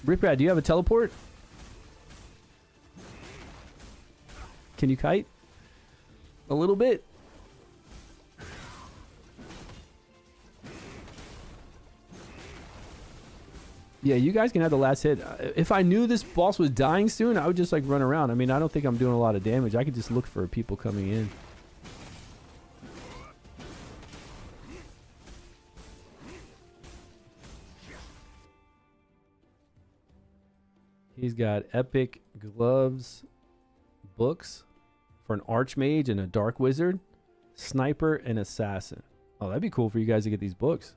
Rip Rat, do you have a teleport? Can you kite? A little bit. Yeah, you guys can have the last hit. If I knew this boss was dying soon, I would just like run around. I mean, I don't think I'm doing a lot of damage. I could just look for people coming in. He's got epic gloves, books for an archmage and a dark wizard, sniper and assassin. Oh, that'd be cool for you guys to get these books.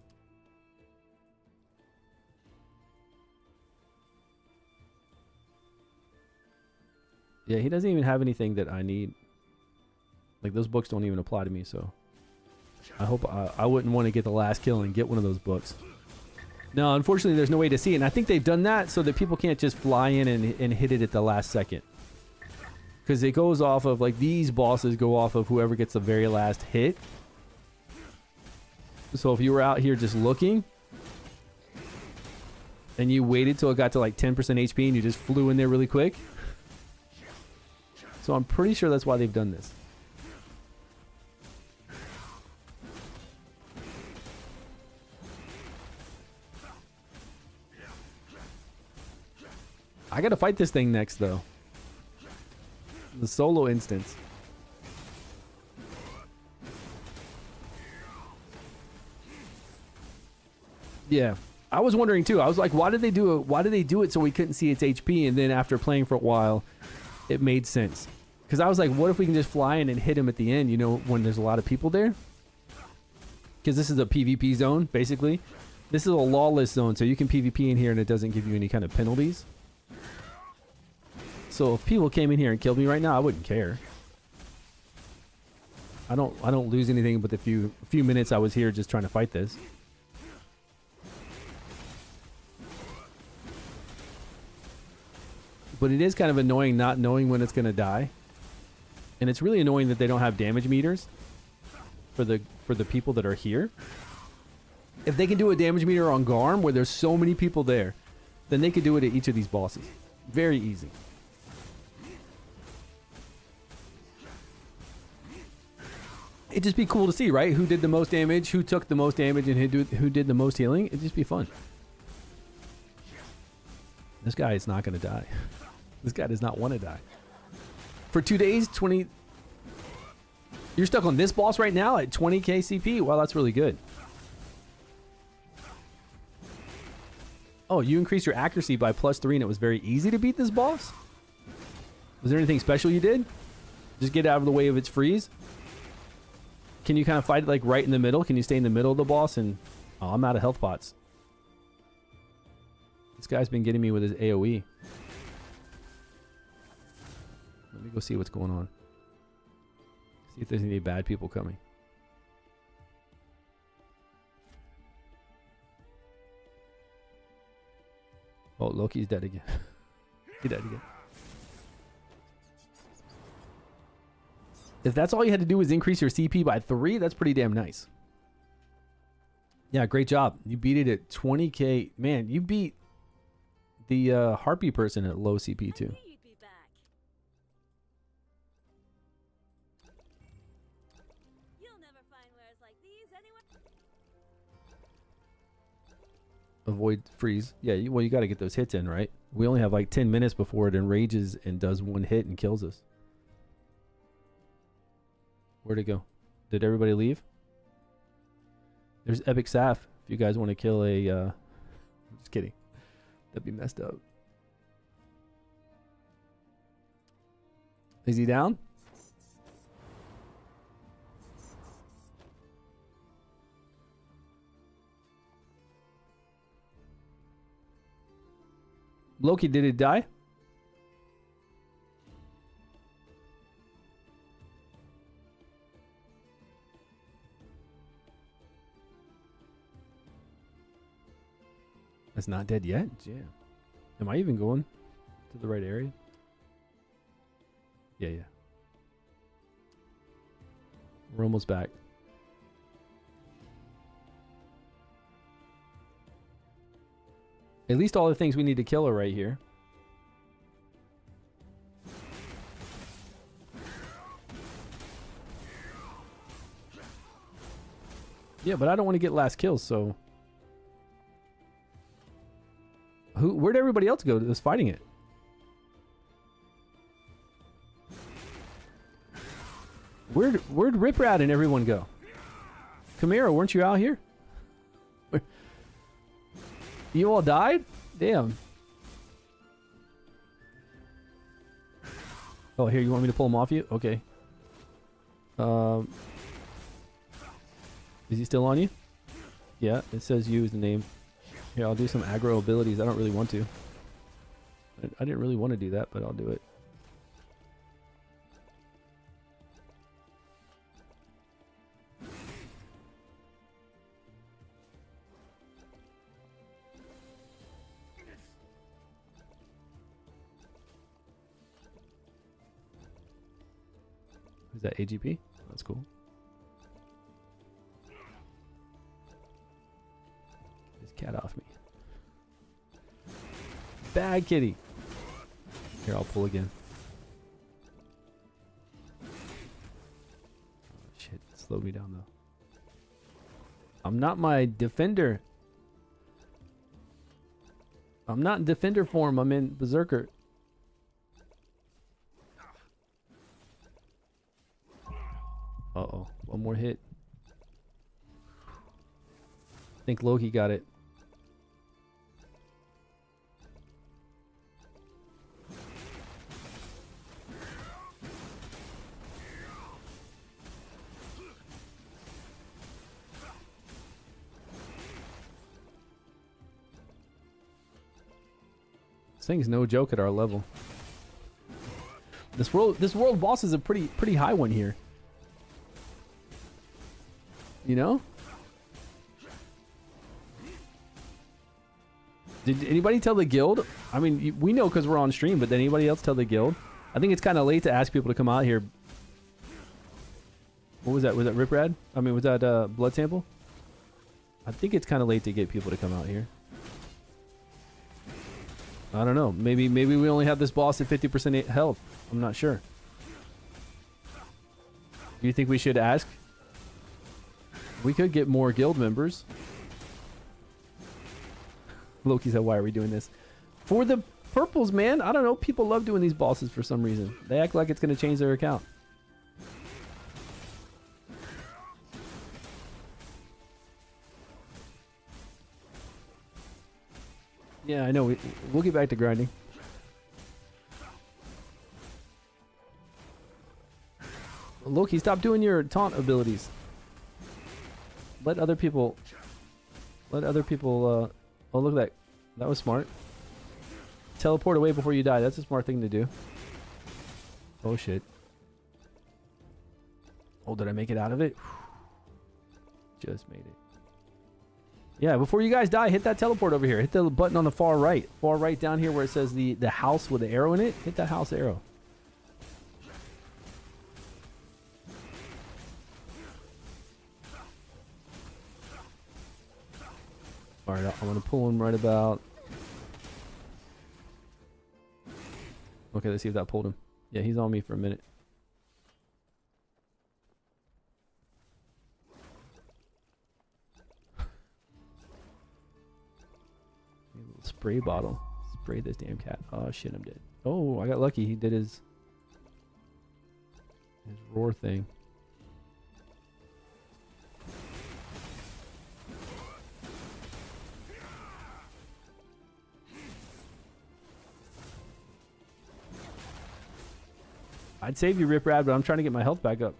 Yeah, he doesn't even have anything that I need. Like, those books don't even apply to me, so I hope I wouldn't want to get the last kill and get one of those books. No, unfortunately, there's no way to see it. And I think they've done that so that people can't just fly in and hit it at the last second. Because it goes off of, like, these bosses go off of whoever gets the very last hit. So if you were out here just looking, and you waited till it got to, like, 10% HP and you just flew in there really quick. So I'm pretty sure that's why they've done this. I gotta fight this thing next, though. The solo instance. Yeah, I was wondering too. I was like, why did they do it? Why did they do it so we couldn't see its HP? And then after playing for a while, it made sense. Because I was like, what if we can just fly in and hit him at the end? You know, when there's a lot of people there. Because this is a PvP zone, basically. This is a lawless zone, so you can PvP in here and it doesn't give you any kind of penalties. So if people came in here and killed me right now, I wouldn't care. I don't lose anything but the few minutes I was here just trying to fight this. But it is kind of annoying not knowing when it's going to die. And it's really annoying that they don't have damage meters for for the people that are here. If they can do a damage meter on Garm where there's so many people there, then they could do it at each of these bosses. Very easy. It'd just be cool to see, right? Who did the most damage, who took the most damage, and who did the most healing. It'd just be fun. This guy is not going to die. This guy does not want to die. For 2 days, 20... You're stuck on this boss right now at 20k CP? Wow, that's really good. Oh, you increased your accuracy by +3 and it was very easy to beat this boss? Was there anything special you did? Just get out of the way of its freeze? Can you kind of fight it like right in the middle? Can you stay in the middle of the boss? And oh, I'm out of health pots. This guy's been getting me with his AoE. Let me go see what's going on. See if there's any bad people coming. Oh, Loki's dead again. He's dead again. If that's all you had to do was increase your CP by 3, that's pretty damn nice. Yeah, great job. You beat it at 20k. Man, you beat the Harpy person at low CP too. Avoid freeze. Yeah, well, you got to get those hits in, right? We only have like 10 minutes before it enrages and does one hit and kills us. Where'd it go? Did everybody leave? There's Epic Saf. If you guys want to kill a... I'm just kidding. That'd be messed up. Is he down? Loki, did it die? It's not dead yet? Yeah. Am I even going to the right area? Yeah, yeah. We're almost back. At least all the things we need to kill are right here. Yeah, but I don't want to get last kills, so... Where'd everybody else go that was fighting it? Where'd Rip Rat and everyone go? Chimera, weren't you out here? You all died? Damn. Oh, here, you want me to pull him off you? Okay. Is he still on you? Yeah, it says you is the name. Here, I'll do some aggro abilities. I don't really want to. I didn't really want to do that, but I'll do it. Is that AGP? That's cool. This cat off me. Bad kitty. Here, I'll pull again. Oh, shit, it slowed me down though. I'm not my defender. I'm not in defender form. I'm in berserker. Uh-oh. One more hit. I think Loki got it. This thing's no joke at our level. This world boss is a pretty high one here. You know? Did anybody tell the guild? I mean, we know because we're on stream, but did anybody else tell the guild? I think it's kind of late to ask people to come out here. What was that? Was that Rip Rad? I mean, was that Blood Sample? I think it's kind of late to get people to come out here. I don't know. Maybe we only have this boss at 50% health. I'm not sure. Do you think we should ask? We could get more guild members. Loki said, why are we doing this? For the purples, man. I don't know. People love doing these bosses for some reason. They act like it's going to change their account. Yeah, I know. We'll get back to grinding. Loki, stop doing your taunt abilities. Let other people... oh, look at that. That was smart. Teleport away before you die. That's a smart thing to do. Oh, shit. Oh, did I make it out of it? Just made it. Yeah, before you guys die, hit that teleport over here. Hit the button on the far right. Far right down here where it says the house with the arrow in it. Hit that house arrow. Alright, I'm going to pull him right about... Okay, let's see if that pulled him. Yeah, he's on me for a minute. Spray bottle. Spray this damn cat. Oh shit, I'm dead. Oh, I got lucky. He did his roar thing. I'd save you, Rip Rad, but I'm trying to get my health back up.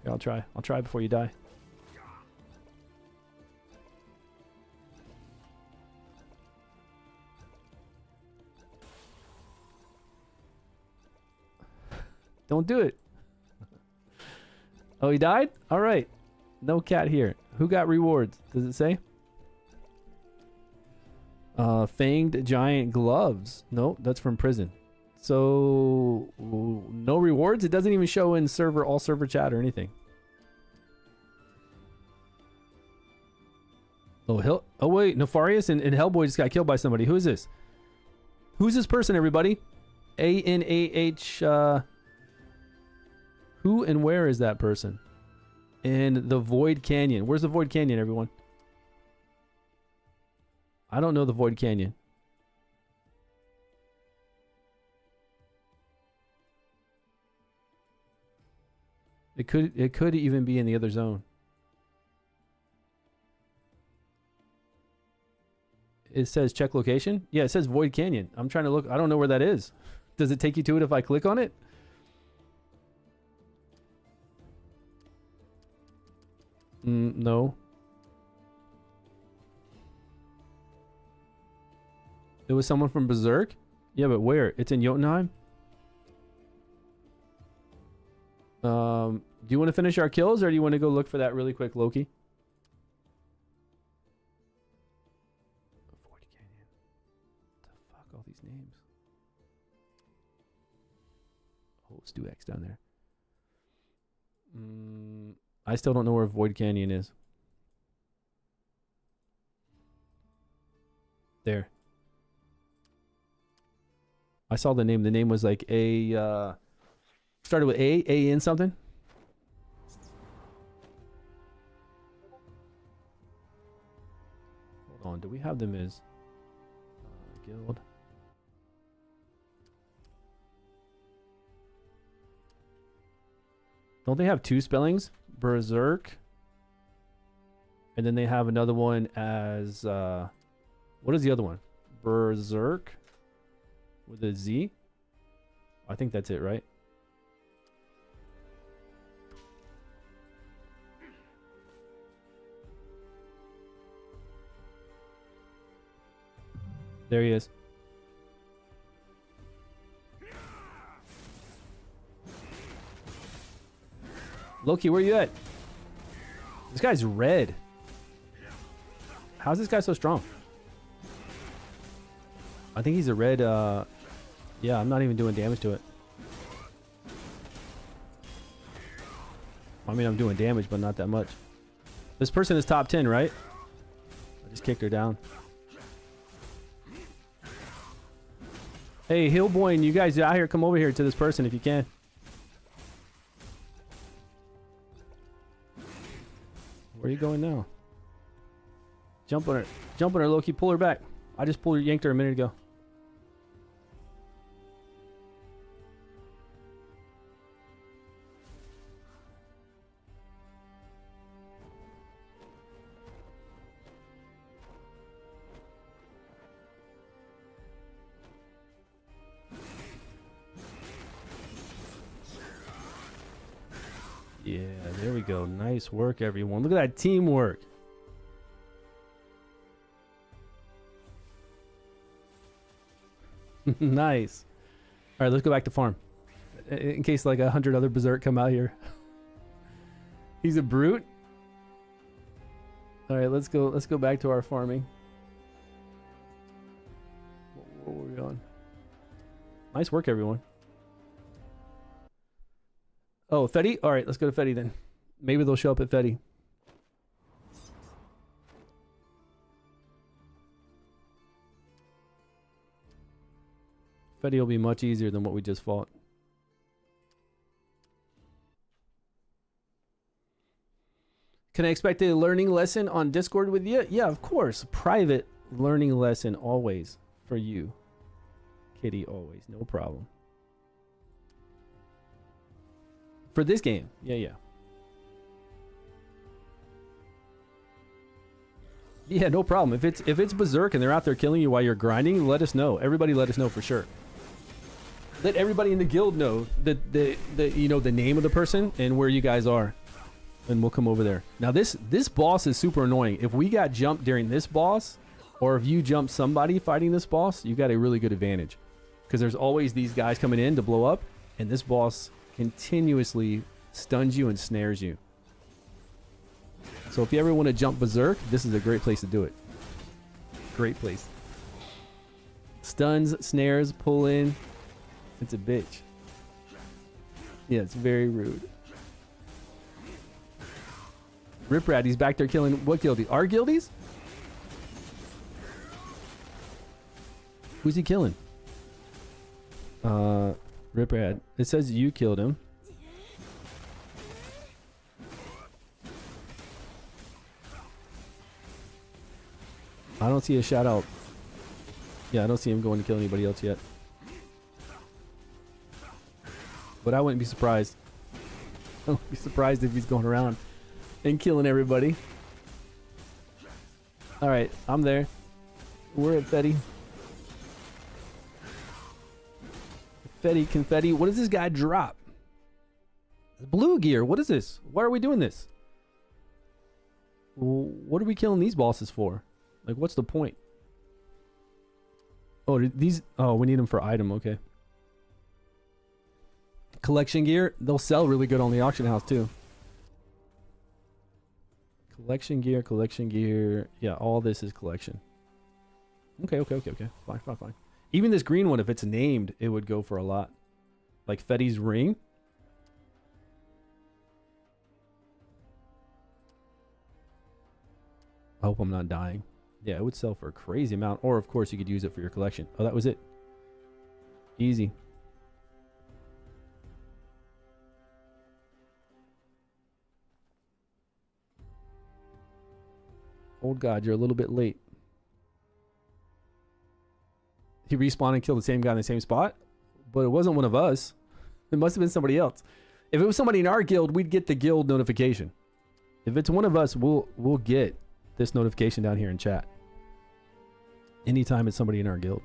Here, I'll try. I'll try before you die. Don't do it. Oh, he died? All right. No cat here. Who got rewards? Does it say? Fanged giant gloves. No, that's from prison. So no rewards. It doesn't even show in server, all server chat or anything. Oh, wait, Nefarious and Hellboy just got killed by somebody. Who is this? Who's this person, everybody? A-N-A-H, who and where is that person? In the Void Canyon. Where's the Void Canyon, everyone? I don't know the Void Canyon. It could even be in the other zone. It says check location. Yeah, it says Void Canyon. I'm trying to look. I don't know where that is. Does it take you to it if I click on it? No. It was someone from Berserk? Yeah, but where? It's in Jotunheim? Do you want to finish our kills or do you want to go look for that really quick, Loki? Void Canyon. What the fuck, all these names? Oh, StewX down there. I still don't know where Void Canyon is. There. I saw the name. The name was like A, started with A in something. Hold on, do we have them as guild? Don't they have two spellings? Berserk. And then they have another one as, what is the other one? Berserk with a Z? I think that's it, right? There he is. Loki, where you at? This guy's red. How's this guy so strong? I think he's a red, yeah, I'm not even doing damage to it. I mean, I'm doing damage, but not that much. This person is top 10, right? I just kicked her down. Hey, Hillboy, and you guys out here, come over here to this person if you can. Where are you going now? Jump on her. Jump on her, Loki. Pull her back. I just yanked her a minute ago. Yeah, there we go. Nice work, everyone. Look at that teamwork. Nice. All right, let's go back to farm. In case like 100 other berserk come out here. He's a brute. All right, let's go back to our farming. Where were we going? Nice work, everyone. Oh, Fetty? All right, let's go to Fetty then. Maybe they'll show up at Fetty. Fetty will be much easier than what we just fought. Can I expect a learning lesson on Discord with you? Yeah, of course. Private learning lesson always for you. Kitty, always. No problem. For this game. Yeah. Yeah, no problem. If it's berserk and they're out there killing you while you're grinding, let us know. Everybody let us know for sure. Let everybody in the guild know the you know, the name of the person and where you guys are. And we'll come over there. Now this boss is super annoying. If we got jumped during this boss, or if you jump somebody fighting this boss, you got a really good advantage. Because there's always these guys coming in to blow up, and this boss continuously stuns you and snares you. So if you ever want to jump berserk, this is a great place to do it. Great place. Stuns, snares, pull in. It's a bitch. Yeah, it's very rude. Rip Rat, he's back there killing what guildie? Our guildies? Who's he killing? Rip Rat. It says you killed him. I don't see a shout out. Yeah, I don't see him going to kill anybody else yet. But I wouldn't be surprised. I wouldn't be surprised if he's going around and killing everybody. Alright, I'm there. We're at Fetty. Fetty, confetti. What does this guy drop? Blue gear. What is this? Why are we doing this? What are we killing these bosses for? Like, what's the point? Oh, these... Oh, we need them for item. Okay. Collection gear. They'll sell really good on the auction house, too. Collection gear, collection gear. Yeah, all this is collection. Okay. Fine. Even this green one, if it's named, it would go for a lot. Like Fetty's ring. I hope I'm not dying. Yeah, it would sell for a crazy amount. Or, of course, you could use it for your collection. Oh, that was it. Easy. Old God, you're a little bit late. He respawned and killed the same guy in the same spot? But it wasn't one of us. It must have been somebody else. If it was somebody in our guild, we'd get the guild notification. If it's one of us, we'll get this notification down here in chat. Anytime it's somebody in our guild.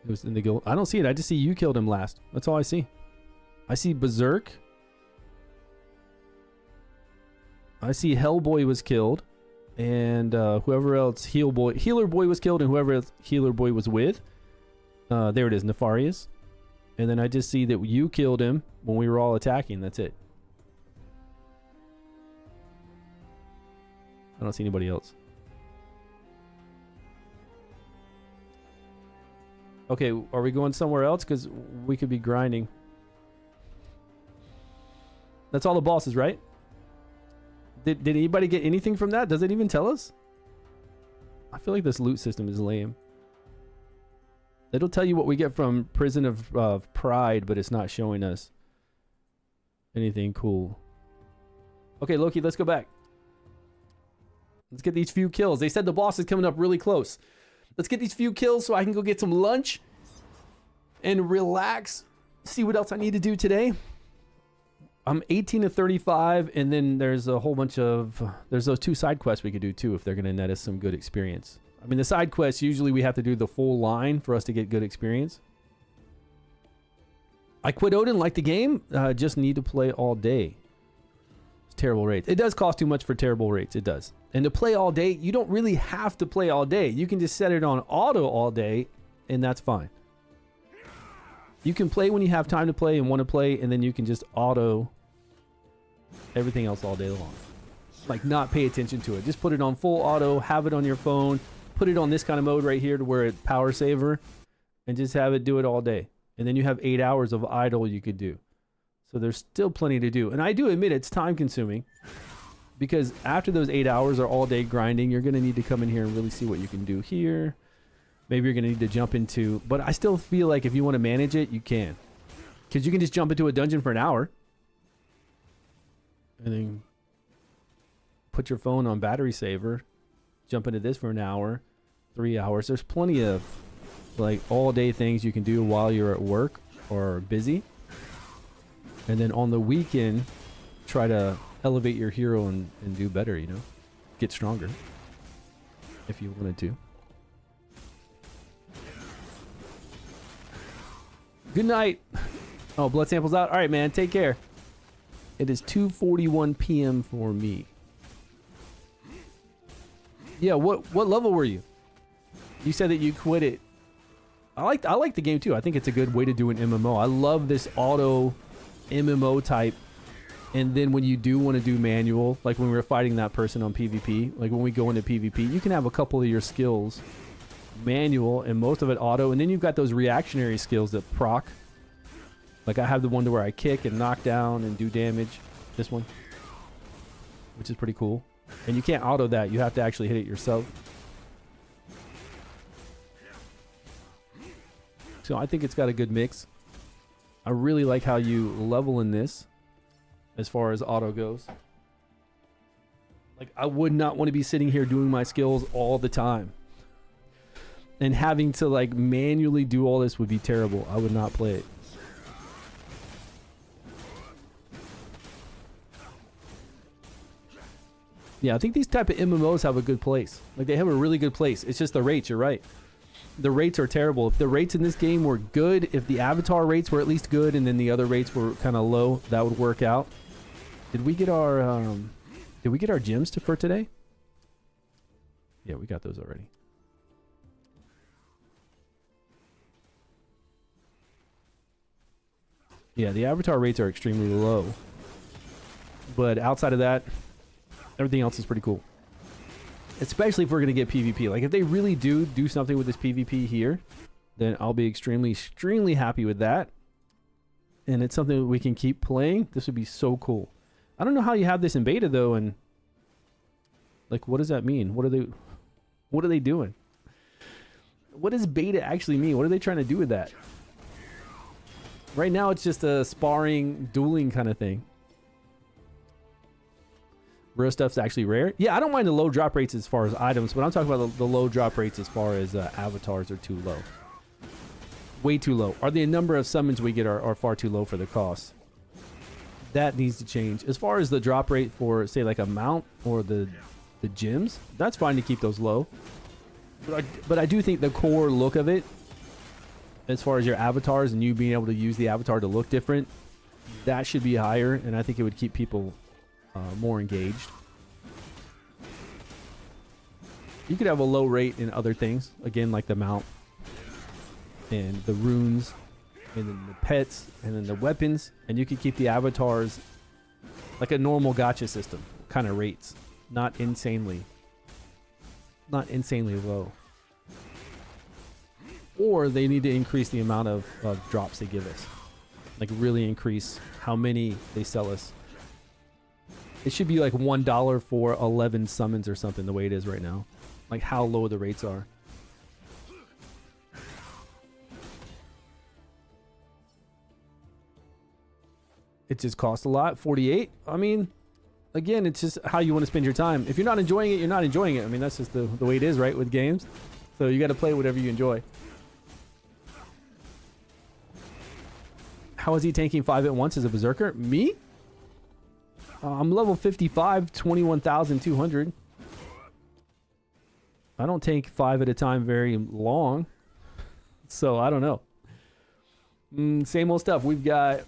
It was in the guild. I don't see it. I just see you killed him last. That's all I see. I see Berserk. I see Hellboy was killed. And whoever else, Healer Boy was killed, and whoever else Healer Boy was with. There it is, Nefarious. And then I just see that you killed him when we were all attacking. That's it. I don't see anybody else. Okay, are we going somewhere else? Because we could be grinding. That's all the bosses, right? Did anybody get anything from that? Does it even tell us? I feel like this loot system is lame. It'll tell you what we get from Prison of Pride, but it's not showing us anything cool. Okay, Loki, let's go back. Let's get these few kills. They said the boss is coming up really close. Let's get these few kills so I can go get some lunch and relax. See what else I need to do today. I'm 18 to 35, and then there's a whole bunch of... There's those 2 side quests we could do too if they're going to net us some good experience. I mean, the side quests, usually we have to do the full line for us to get good experience. I quit Odin, like the game. Just need to play all day. It's terrible rates. It does cost too much for terrible rates. It does. And to play all day, you don't really have to play all day. You can just set it on auto all day, and that's fine. You can play when you have time to play and want to play, and then you can just auto everything else all day long. Like, not pay attention to it. Just put it on full auto, have it on your phone, put it on this kind of mode right here to where it's power saver, and just have it do it all day. And then you have 8 hours of idle you could do. So there's still plenty to do. And I do admit it's time consuming, because after those 8 hours are all day grinding, you're going to need to come in here and really see what you can do here. Maybe you're going to need to jump into, but I still feel like if you want to manage it, you can. Because you can just jump into a dungeon for an hour. And then put your phone on battery saver. Jump into this for an hour. 3 hours. There's plenty of like all day things you can do while you're at work or busy. And then on the weekend, try to elevate your hero and do better, you know? Get stronger. If you wanted to. Good night. Oh, blood sample's out. All right, man. Take care. It is 2:41 p.m. for me. Yeah, what level were you? You said that you quit it. I like the game too. I think it's a good way to do an MMO. I love this auto MMO type. And then when you do want to do manual, like when we were fighting that person on PvP, like when we go into PvP, you can have a couple of your skills manual and most of it auto, and then you've got those reactionary skills that proc. Like I have the one to where I kick and knock down and do damage. This one, which is pretty cool. And you can't auto that. You have to actually hit it yourself. So I think it's got a good mix. I really like how you level in this as far as auto goes. Like I would not want to be sitting here doing my skills all the time. And having to like manually do all this would be terrible. I would not play it. Yeah, I think these type of MMOs have a good place. Like they have a really good place. It's just the rates, you're right. The rates are terrible. If the rates in this game were good, if the avatar rates were at least good and then the other rates were kind of low, that would work out. Did we get our gems for today? Yeah, we got those already. Yeah, the avatar rates are extremely low. But outside of that, everything else is pretty cool. Especially if we're going to get PvP. Like if they really do something with this PvP here, then I'll be extremely, extremely happy with that. And it's something that we can keep playing. This would be so cool. I don't know how you have this in beta though, and like what does that mean? What are they doing? What does beta actually mean? What are they trying to do with that? Right now it's just a sparring, dueling kind of thing. Rare stuff's actually rare. Yeah, I don't mind the low drop rates as far as items, but I'm talking about the low drop rates as far as avatars are too low. Way too low. Or the number of summons we get are far too low for the cost. That needs to change. As far as the drop rate for, say, like a mount or the gems, that's fine to keep those low. But I do think the core look of it, as far as your avatars and you being able to use the avatar to look different, that should be higher, and I think it would keep people more engaged. You could have a low rate in other things, again, like the mount and the runes and then the pets and then the weapons, and you could keep the avatars like a normal gacha system kind of rates, not insanely low. Or they need to increase the amount of drops they give us, like really increase how many they sell us. It should be like $1 for 11 summons or something, the way it is right now. Like how low the rates are. It just costs a lot. 48. I mean, again, it's just how you want to spend your time. If you're not enjoying it, you're not enjoying it. I mean, that's just the way it is, right, with games. So you got to play whatever you enjoy. How is he tanking 5 at once as a berserker? Me? I'm level 55, 21,200. I don't tank 5 at a time very long. So I don't know. Same old stuff. We've got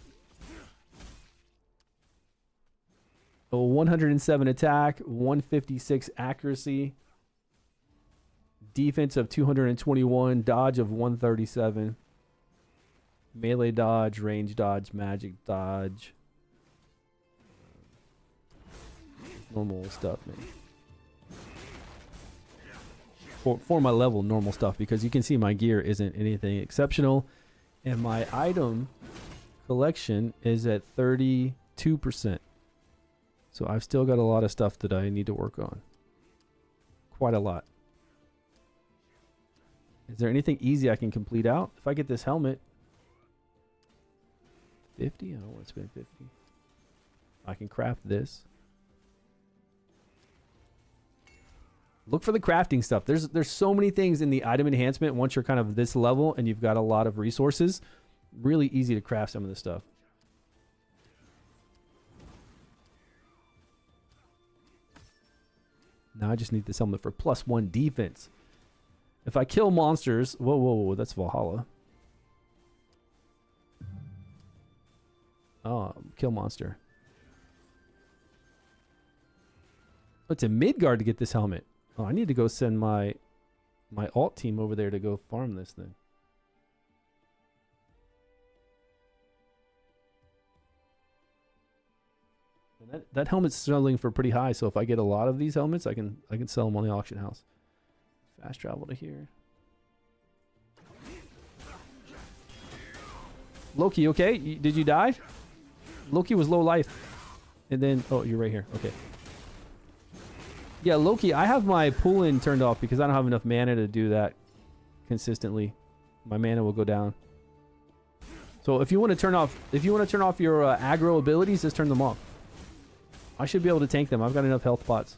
a 107 attack, 156 accuracy, defense of 221, dodge of 137, melee dodge, range dodge, magic dodge. Normal stuff, man. For my level, normal stuff, because you can see my gear isn't anything exceptional, and my item collection is at 32%. So I've still got a lot of stuff that I need to work on. Quite a lot. Is there anything easy I can complete out? If I get this helmet, 50? I don't want to spend 50. I can craft this. Look for the crafting stuff. There's so many things in the item enhancement once you're kind of this level and you've got a lot of resources. Really easy to craft some of this stuff. Now I just need this helmet for +1 defense. If I kill monsters... Whoa, that's Valhalla. Oh, kill monster. It's a Midgard to get this helmet. Oh, I need to go send my alt team over there to go farm this then. And that helmet's selling for pretty high, so if I get a lot of these helmets, I can sell them on the auction house. Fast travel to here. Loki, okay? Did you die? Loki was low life. And then, oh, you're right here. Okay. Yeah, Loki, I have my pull-in turned off because I don't have enough mana to do that consistently. My mana will go down. So if you want to turn off, your aggro abilities, just turn them off. I should be able to tank them. I've got enough health pots.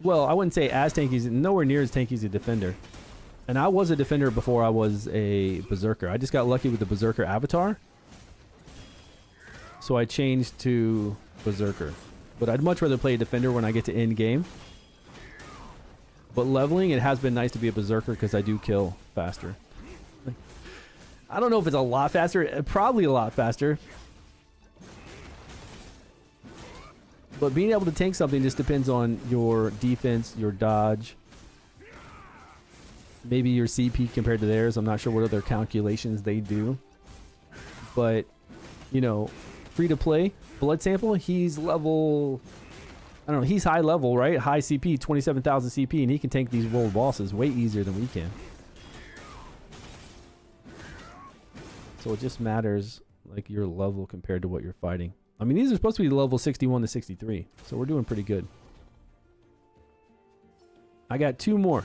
Well, I wouldn't say as tanky. Nowhere near as tanky as a defender. And I was a defender before I was a berserker. I just got lucky with the berserker avatar. So I changed to berserker. But I'd much rather play a defender when I get to end game. But leveling, it has been nice to be a berserker because I do kill faster. I don't know if it's a lot faster. Probably a lot faster. But being able to tank something just depends on your defense, your dodge, maybe your CP compared to theirs. I'm not sure what other calculations they do. But, you know, free to play, Blood Sample, he's level, I don't know, he's high level, right? High CP, 27,000 CP, and he can tank these world bosses way easier than we can. So it just matters, like, your level compared to what you're fighting. I mean, these are supposed to be level 61 to 63, so we're doing pretty good. I got 2 more.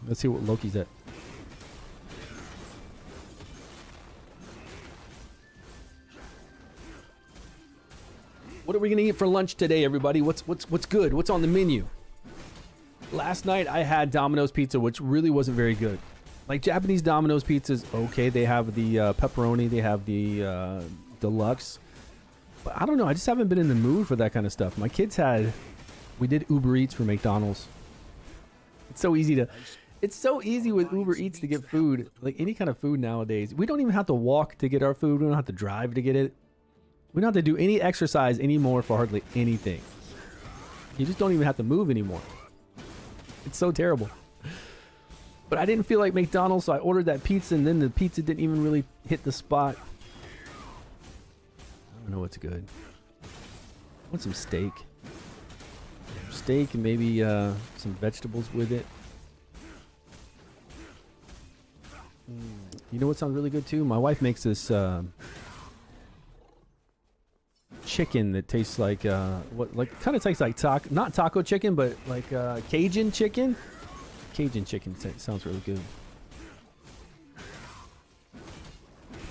Let's see what Loki's at. What are we gonna eat for lunch today, everybody? What's good? What's on the menu? Last night I had Domino's pizza, which really wasn't very good. Like, Japanese Domino's pizzas, okay, they have the pepperoni, they have the deluxe, but I don't know. I just haven't been in the mood for that kind of stuff. My kids we did Uber Eats for McDonald's. It's so easy to. It's so easy with Uber Eats to get food, like any kind of food nowadays. We don't even have to walk to get our food. We don't have to drive to get it. We don't have to do any exercise anymore for hardly anything. You just don't even have to move anymore. It's so terrible. But I didn't feel like McDonald's, so I ordered that pizza, and then the pizza didn't even really hit the spot. don't know what's good. I want some steak. Steak and maybe some vegetables with it. You know what sounds really good too? My wife makes this chicken that tastes like kind of tastes like not taco chicken, but like Cajun chicken. Cajun chicken sounds really good.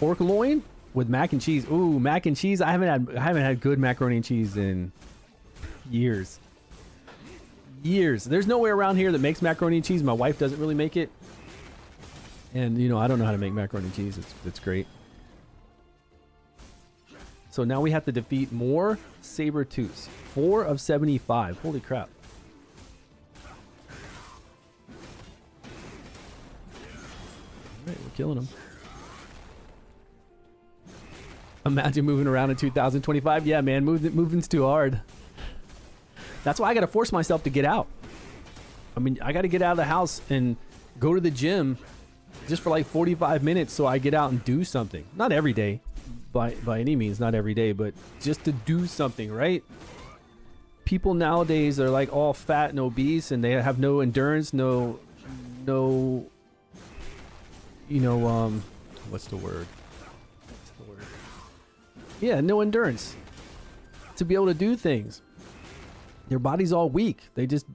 Pork loin with mac and cheese. Ooh, mac and cheese. I haven't had good macaroni and cheese in years. There's nowhere around here that makes macaroni and cheese. My wife doesn't really make it. And, you know, I don't know how to make macaroni and cheese. It's great. So now we have to defeat more saber-tooths. 4 of 75. Holy crap. Alright, we're killing them. Imagine moving around in 2025. Yeah, man, moving's too hard. That's why I got to force myself to get out. I mean, I got to get out of the house and go to the gym just for like 45 minutes so I get out and do something. Not every day, by any means, not every day, but just to do something, right? People nowadays are like all fat and obese and they have no endurance, no, you know, what's the word? Yeah, no endurance to be able to do things. Their body's all weak. They just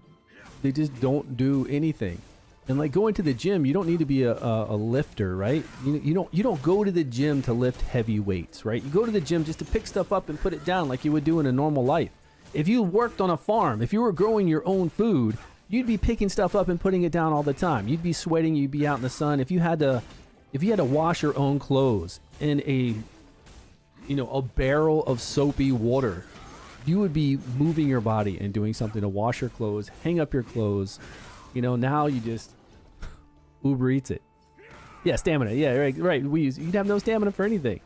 don't do anything. And like going to the gym, you don't need to be a lifter, right? You don't go to the gym to lift heavy weights, right? You go to the gym just to pick stuff up and put it down like you would do in a normal life. If you worked on a farm, if you were growing your own food, you'd be picking stuff up and putting it down all the time. You'd be sweating, you'd be out in the sun. If you had to wash your own clothes in a barrel of soapy water, you would be moving your body and doing something to wash your clothes, hang up your clothes. You know, now you just Uber Eats it. Yeah, stamina. Yeah, right. You'd have no stamina for anything.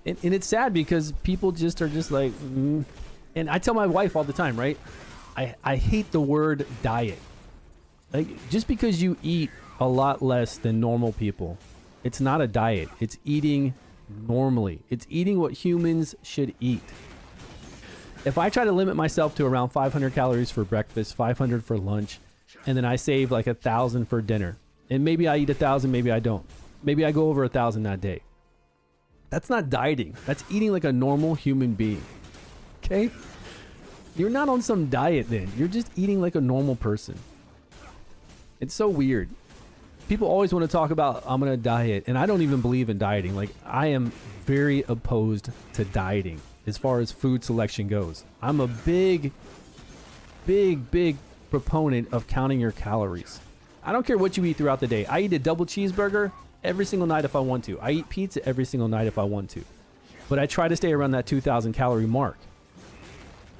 And it's sad because people just are just like, and I tell my wife all the time, right? I hate the word diet. Like, just because you eat a lot less than normal people, it's not a diet. It's eating normally. It's eating what humans should eat. If I try to limit myself to around 500 calories for breakfast, 500 for lunch, and then I save like 1,000 for dinner, and maybe I eat 1,000, maybe I don't. Maybe I go over 1,000 that day. That's not dieting. That's eating like a normal human being. Okay? You're not on some diet then. You're just eating like a normal person. It's so weird. People always want to talk about, I'm going to diet, and I don't even believe in dieting. Like, I am very opposed to dieting as far as food selection goes. I'm a big proponent of counting your calories. I don't care what you eat throughout the day. I eat a double cheeseburger every single night if I want to. I eat pizza every single night if I want to. But I try to stay around that 2,000 calorie mark.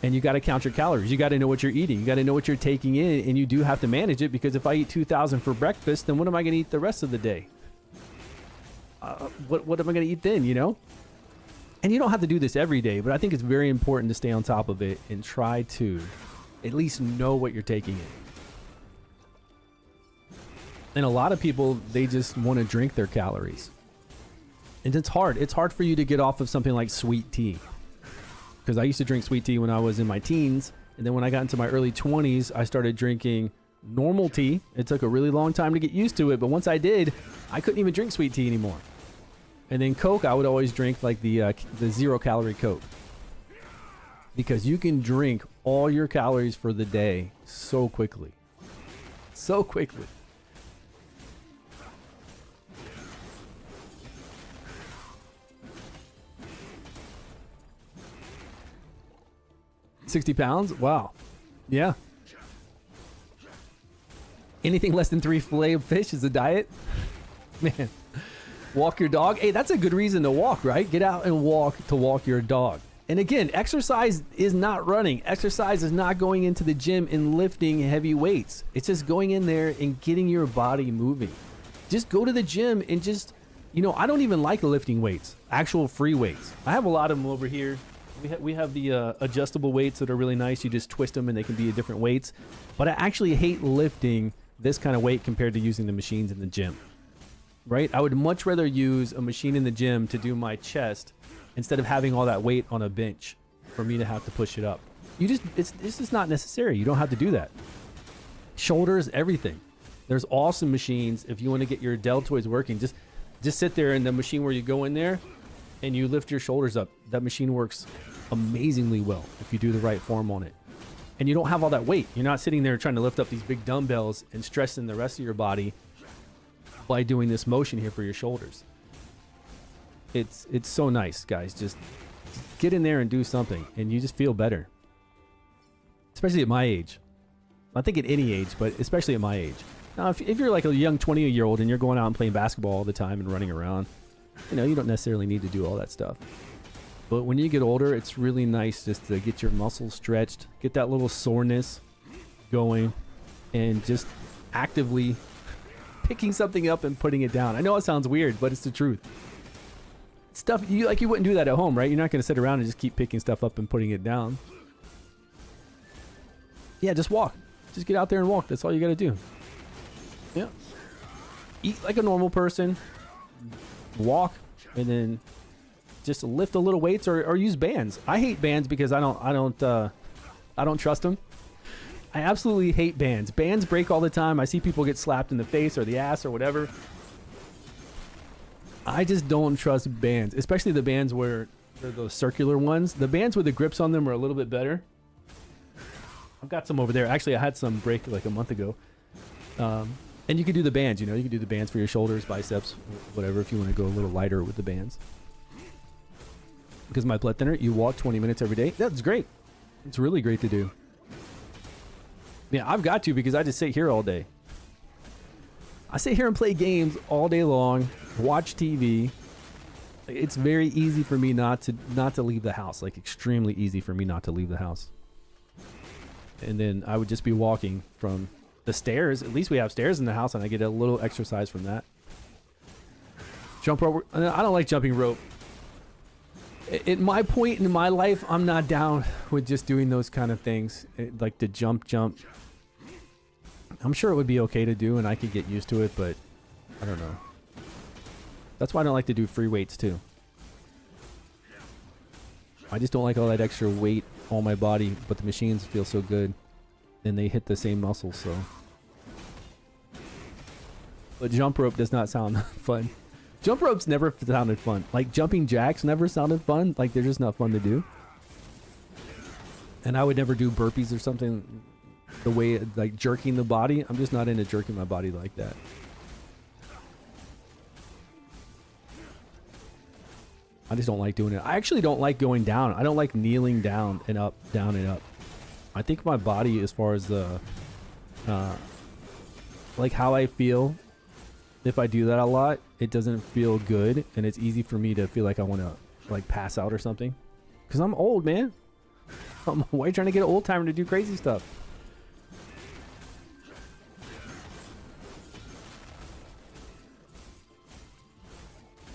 And you got to count your calories. You got to know what you're eating. You got to know what you're taking in, and you do have to manage it, because if I eat 2,000 for breakfast, then what am I going to eat the rest of the day? What am I going to eat then, you know? And you don't have to do this every day, but I think it's very important to stay on top of it and try to at least know what you're taking in. And a lot of people, they just want to drink their calories. And it's hard. It's hard for you to get off of something like sweet tea. Because I used to drink sweet tea when I was in my teens. And then when I got into my early 20s, I started drinking normal tea. It took a really long time to get used to it. But once I did, I couldn't even drink sweet tea anymore. And then Coke, I would always drink like the 0 calorie Coke. Because you can drink all your calories for the day so quickly. So quickly. £60? Wow. Yeah. Anything less than 3 fillet of fish is a diet? Man. Walk your dog. Hey, that's a good reason to walk, right? Get out and walk your dog. And again, exercise is not running. Exercise is not going into the gym and lifting heavy weights. It's just going in there and getting your body moving. Just go to the gym and just, I don't even like lifting weights, actual free weights. I have a lot of them over here. We have the adjustable weights that are really nice. You just twist them and they can be different weights. But I actually hate lifting this kind of weight compared to using the machines in the gym. Right? I would much rather use a machine in the gym to do my chest instead of having all that weight on a bench for me to have to push it up. It's just not necessary. You don't have to do that. Shoulders, everything. There's awesome machines if you want to get your deltoids working. Just sit there in the machine where you go in there and you lift your shoulders up. That machine works amazingly well if you do the right form on it. And you don't have all that weight. You're not sitting there trying to lift up these big dumbbells and stressing the rest of your body by doing this motion here for your shoulders. It's so nice, guys. Just get in there and do something and you just feel better. Especially at my age. I think at any age, but especially at my age. Now, if you're like a young 20-year-old and you're going out and playing basketball all the time and running around, you know, you don't necessarily need to do all that stuff. But when you get older, it's really nice just to get your muscles stretched, get that little soreness going, and just actively picking something up and putting it down. I know it sounds weird, but it's the truth. Stuff you wouldn't do that at home, right? You're not going to sit around and just keep picking stuff up and putting it down. Yeah, just walk. Just get out there and walk. That's all you got to do. Yeah. Eat like a normal person. Walk, and then just lift a little weights or use bands. I hate bands because I don't trust them. I absolutely hate bands. Bands break all the time. I see people get slapped in the face or the ass or whatever. I just don't trust bands, especially the bands where they're those circular ones. The bands with the grips on them are a little bit better. I've got some over there. Actually, I had some break like a month ago. And you can do the bands, you know. You can do the bands for your shoulders, biceps, whatever, if you want to go a little lighter with the bands. Because my blood thinner, you walk 20 minutes every day. That's great. It's really great to do. Yeah, I've got to because I just sit here all day. I sit here and play games all day long, watch TV. It's very easy for me not to leave the house. Like extremely easy for me not to leave the house. And then I would just be walking from the stairs. At least we have stairs in the house, and I get a little exercise from that. Jump rope. I don't like jumping rope. At my point in my life, I'm not down with just doing those kind of things. Like the jump. I'm sure it would be okay to do, and I could get used to it, but I don't know. That's why I don't like to do free weights, too. I just don't like all that extra weight on my body, but the machines feel so good, and they hit the same muscles, so. But jump rope does not sound fun. Jump ropes never sounded fun. Like jumping jacks never sounded fun. Like they're just not fun to do. And I would never do burpees or something the way, like jerking the body. I'm just not into jerking my body like that. I just don't like doing it. I actually don't like going down. I don't like kneeling down and up, down and up. I think my body, as far as the, like how I feel, if I do that a lot, it doesn't feel good, and it's easy for me to feel like I want to like pass out or something. Because I'm old, man. I'm way trying to get an old timer to do crazy stuff.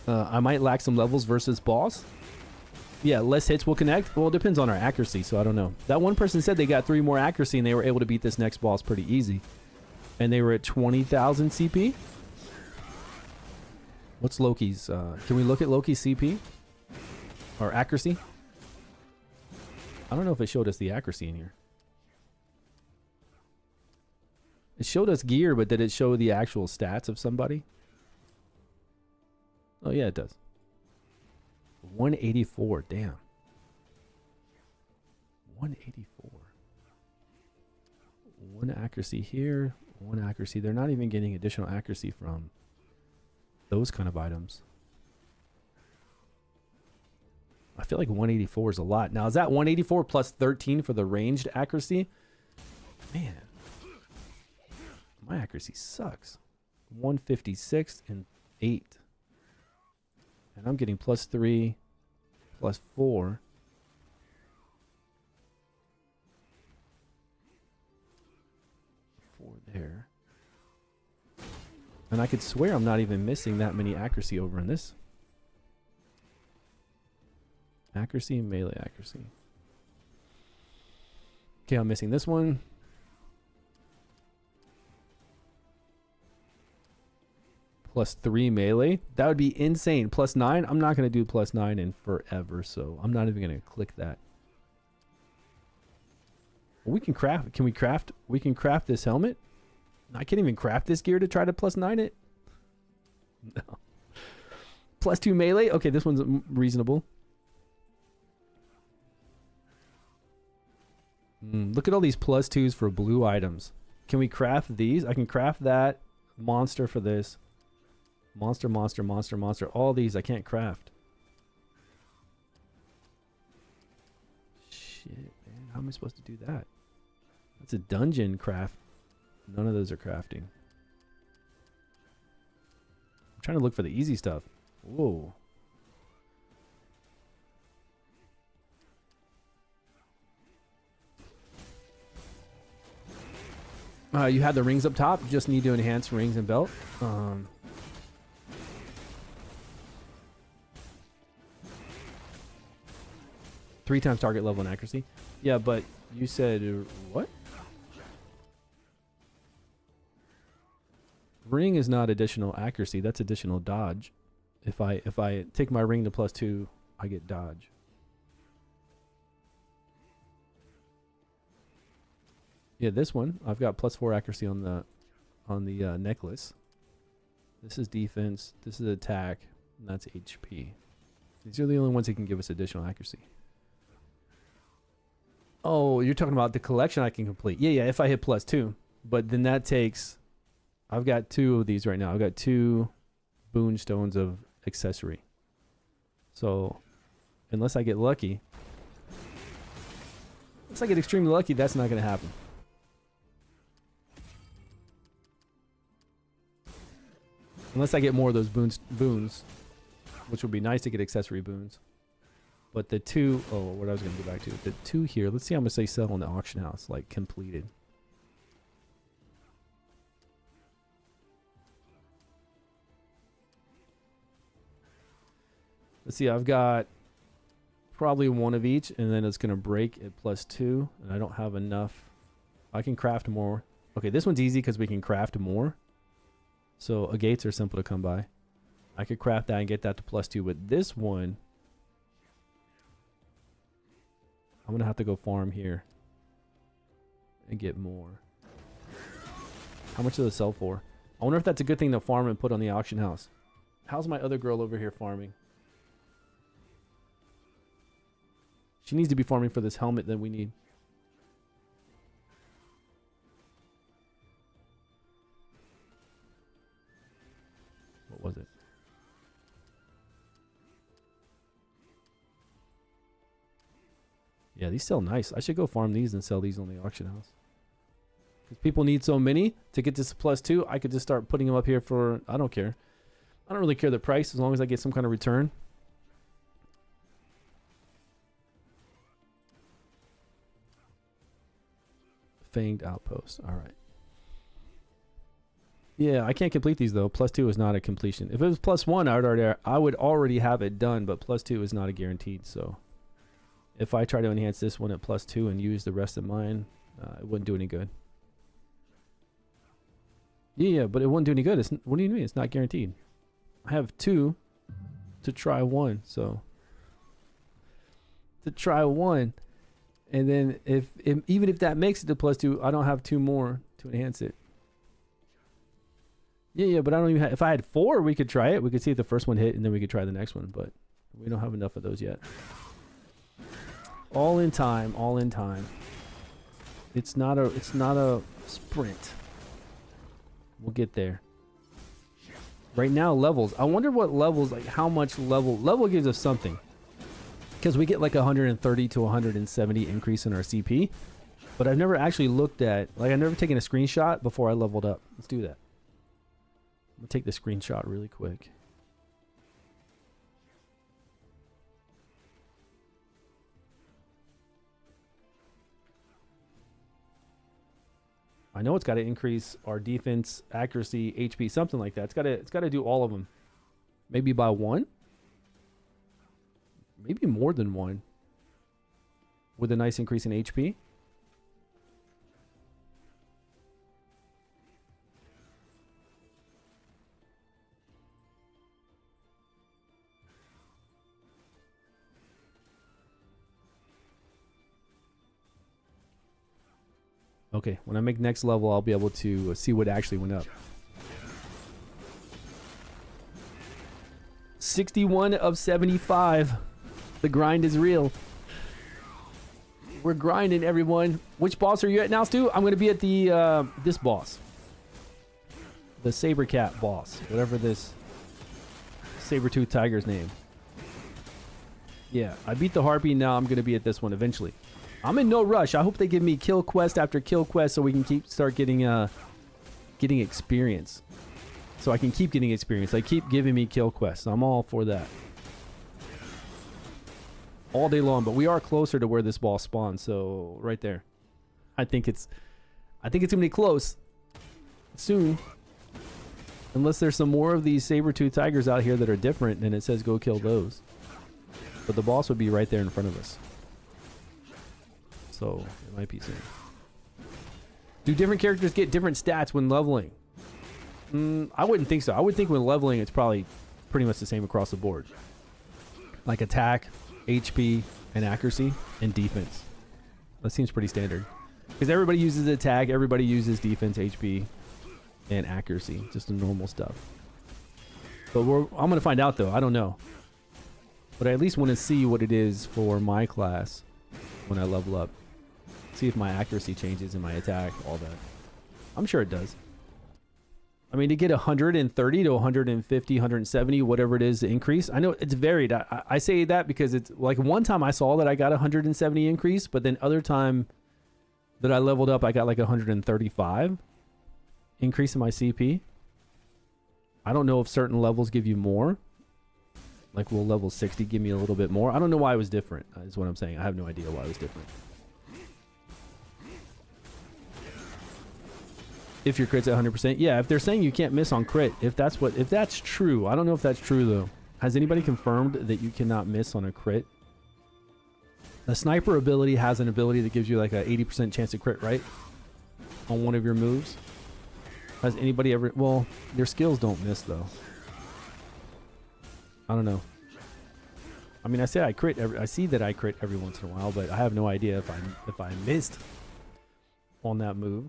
I might lack some levels versus boss. Yeah, less hits will connect. Well, it depends on our accuracy, so I don't know. That one person said they got 3 more accuracy, and they were able to beat this next boss pretty easy. And they were at 20,000 CP. What's Loki's? Can we look at Loki's CP? Or accuracy? I don't know if it showed us the accuracy in here. It showed us gear, but did it show the actual stats of somebody? Oh, yeah, it does. 184, damn. 184. 1 accuracy here, 1 accuracy. They're not even getting additional accuracy from those kind of items. I feel like 184 is a lot. Now, is that 184 plus 13 for the ranged accuracy? Man, my accuracy sucks. 156 and 8. And I'm getting plus 3, plus 4. 4 there. And I could swear I'm not even missing that many accuracy over in this. Accuracy and melee accuracy. Okay, I'm missing this one. +3 melee. That would be insane. +9. I'm not going to do +9 in forever, so I'm not even going to click that. Well, we can craft. Can we craft? We can craft this helmet. I can't even craft this gear to try to +9 it. No. +2 melee. Okay, this one's reasonable. Look at all these +2s for blue items. Can we craft these? I can craft that monster for this. Monster, monster, monster, monster. All these I can't craft. Shit, man. How am I supposed to do that? That's a dungeon craft. None of those are crafting. I'm trying to look for the easy stuff. Whoa. You had the rings up top. You just need to enhance rings and belt. 3 times target level and accuracy. Yeah, but you said what? Ring is not additional accuracy. That's additional dodge. If I take my ring to +2, I get dodge. Yeah, this one I've got +4 accuracy on the necklace. This is defense. This is attack. And that's HP. These are the only ones that can give us additional accuracy. Oh, you're talking about the collection I can complete. Yeah, if I hit +2. But then that takes... I've got 2 of these right now. I've got 2 boon stones of accessory. So, unless I get lucky... Unless I get extremely lucky, that's not going to happen. Unless I get more of those boons, which would be nice to get accessory boons. But the 2, oh, what I was going to go back to, the 2 here, let's see how much they sell in the auction house, like completed. Let's see, I've got probably 1 of each, and then it's going to break at +2, and I don't have enough. I can craft more. Okay, this one's easy because we can craft more. So agates are simple to come by. I could craft that and get that to +2, but this one, I'm gonna have to go farm here and get more. How much do they sell for? I wonder if that's a good thing to farm and put on the auction house. How's my other girl over here farming? She needs to be farming for this helmet that we need. What was it? Yeah, these sell nice. I should go farm these and sell these on the auction house. Because people need so many to get this +2. I could just start putting them up here for... I don't care. I don't really care the price as long as I get some kind of return. Fanged outpost. All right. Yeah, I can't complete these though. +2 is not a completion. If it was +1, I would already have it done, but +2 is not a guaranteed. So if I try to enhance this one at +2 and use the rest of mine, it wouldn't do any good. Yeah, but it wouldn't do any good. What do you mean? It's not guaranteed. I have 2 to try 1, so to try 1, and then if even if that makes it to +2, I don't have 2 more to enhance it. Yeah, but I don't even have... If I had 4, we could try it. We could see if the first one hit, and then we could try the next one, but we don't have enough of those yet. All in time, all in time. It's not a sprint. We'll get there. Right now, levels. I wonder what levels, like how much level gives us something. Because we get like 130 to 170 increase in our CP. But I've never actually looked at, like I've never taken a screenshot before I leveled up. Let's do that. I'm gonna take the screenshot really quick. I know it's got to increase our defense, accuracy, HP, something like that. It's got to do all of them. Maybe by 1? Maybe more than 1. With a nice increase in HP. Okay, when I make next level, I'll be able to see what actually went up. 61 of 75. The grind is real. We're grinding, everyone. Which boss are you at now, Stu? I'm going to be at the this boss. The saber cat boss. Whatever this saber-tooth tiger's name. Yeah, I beat the harpy. Now I'm going to be at this one eventually. I'm in no rush. I hope they give me kill quest after kill quest so we can start getting experience. So I can keep getting experience. They keep giving me kill quests. I'm all for that. All day long, but we are closer to where this boss spawns, so right there. I think it's gonna be close soon. Unless there's some more of these saber-tooth tigers out here that are different and it says go kill those. But the boss would be right there in front of us. So it might be soon. Do different characters get different stats when leveling? I wouldn't think so. I would think when leveling it's probably pretty much the same across the board. Like attack, HP, and accuracy, and defense. That seems pretty standard. Because everybody uses attack, everybody uses defense, HP, and accuracy. Just the normal stuff. But I'm going to find out though. I don't know. But I at least want to see what it is for my class when I level up. See if my accuracy changes in my attack, all that. I'm sure it does. I mean, to get 130 to 150, 170, whatever it is, the increase. I know it's varied. I say that because it's like one time I saw that I got 170 increase, but then other time that I leveled up, I got like 135 increase in my CP. I don't know if certain levels give you more. Like, will level 60 give me a little bit more? I don't know why it was different, is what I'm saying. I have no idea why it was different. If your crit's at 100%. Yeah, if they're saying you can't miss on crit, if that's true. I don't know if that's true, though. Has anybody confirmed that you cannot miss on a crit? The sniper ability has an ability that gives you like a 80% chance to crit, right? On one of your moves. Has anybody ever... Well, your skills don't miss, though. I don't know. I mean, I say I crit. I see that I crit every once in a while, but I have no idea if I missed on that move.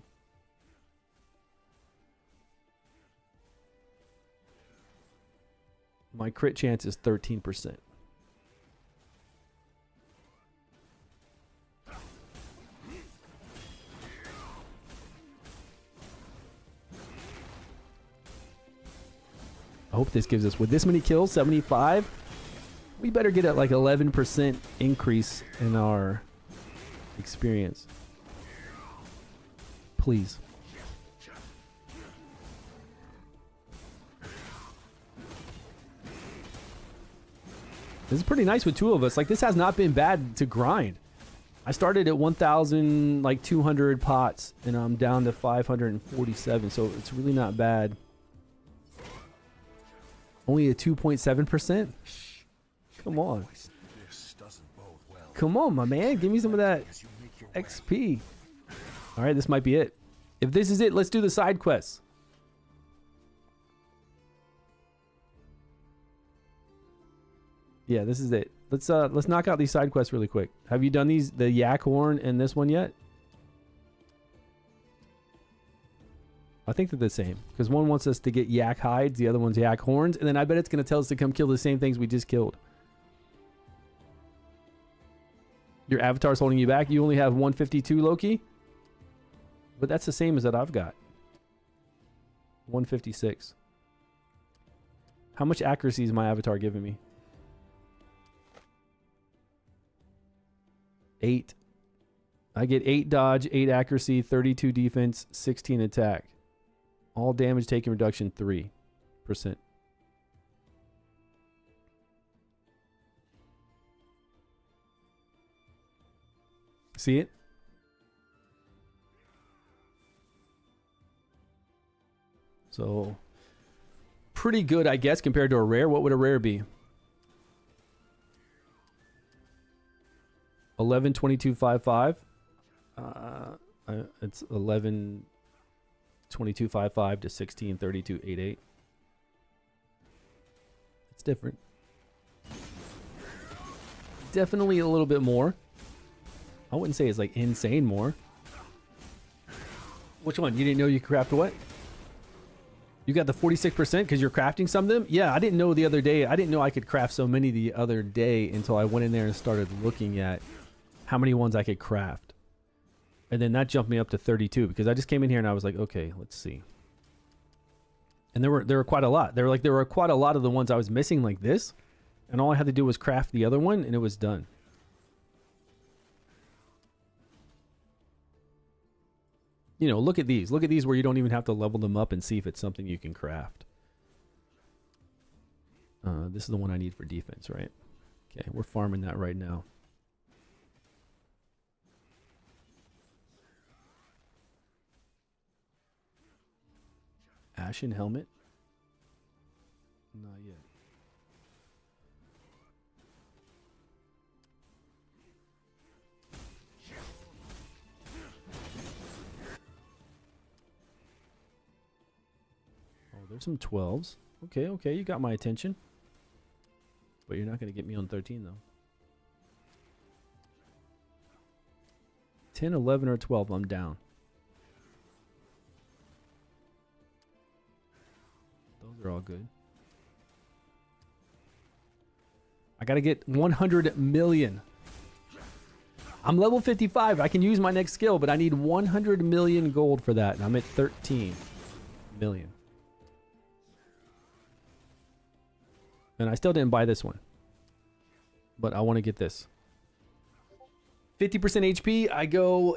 My crit chance is 13%. I hope this gives us, with this many kills, 75, we better get at like 11% increase in our experience. Please. This is pretty nice with two of us. Like, this has not been bad to grind. I started at 1,200 pots, and I'm down to 547, so it's really not bad. Only a 2.7%? Come on. Come on, my man. Give me some of that XP. All right, this might be it. If this is it, let's do the side quests. Yeah, this is it. Let's knock out these side quests really quick. Have you done these, the yak horn and this one yet? I think they're the same, because one wants us to get yak hides, the other one's yak horns, and then I bet it's going to tell us to come kill the same things we just killed. Your avatar's holding you back. You only have 152, Loki? But that's the same as that I've got. 156. How much accuracy is my avatar giving me? 8. I get 8 dodge, 8 accuracy, 32 defense, 16 attack. All damage taken reduction 3%. See it? So pretty good, I guess, compared to a rare. What would a rare be? 11.2255. It's 11.2255 to 16.3288. It's different. Definitely a little bit more. I wouldn't say it's like insane more. Which one? You didn't know you could craft what? You got the 46% because you're crafting some of them? Yeah, I didn't know the other day. I didn't know I could craft so many the other day until I went in there and started looking at how many ones I could craft. And then that jumped me up to 32 because I just came in here and I was like, okay, let's see. And there were quite a lot. There were quite a lot of the ones I was missing like this. And all I had to do was craft the other one and it was done. You know, look at these. Look at these where you don't even have to level them up and see if it's something you can craft. This is the one I need for defense, right? Okay, we're farming that right now. Ashen helmet? Not yet. There's some 12s. Okay, okay, you got my attention. But you're not going to get me on 13, though. 10, 11, or 12, I'm down. Those are all good. I got to get 100 million. I'm level 55. I can use my next skill, but I need 100 million gold for that. And I'm at 13 million. And I still didn't buy this one. But I want to get this. 50% HP. I go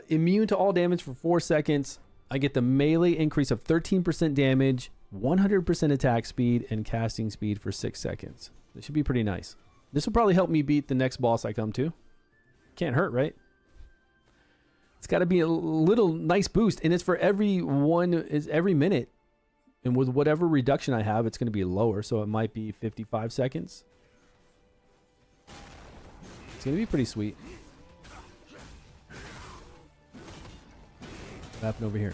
immune to all damage for 4 seconds. I get the melee increase of 13% damage, 100% attack speed, and casting speed for 6 seconds. This should be pretty nice. This will probably help me beat the next boss I come to. Can't hurt, right? It's got to be a little nice boost. And it's for every minute. And with whatever reduction I have, it's going to be lower. So it might be 55 seconds. It's going to be pretty sweet. What happened over here?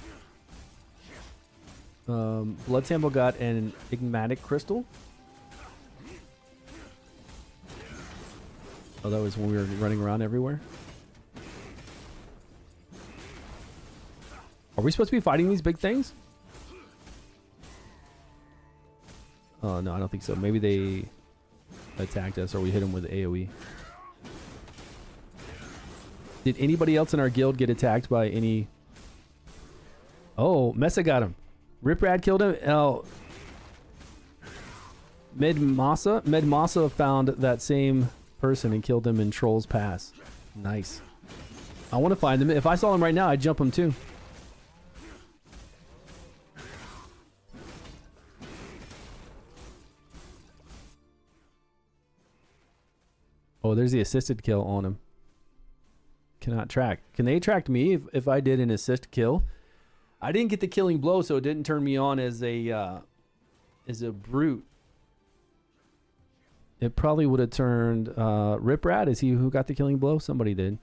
Blood Sample got an enigmatic crystal. Oh, that was when we were running around everywhere. Are we supposed to be fighting these big things? Oh, no, I don't think so. Maybe they attacked us or we hit them with AoE. Did anybody else in our guild get attacked by any... Oh, Mesa got him. Riprad killed him. Oh, Medmasa found that same person and killed him in Troll's Pass. Nice. I want to find him. If I saw him right now, I'd jump him too. Oh, there's the assisted kill on him. Cannot track. Can they track me if I did an assist kill? I didn't get the killing blow, so it didn't turn me on as a brute. It probably would have turned Riprad. Is he who got the killing blow? Somebody did.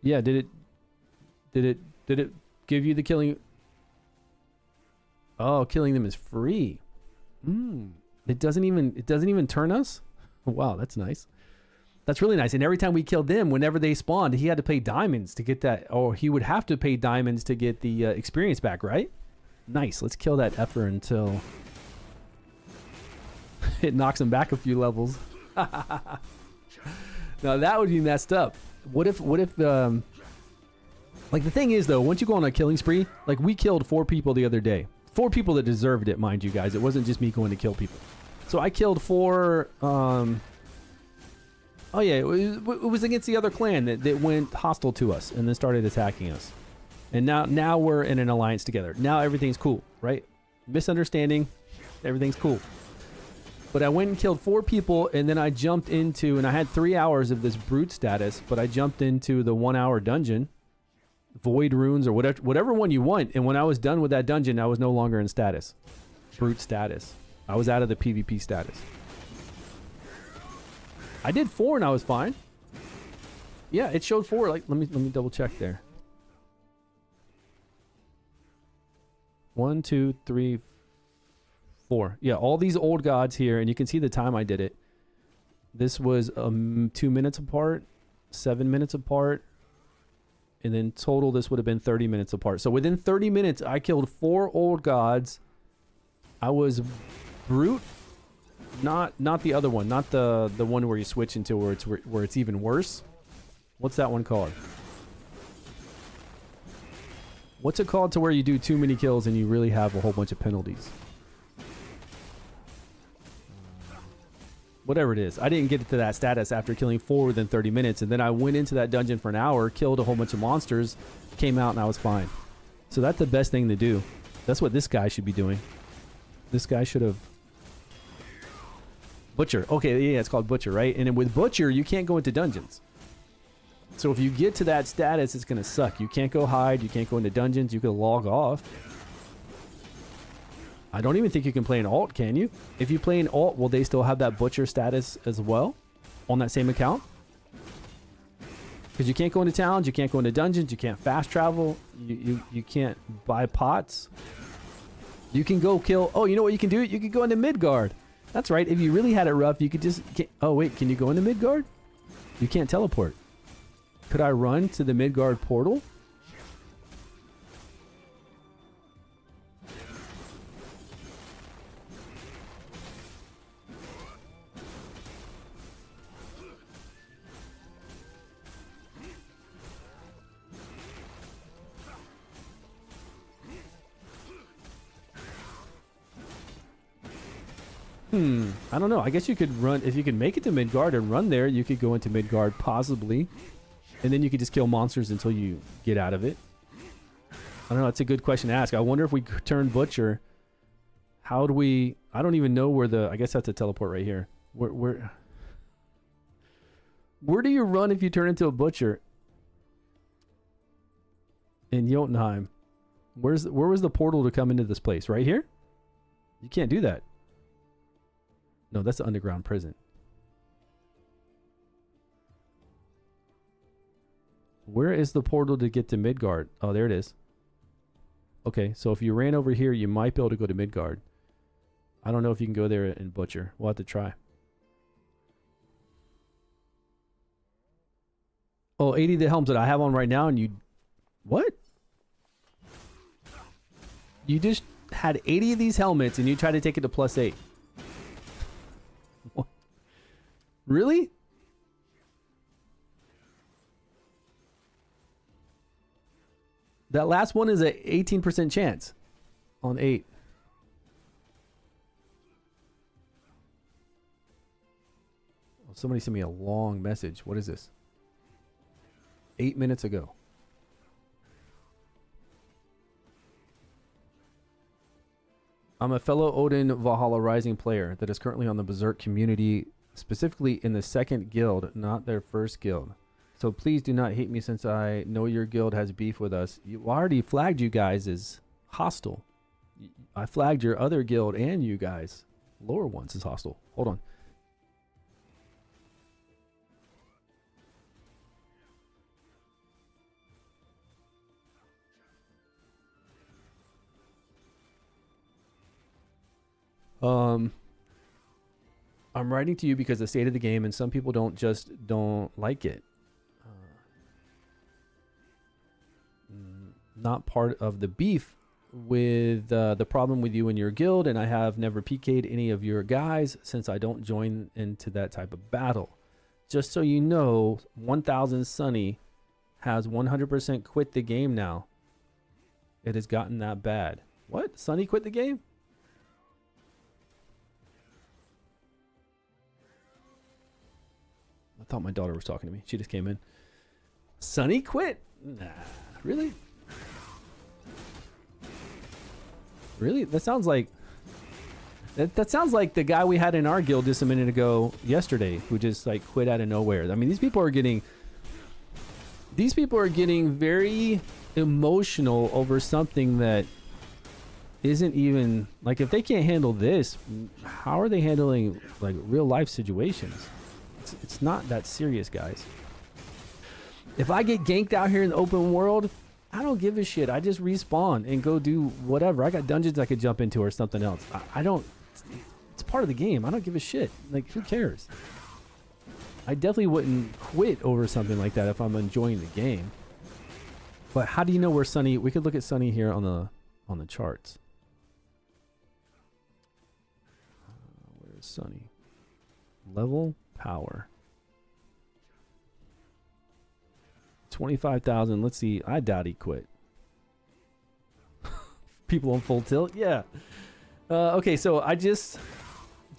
Yeah, did it give you the killing? Oh, killing them is free. It doesn't even turn us? Wow, that's nice. That's really nice. And every time we killed them, whenever they spawned, he had to pay diamonds to get that, or he would have to pay diamonds to get the experience back, right? Nice. Let's kill that effer until it knocks him back a few levels. Now that would be messed up. What if like the thing is though, once you go on a killing spree, like we killed 4 people the other day. 4 people that deserved it, mind you guys. It wasn't just me going to kill people. So I killed 4. Oh yeah, it was against the other clan that went hostile to us and then started attacking us. And now we're in an alliance together. Now everything's cool, right? Misunderstanding, everything's cool. But I went and killed 4 people, and then I jumped into, and I had 3 hours of this brute status, but I jumped into the 1-hour dungeon, void runes or whatever one you want. And when I was done with that dungeon, I was no longer in status, brute status. I was out of the PvP status. I did 4 and I was fine. Yeah, it showed 4. Like, let me double check there. 1, 2, 3, 4. Yeah, all these old gods here, and you can see the time I did it. This was 2 minutes apart. 7 minutes apart. And then total, this would have been 30 minutes apart. So within 30 minutes, I killed 4 old gods. I was brute. Not the other one. Not the one where you switch into where it's even worse. What's that one called? What's it called to where you do too many kills and you really have a whole bunch of penalties? Whatever it is. I didn't get to that status after killing 4 within 30 minutes. And then I went into that dungeon for an hour, killed a whole bunch of monsters, came out, and I was fine. So that's the best thing to do. That's what this guy should be doing. This guy should have... Butcher. Okay, yeah, it's called Butcher, right? And then with Butcher, you can't go into dungeons. So if you get to that status, it's going to suck. You can't go hide. You can't go into dungeons. You can log off. I don't even think you can play an alt, can you? If you play an alt, will they still have that Butcher status as well on that same account? Because you can't go into towns. You can't go into dungeons. You can't fast travel. You can't buy pots. You can go kill... Oh, you know what you can do? You can go into Midgard. That's right. If you really had it rough, you could just... Oh, wait. Can you go into Midgard? You can't teleport. Could I run to the Midgard portal? I don't know. I guess you could run... If you could make it to Midgard and run there, you could go into Midgard possibly. And then you could just kill monsters until you get out of it. I don't know. That's a good question to ask. I wonder if we turn Butcher. How do we... I don't even know where the... I guess that's a teleport right here. Where do you run if you turn into a Butcher? In Jotunheim. Where was the portal to come into this place? Right here? You can't do that. No, that's the underground prison. Where is the portal to get to Midgard? Oh, there it is. Okay, so if you ran over here, you might be able to go to Midgard. I don't know if you can go there and Butcher. We'll have to try. Oh, 80 of the helms that I have on right now, and you... What? You just had 80 of these helmets, and you tried to take it to +8. What? Really? That last one is an 18% chance on 8. Oh, somebody sent me a long message. What is this? 8 minutes ago. I'm a fellow Odin Valhalla Rising player that is currently on the Berserk community, specifically in the 2nd guild, not their 1st guild. So please do not hate me since I know your guild has beef with us. I already flagged you guys as hostile. I flagged your other guild and you guys, lower ones, as hostile. Hold on. I'm writing to you because the state of the game, and some people don't like it. Not part of the beef with the problem with you and your guild, and I have never PK'd any of your guys since I don't join into that type of battle. Just so you know, 1000 Sunny has 100% quit the game now. It has gotten that bad. What? Sunny quit the game? I thought my daughter was talking to me. She just came in. Sunny quit? Nah, really? Really? That sounds like that sounds like the guy we had in our guild just a minute ago yesterday who just like quit out of nowhere. I mean, these people are getting very emotional over something that isn't even like, if they can't handle this, how are they handling like real life situations? It's not that serious, guys. If I get ganked out here in the open world, I don't give a shit. I just respawn and go do whatever. I got dungeons I could jump into or something else. I don't... It's part of the game. I don't give a shit. Like, who cares? I definitely wouldn't quit over something like that if I'm enjoying the game. But how do you know where Sunny? We could look at Sunny here on the charts. Where's Sunny? Level, power. 25,000. Let's see. I doubt he quit. People on full tilt? Yeah. Okay, so I just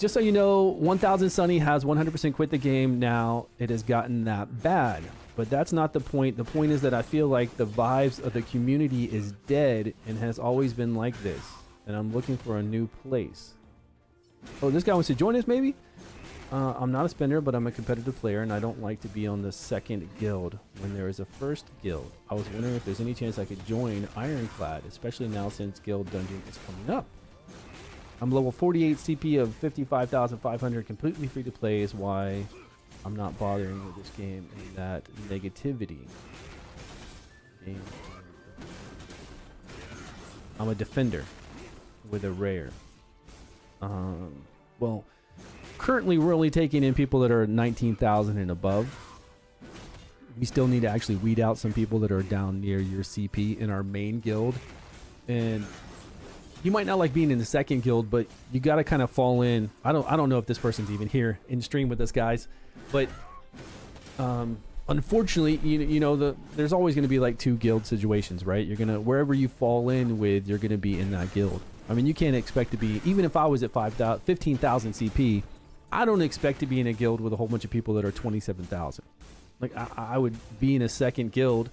so you know, 1000 Sunny has 100% quit the game now. It has gotten that bad. But that's not the point. The point is that I feel like the vibes of the community is dead and has always been like this. And I'm looking for a new place. Oh, this guy wants to join us maybe? I'm not a spender, but I'm a competitive player, and I don't like to be on the second guild when there is a first guild. I was wondering if there's any chance I could join Ironclad, especially now since Guild Dungeon is coming up. I'm level 48 CP of 55,500, completely free to play is why I'm not bothering with this game and that negativity. I'm a defender with a rare. Well, currently we're only taking in people that are 19,000 and above. We still need to actually weed out some people that are down near your CP in our main guild. And you might not like being in the second guild, but you got to kind of fall in. I don't know if this person's even here in stream with us, guys, but unfortunately, you know, there's always going to be like two guild situations, right? You're gonna, wherever you fall in with, you're gonna be in that guild. I mean, you can't expect to be, even if I was at 15,000 CP, I don't expect to be in a guild with a whole bunch of people that are 27,000. Like I would be in a second guild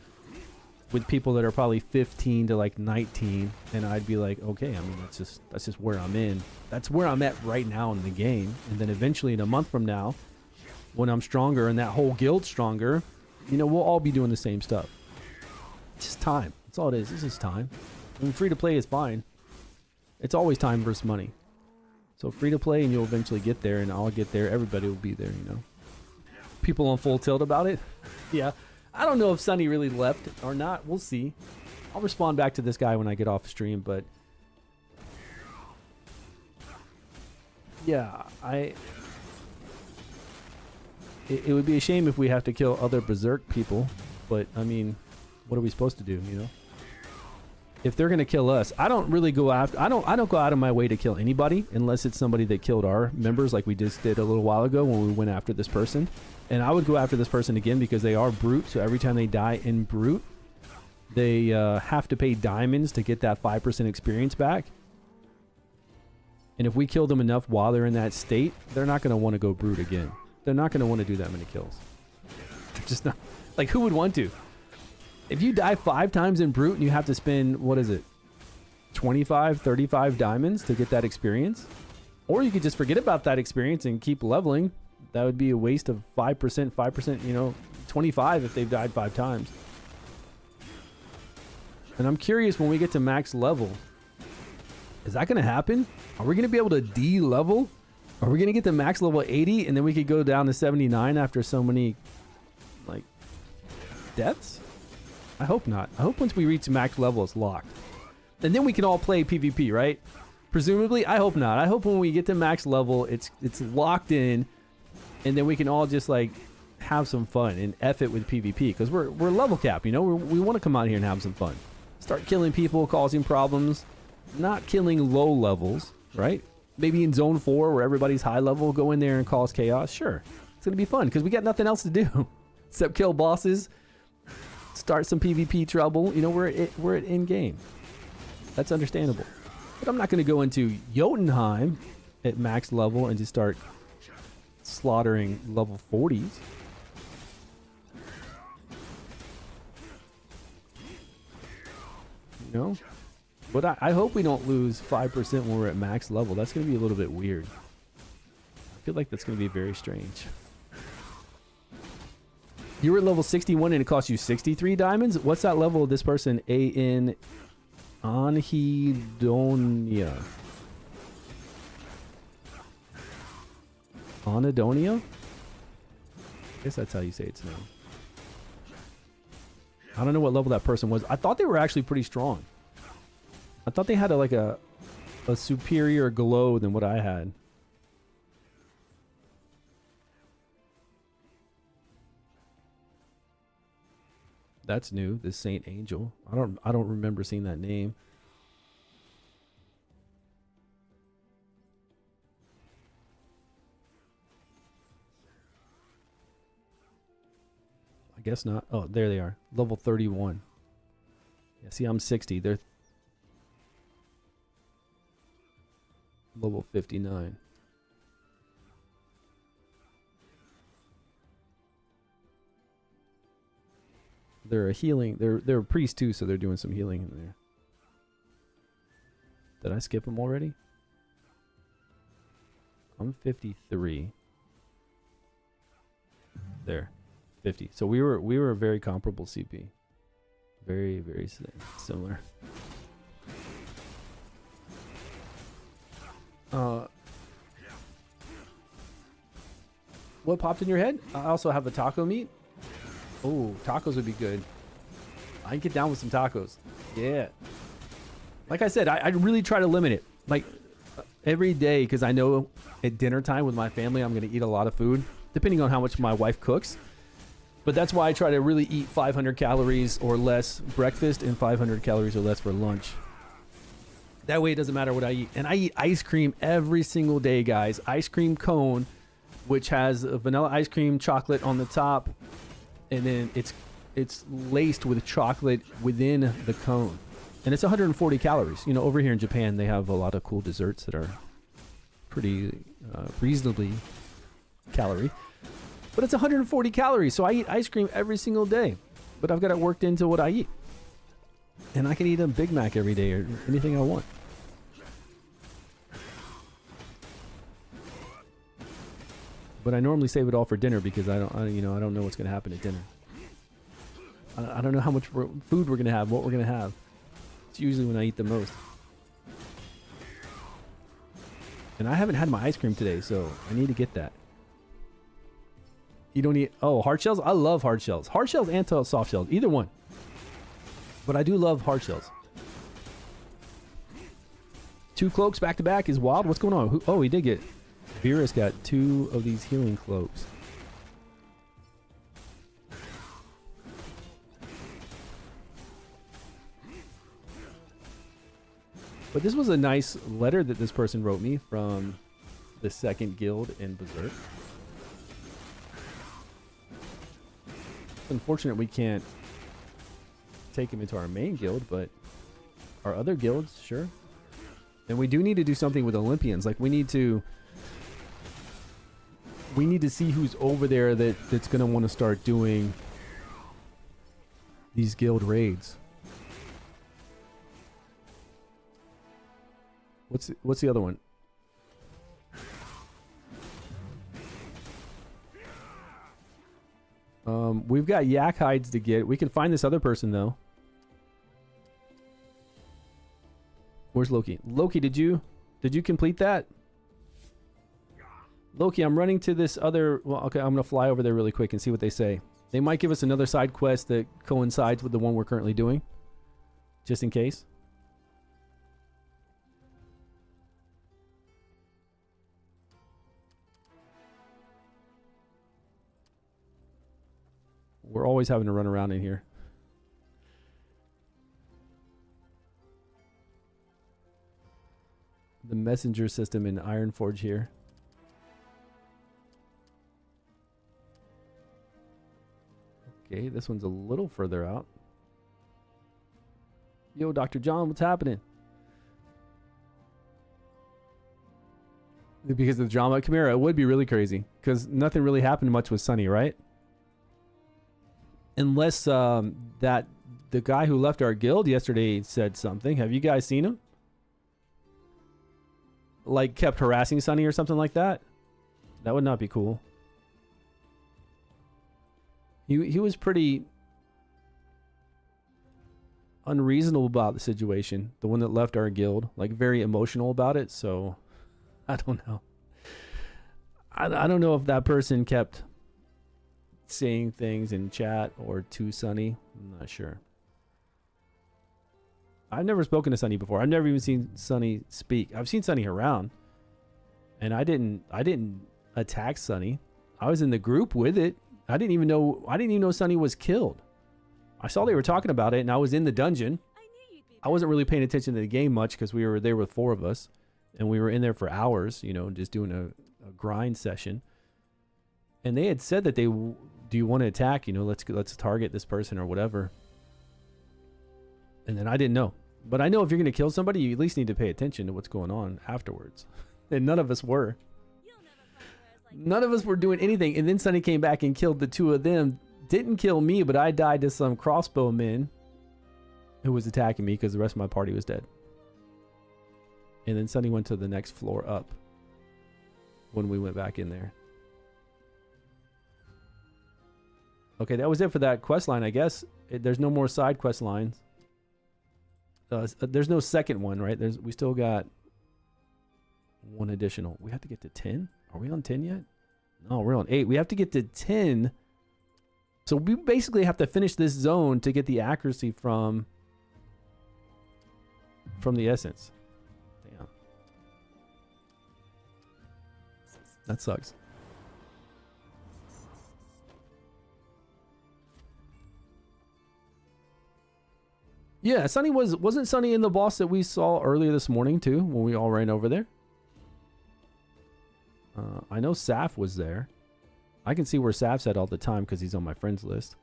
with people that are probably 15 to like 19, and I'd be like, okay, I mean, that's just where I'm in. That's where I'm at right now in the game. And then eventually in a month from now, when I'm stronger and that whole guild's stronger, you know, we'll all be doing the same stuff. It's just time. That's all it is. It's just time. I mean, free to play is fine. It's always time versus money. So free to play and you'll eventually get there, and I'll get there. Everybody will be there, you know. People on full tilt about it. Yeah. I don't know if Sunny really left or not. We'll see. I'll respond back to this guy when I get off stream, but yeah, it would be a shame if we have to kill other Berserk people, but I mean, what are we supposed to do, you know? If they're going to kill us, I don't really go after, I don't go out of my way to kill anybody unless it's somebody that killed our members, like we just did a little while ago when we went after this person. And I would go after this person again because they are brute. So every time they die in brute, they have to pay diamonds to get that 5% experience back. And if we kill them enough while they're in that state, they're not going to want to go brute again. They're not going to want to do that many kills. They're just not. Like, who would want to? If you die 5 times in brute and you have to spend, what is it, 25, 35 diamonds to get that experience? Or you could just forget about that experience and keep leveling. That would be a waste of 5%, you know, 25 if they've died 5 times. And I'm curious, when we get to max level, is that going to happen? Are we going to be able to de-level? Are we going to get to max level 80 and then we could go down to 79 after so many, like, deaths? I hope not. I hope once we reach max level, it's locked. And then we can all play PvP, right? Presumably, I hope not. I hope when we get to max level, it's locked in, and then we can all just like have some fun and F it with PvP, because we're level cap, you know? We want to come out here and have some fun. Start killing people, causing problems, not killing low levels, right? Maybe in zone 4 where everybody's high level, go in there and cause chaos. Sure, it's gonna be fun because we got nothing else to do except kill bosses, start some PvP trouble. You know, we're at in game. That's understandable. But I'm not gonna go into Jotunheim at max level and just start slaughtering level 40s. You know? But I hope we don't lose 5% when we're at max level. That's going to be a little bit weird. I feel like that's going to be very strange. You were at level 61 and it cost you 63 diamonds? What's that level of this person? Anhedonia. Anadonia? I guess that's how you say its name. I don't know what level that person was. I thought they were actually pretty strong. I thought they had a superior glow than what I had. That's new. This Saint Angel. I don't remember seeing that name. I guess not. Oh, there they are. Level 31. Yeah, see, I'm 60. They're level 59. They're a healing. They're a priest too, so they're doing some healing in there. Did I skip them already? I'm 53. There, 50. So we were a very comparable CP. Very, very similar. What popped in your head? I also have a taco meat. Oh, tacos would be good. I can get down with some tacos. Yeah. Like I said, I really try to limit it. Like every day, because I know at dinner time with my family, I'm going to eat a lot of food, depending on how much my wife cooks. But that's why I try to really eat 500 calories or less breakfast and 500 calories or less for lunch. That way it doesn't matter what I eat. And I eat ice cream every single day, guys. Ice cream cone, which has a vanilla ice cream chocolate on the top. And then it's laced with chocolate within the cone. And it's 140 calories. You know, over here in Japan, they have a lot of cool desserts that are pretty reasonably calorie. But it's 140 calories, so I eat ice cream every single day. But I've got it worked into what I eat. And I can eat a Big Mac every day or anything I want. But I normally save it all for dinner because I don't know what's going to happen at dinner. I don't know how much food we're going to have, what we're going to have. It's usually when I eat the most. And I haven't had my ice cream today, so I need to get that. You don't eat... Oh, hard shells? I love hard shells. Hard shells and soft shells. Either one. But I do love hard shells. 2 cloaks back to back is wild. What's going on? Oh, he did get... Vera's got 2 of these healing cloaks. But this was a nice letter that this person wrote me from the 2nd guild in Berserk. It's unfortunate we can't take him into our main guild, but our other guilds, sure. And we do need to do something with Olympians. Like we need to see who's over there that's going to want to start doing these guild raids. What's the other one? We've got yak hides to get. We can find this other person though. Where's Loki? Loki, did you complete that? Loki, I'm running to this other... Well, okay, I'm going to fly over there really quick and see what they say. They might give us another side quest that coincides with the one we're currently doing. Just in case. We're always having to run around in here. The messenger system in Ironforge here. Okay, this one's a little further out. Yo, Dr. John, what's happening? Because of the drama at Chimera, it would be really crazy. Because nothing really happened much with Sunny, right? Unless that the guy who left our guild yesterday said something. Have you guys seen him? Like kept harassing Sunny or something like that? That would not be cool. He was pretty unreasonable about the situation. The one that left our guild. Like very emotional about it. So I don't know. I don't know if that person kept saying things in chat or to Sunny. I'm not sure. I've never spoken to Sunny before. I've never even seen Sunny speak. I've seen Sunny around. And I didn't attack Sunny. I was in the group with it. I didn't even know Sunny was killed. I saw they were talking about it, and I was in the dungeon. I wasn't really paying attention to the game much because we were there with 4 of us, and we were in there for hours, you know, just doing a grind session. And they had said that do you want to attack? You know, let's target this person or whatever. And then I didn't know. But I know if you're going to kill somebody, you at least need to pay attention to what's going on afterwards. And none of us were. None of us were doing anything. And then Sonny came back and killed the 2 of them. Didn't kill me, but I died to some crossbowmen who was attacking me because the rest of my party was dead. And then Sonny went to the next floor up when we went back in there. Okay, that was it for that quest line, I guess. There's no more side quest lines. There's no second one, right? We still got 1 additional. We have to get to 10? Are we on 10 yet? No, we're on 8. We have to get to 10. So we basically have to finish this zone to get the accuracy from the essence. Damn. That sucks. Yeah, Sonny wasn't Sonny in the boss that we saw earlier this morning too, when we all ran over there? I know Saf was there. I can see where Saf's at all the time because he's on my friends list.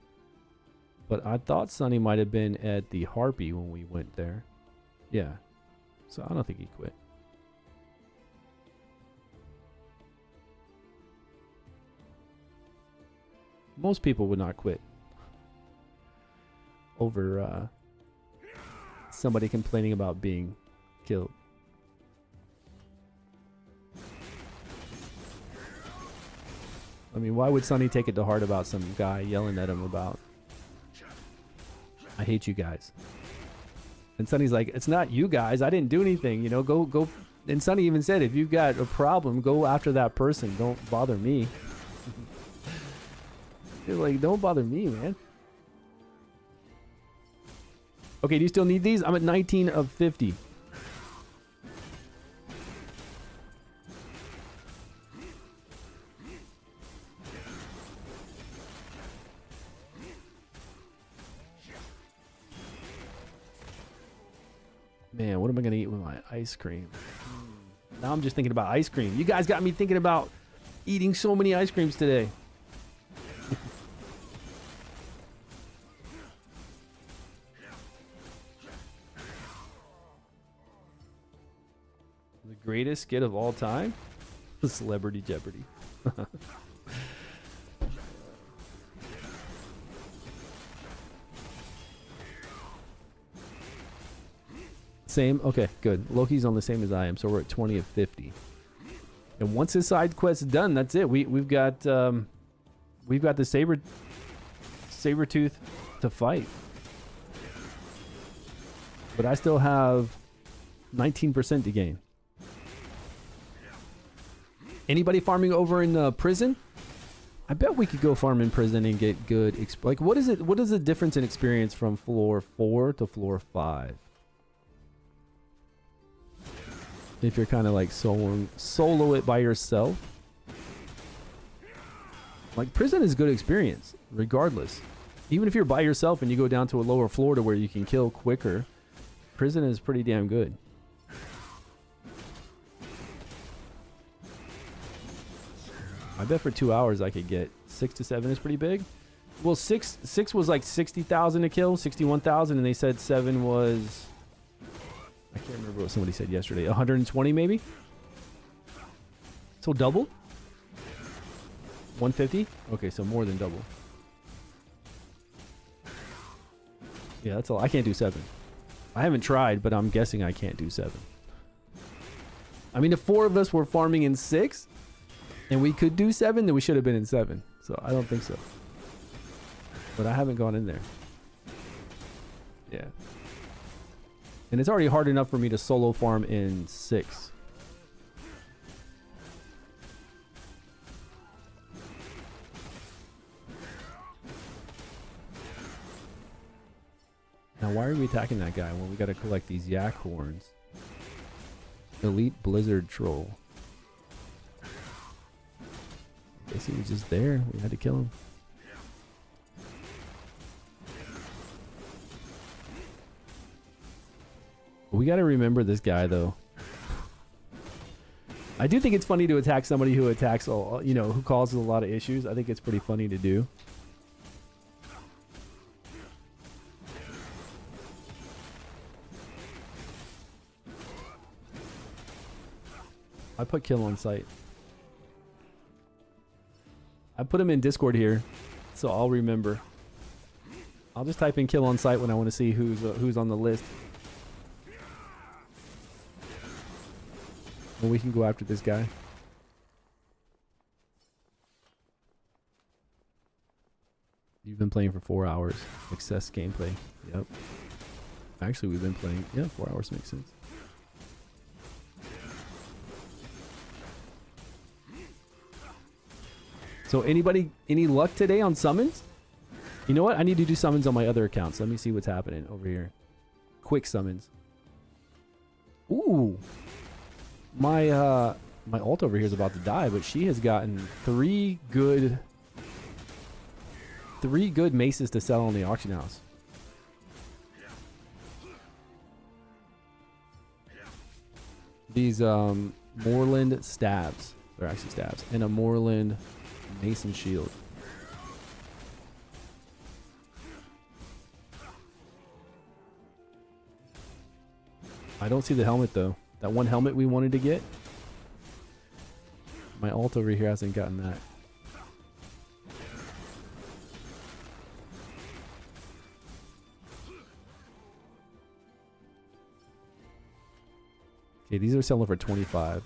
But I thought Sonny might have been at the Harpy when we went there. Yeah. So I don't think he quit. Most people would not quit over somebody complaining about being killed. I mean, why would Sonny take it to heart about some guy yelling at him about, I hate you guys? And Sonny's like, it's not you guys. I didn't do anything. You know, go. And Sonny even said, if you've got a problem, go after that person. Don't bother me. He's like, don't bother me, man. Okay, do you still need these? I'm at 19 of 50. Man, what am I going to eat with my ice cream? Now I'm just thinking about ice cream. You guys got me thinking about eating so many ice creams today. The greatest skit of all time? Celebrity Jeopardy. Same? Okay, good. Loki's on the same as I am, so we're at 20 of 50. And once his side quest's done, that's it. We've got the Sabretooth to fight. But I still have 19% to gain. Anybody farming over in prison? I bet we could go farm in prison and get good like what is the difference in experience from floor 4 to floor 5? If you're kind of like solo it by yourself. Like prison is good experience regardless. Even if you're by yourself and you go down to a lower floor to where you can kill quicker, prison is pretty damn good. I bet for 2 hours I could get 6 to 7 is pretty big. Well, six was like 60,000 to kill, 61,000, and they said 7 was, I can't remember what somebody said yesterday, 120 maybe. So double? 150? Okay, so more than double. Yeah, that's all. I can't do 7. I haven't tried, but I'm guessing I can't do 7. I mean, if 4 of us were farming in 6 and we could do 7, then we should have been in 7. So I don't think so. But I haven't gone in there. Yeah. And it's already hard enough for me to solo farm in 6. Now, why are we attacking that guy when we got to collect these yak horns? Elite Blizzard Troll. I guess he was just there. We had to kill him. We got to remember this guy, though. I do think it's funny to attack somebody who attacks, you know, who causes a lot of issues. I think it's pretty funny to do. I put kill on site. I put him in Discord here, so I'll remember. I'll just type in kill on site when I want to see who's on the list. And we can go after this guy. You've been playing for 4 hours. Success gameplay. Yep. Actually, we've been playing. Yeah, 4 hours makes sense. So anybody, any luck today on summons? You know what? I need to do summons on my other accounts. Let me see what's happening over here. Quick summons. Ooh. My ult over here is about to die, but she has gotten three good maces to sell on the auction house. These Moorland stabs. They're actually stabs. And a Moorland mason shield. I don't see the helmet though. That one helmet we wanted to get. My ult over here hasn't gotten that. Okay, these are selling for 25.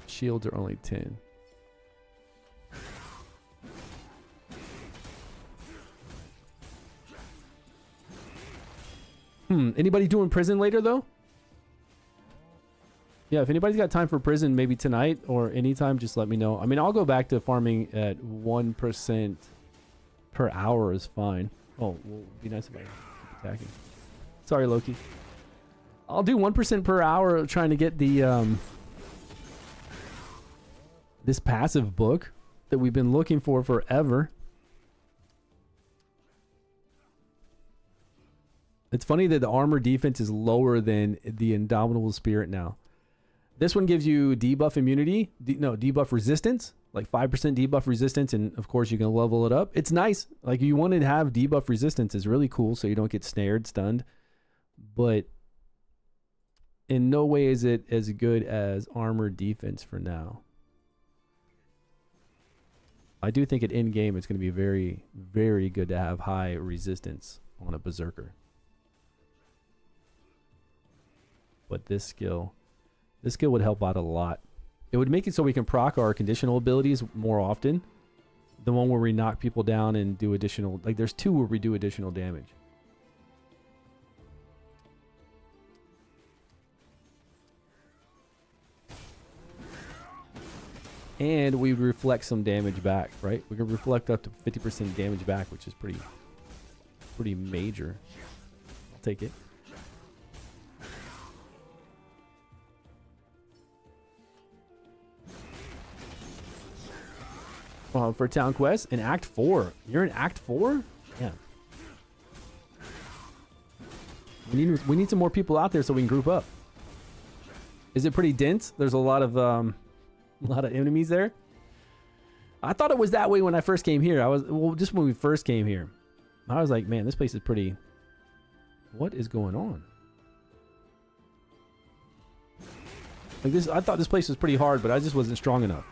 Shields are only 10. Anybody doing prison later though? Yeah, if anybody's got time for prison, maybe tonight or anytime, just let me know. I mean, I'll go back to farming at 1% per hour is fine. Oh, well, it'd be nice if I keep attacking. Sorry, Loki. I'll do 1% per hour trying to get the this passive book that we've been looking for forever. It's funny that the armor defense is lower than the Indomitable Spirit now. This one gives you debuff immunity, debuff resistance, like 5% debuff resistance, and of course you can level it up. It's nice. Like you want to have debuff resistance is really cool so you don't get snared, stunned. But in no way is it as good as armor defense for now. I do think at end game it's going to be very, very good to have high resistance on a berserker. But this skill would help out a lot. It would make it so we can proc our conditional abilities more often. The one where we knock people down and do additional, like there's two where we do additional damage. And we reflect some damage back, right? We can reflect up to 50% damage back, which is pretty major. I'll take it. For Town Quest in Act 4. You're in Act 4? Yeah. We need some more people out there so we can group up. Is it pretty dense? There's a lot of enemies there. I thought it was that way when I first came here. Just when we first came here. I was like, man, this place is pretty. What is going on? Like this, I thought this place was pretty hard, but I just wasn't strong enough.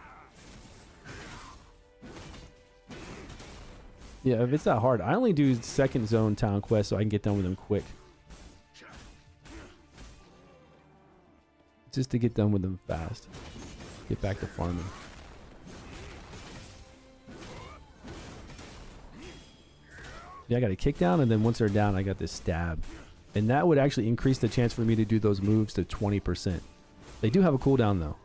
Yeah, if it's that hard, I only do second zone town quest so I can get done with them quick. Just to get done with them fast. Get back to farming. Yeah, I got a kick down, and then once they're down, I got this stab. And that would actually increase the chance for me to do those moves to 20%. They do have a cooldown, though.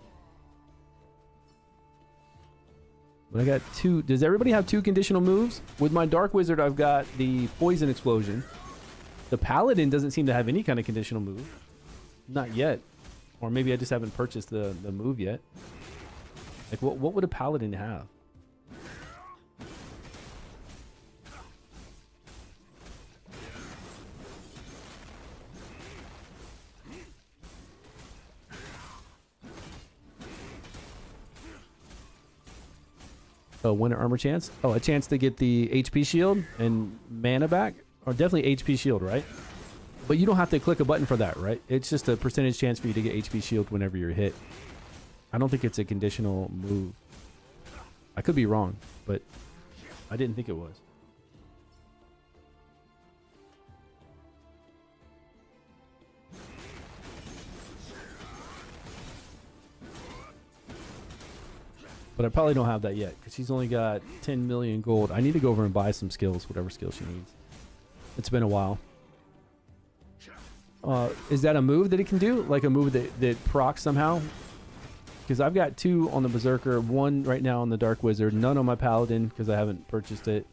But I got two. Does everybody have two conditional moves? With my Dark Wizard, I've got the Poison Explosion. The Paladin doesn't seem to have any kind of conditional move. Not yet. Or maybe I just haven't purchased the move yet. Like, what would a paladin have? Oh, win an armor chance? Oh, a chance to get the HP shield and mana back? Or definitely HP shield, right? But you don't have to click a button for that, right? It's just a percentage chance for you to get HP shield whenever you're hit. I don't think it's a conditional move. I could be wrong, but I didn't think it was. But I probably don't have that yet because she's only got 10 million gold. I need to go over and buy some skills, whatever skills she needs. It's been a while. Is that a move that it can do? Like a move that procs somehow? Because I've got 2 on the Berserker, 1 right now on the Dark Wizard, none on my Paladin because I haven't purchased it,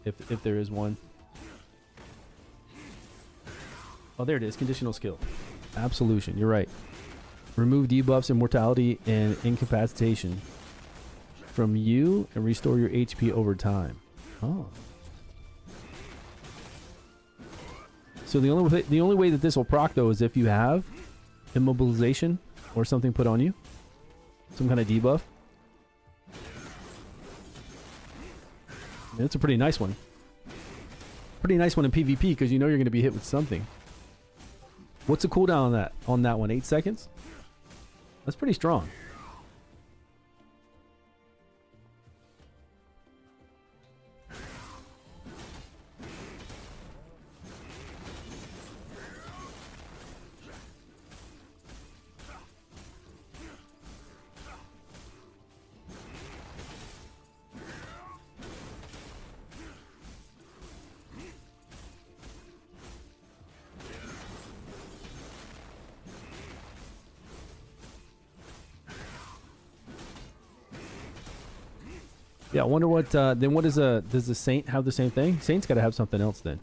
if there is one. Oh, there it is. Conditional skill. Absolution. You're right. Remove debuffs, immortality, and incapacitation from you and restore your HP over time. Oh. So the only way that this will proc though is if you have immobilization or something put on you, some kind of debuff. And it's a pretty nice one. Pretty nice one in PvP because you know you're going to be hit with something. What's the cooldown on that one? 8 seconds? That's pretty strong. Yeah, I wonder what, then what is does the Saint have the same thing? Saint's got to have something else then.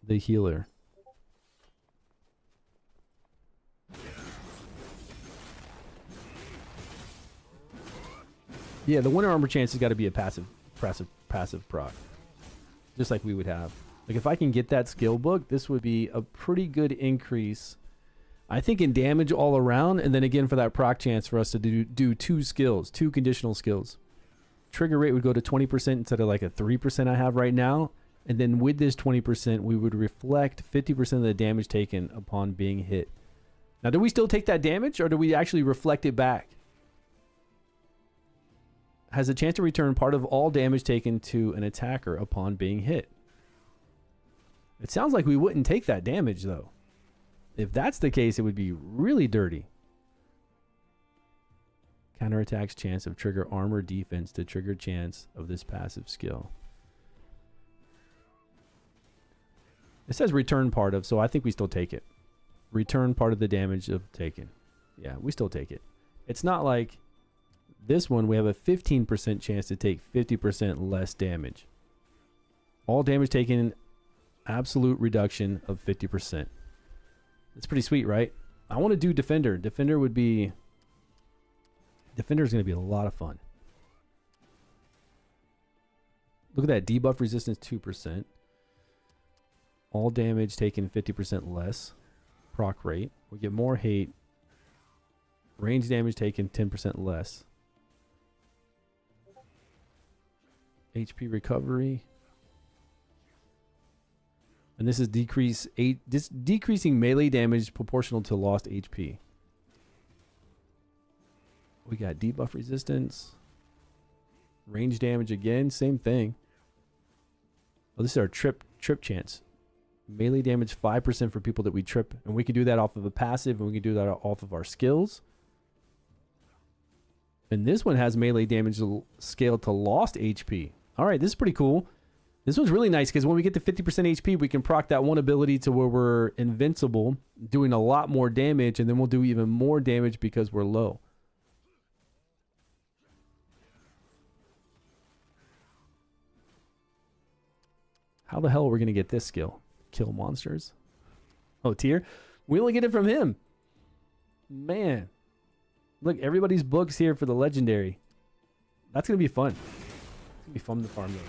The healer. Yeah, the winter armor chance has got to be a passive proc. Just like we would have. Like if I can get that skill book, this would be a pretty good increase. I think in damage all around, and then again for that proc chance for us to do 2 skills, 2 conditional skills. Trigger rate would go to 20% instead of like a 3% I have right now. And then with this 20%, we would reflect 50% of the damage taken upon being hit. Now, do we still take that damage, or do we actually reflect it back? Has a chance to return part of all damage taken to an attacker upon being hit. It sounds like we wouldn't take that damage, though. If that's the case, it would be really dirty. Counterattack's chance of trigger armor defense to trigger chance of this passive skill. It says return part of, so I think we still take it. Return part of the damage of taken. Yeah, we still take it. It's not like this one, we have a 15% chance to take 50% less damage. All damage taken, absolute reduction of 50%. That's pretty sweet, right? I want to do Defender. Defender is going to be a lot of fun. Look at that. Debuff resistance 2%. All damage taken 50% less. Proc rate. We get more hate. Range damage taken 10% less. HP recovery. And this is decreasing melee damage proportional to lost HP. We got debuff resistance. Range damage again, same thing. Oh, this is our trip chance. Melee damage 5% for people that we trip. And we can do that off of a passive, and we can do that off of our skills. And this one has melee damage scaled to lost HP. All right, this is pretty cool. This one's really nice because when we get to 50% HP, we can proc that one ability to where we're invincible, doing a lot more damage, and then we'll do even more damage because we're low. How the hell are we going to get this skill? Kill monsters? Oh, tier? We only get it from him. Man. Look, everybody's books here for the legendary. That's going to be fun. It's going to be fun to farm those.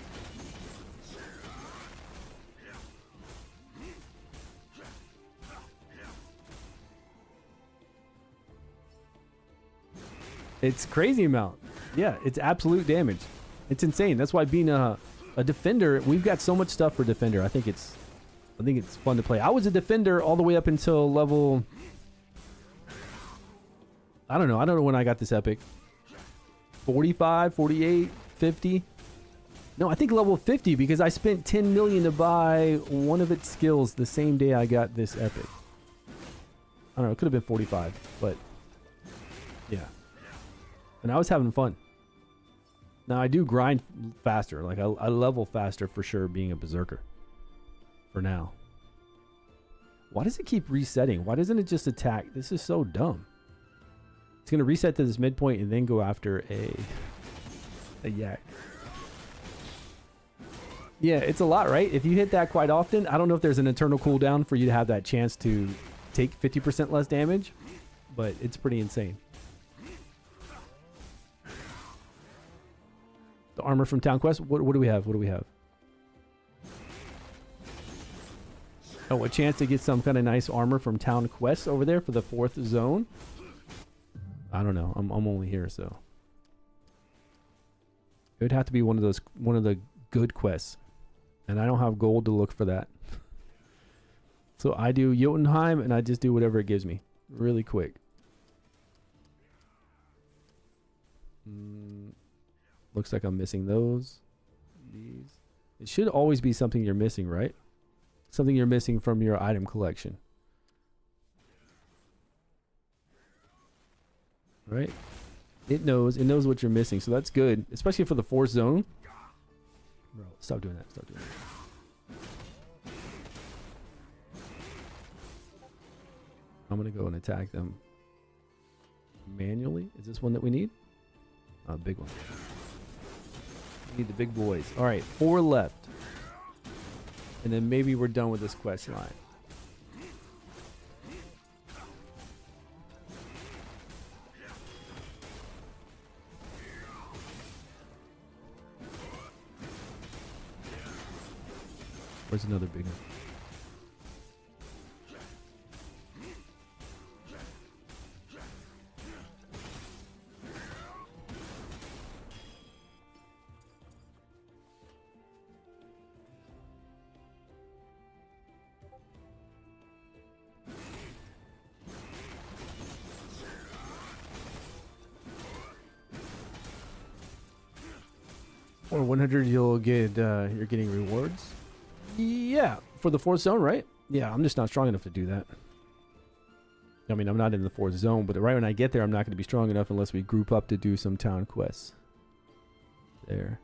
It's crazy amount. Yeah, it's absolute damage. It's insane. That's why being a defender, we've got so much stuff for defender. I think it's fun to play. I was a defender all the way up until level, I don't know when I got this epic. 45, 48, 50. No, I think level 50 because I spent 10 million to buy one of its skills the same day I got this epic. I don't know, it could have been 45, but yeah. And I was having fun. Now I do grind faster. Like I level faster for sure being a berserker. For now. Why does it keep resetting? Why doesn't it just attack? This is so dumb. It's going to reset to this midpoint and then go after a yak. Yeah, it's a lot, right? If you hit that quite often, I don't know if there's an eternal cooldown for you to have that chance to take 50% less damage, but it's pretty insane. The armor from Town Quest. What do we have? What do we have? Oh, a chance to get some kind of nice armor from Town Quest over there for the 4th zone. I don't know. I'm only here, so it would have to be one of the good quests, and I don't have gold to look for that. So I do Jotunheim, and I just do whatever it gives me, really quick. Looks like I'm missing those. These. It should always be something you're missing, right? Something you're missing from your item collection. Right? It knows what you're missing, so that's good, especially for the 4th zone. Bro, stop doing that. Stop doing that. I'm gonna go and attack them manually. Is this one that we need? Oh, big one. We need the big boys. All right, 4 left. And then maybe we're done with this quest line. Where's another big one? Or 100 you'll get you're getting rewards. Yeah, for the 4th zone, right? Yeah, I'm just not strong enough to do that. I mean, I'm not in the 4th zone, but right when I get there, I'm not going to be strong enough unless we group up to do some town quests. There.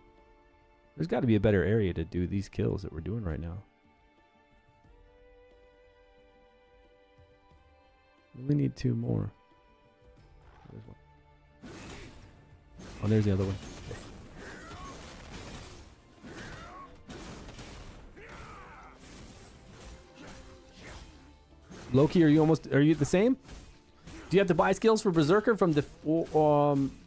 There's got to be a better area to do these kills that we're doing right now. We need 2 more. There's one. Oh, there's the other one. Okay. Loki, are you the same? Do you have to buy skills for Berserker from the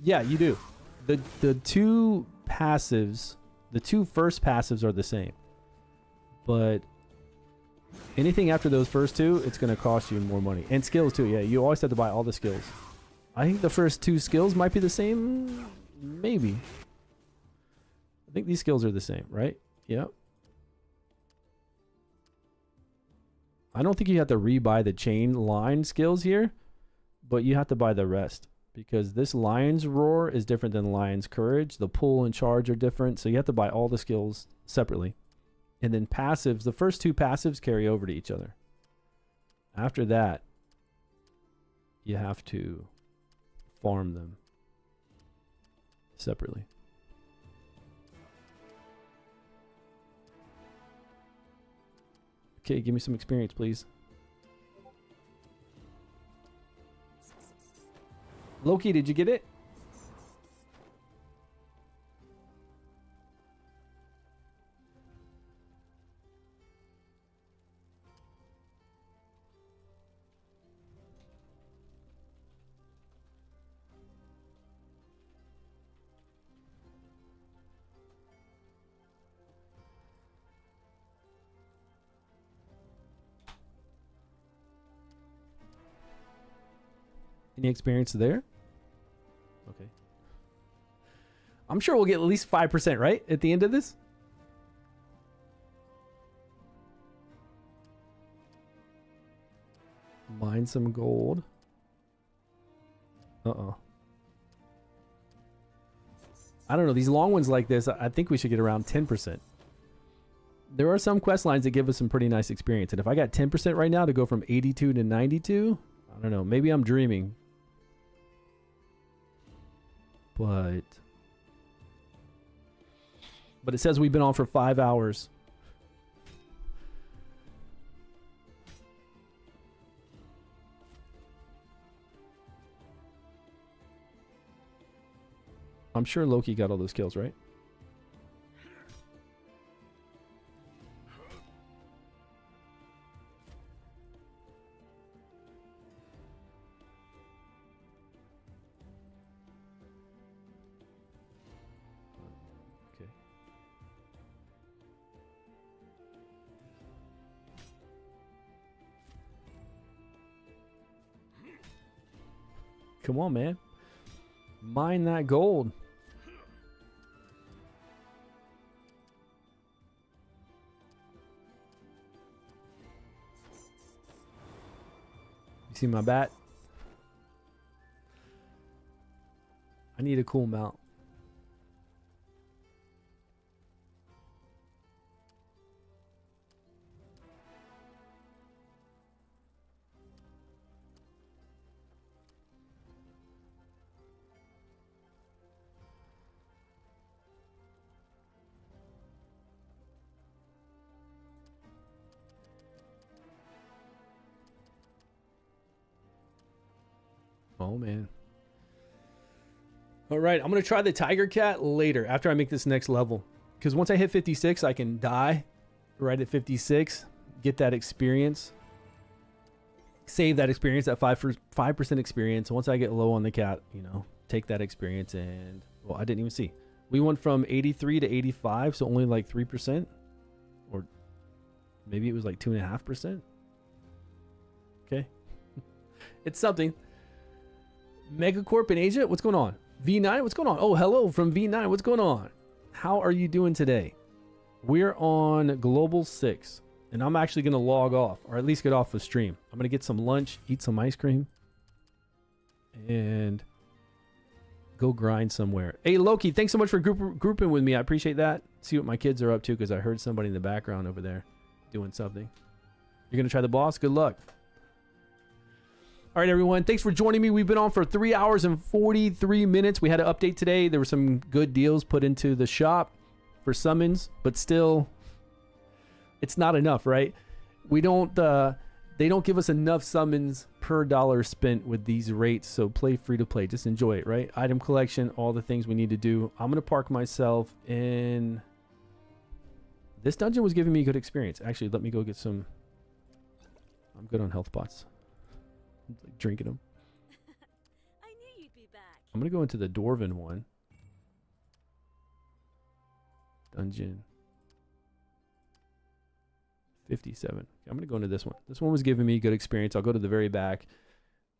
yeah, you do. The 2 passives, the 2 first passives are the same. But anything after those first 2, it's going to cost you more money. And skills too. Yeah, you always have to buy all the skills. I think the first 2 skills might be the same, maybe. I think these skills are the same, right? Yep. I don't think you have to rebuy the chain line skills here, but you have to buy the rest because this Lion's Roar is different than Lion's Courage. The pull and charge are different, so you have to buy all the skills separately. And then passives, the first 2 passives carry over to each other. After that, you have to farm them separately. Okay, give me some experience, please. Loki, did you get it? Any experience there? Okay. I'm sure we'll get at least 5%, right? At the end of this? Mine some gold. Uh-oh. I don't know. These long ones like this, I think we should get around 10%. There are some quest lines that give us some pretty nice experience. And if I got 10% right now to go from 82 to 92, I don't know. Maybe I'm dreaming. But it says we've been on for 5 hours. I'm sure Loki got all those kills, right? Okay. Come on, man. Mine that gold. You see my bat? I need a cool mount. Oh, man. All right, I'm going to try the Tiger Cat later after I make this next level. Because once I hit 56, I can die right at 56, get that experience, save that experience, that 5% experience. Once I get low on the cat, you know, take that experience and, well, I didn't even see. We went from 83 to 85, so only like 3%. Or maybe it was like 2.5%. Okay. It's something. Megacorp in Asia, what's going on? V9, what's going on? Oh, hello from V9, what's going on? How are you doing today? We're on Global 6, and I'm actually going to log off, or at least get off the stream. I'm going to get some lunch, eat some ice cream, and go grind somewhere. Hey, Loki, thanks so much for grouping with me. I appreciate that. See what my kids are up to, because I heard somebody in the background over there doing something. You're going to try the boss? Good luck. All right, everyone. Thanks for joining me. We've been on for 3 hours and 43 minutes. We had an update today. There were some good deals put into the shop for summons, but still, it's not enough, right? We don't. They don't give us enough summons per dollar spent with these rates. So play free to play. Just enjoy it, right? Item collection, all the things we need to do. I'm gonna park myself in. This dungeon was giving me a good experience. Actually, let me go get some. I'm good on health pots. Like drinking them. I knew you'd be back. I'm gonna go into the Dwarven one. Dungeon 57. I'm gonna go into this one. This one was giving me good experience. I'll go to the very back,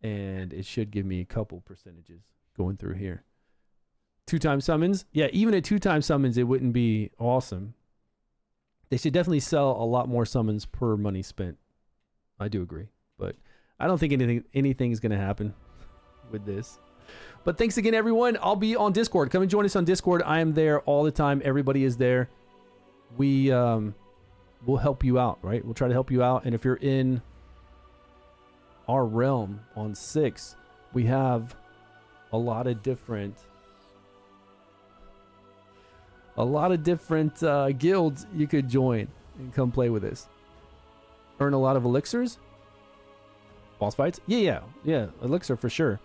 and it should give me a couple percentages going through here. 2-time summons. Yeah, even at 2-time summons, it wouldn't be awesome. They should definitely sell a lot more summons per money spent. I do agree, but I don't think anything is going to happen with this. But thanks again, everyone. I'll be on Discord. Come and join us on Discord. I am there all the time. Everybody is there. We will help you out, right? We'll try to help you out. And if you're in our realm on 6, we have a lot of different guilds you could join and come play with us. Earn a lot of elixirs. Boss fights? Yeah. Elixir for sure.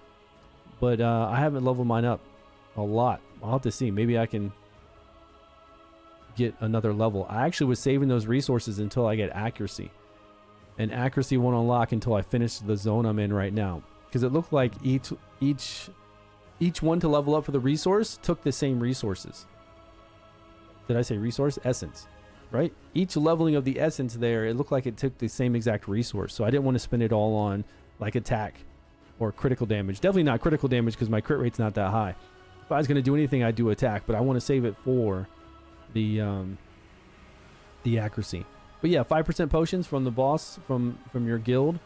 But I haven't leveled mine up a lot. I'll have to see. Maybe I can get another level. I actually was saving those resources until I get accuracy. And accuracy won't unlock until I finish the zone I'm in right now. Because it looked like each one to level up for the resource took the same resources. Did I say resource? Essence. Right? Each leveling of the essence there, it looked like it took the same exact resource. So I didn't want to spend it all on like attack or critical damage. Definitely not critical damage because my crit rate's not that high. If I was going to do anything, I'd do attack, but I want to save it for the accuracy. But yeah, 5% potions from the boss, from your guild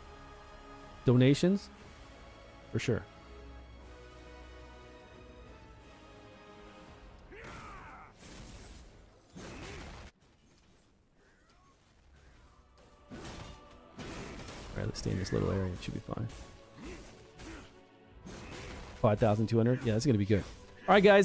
donations, for sure. All right, let's stay in this little area. It should be fine. 5,200. Yeah, that's going to be good. All right, guys.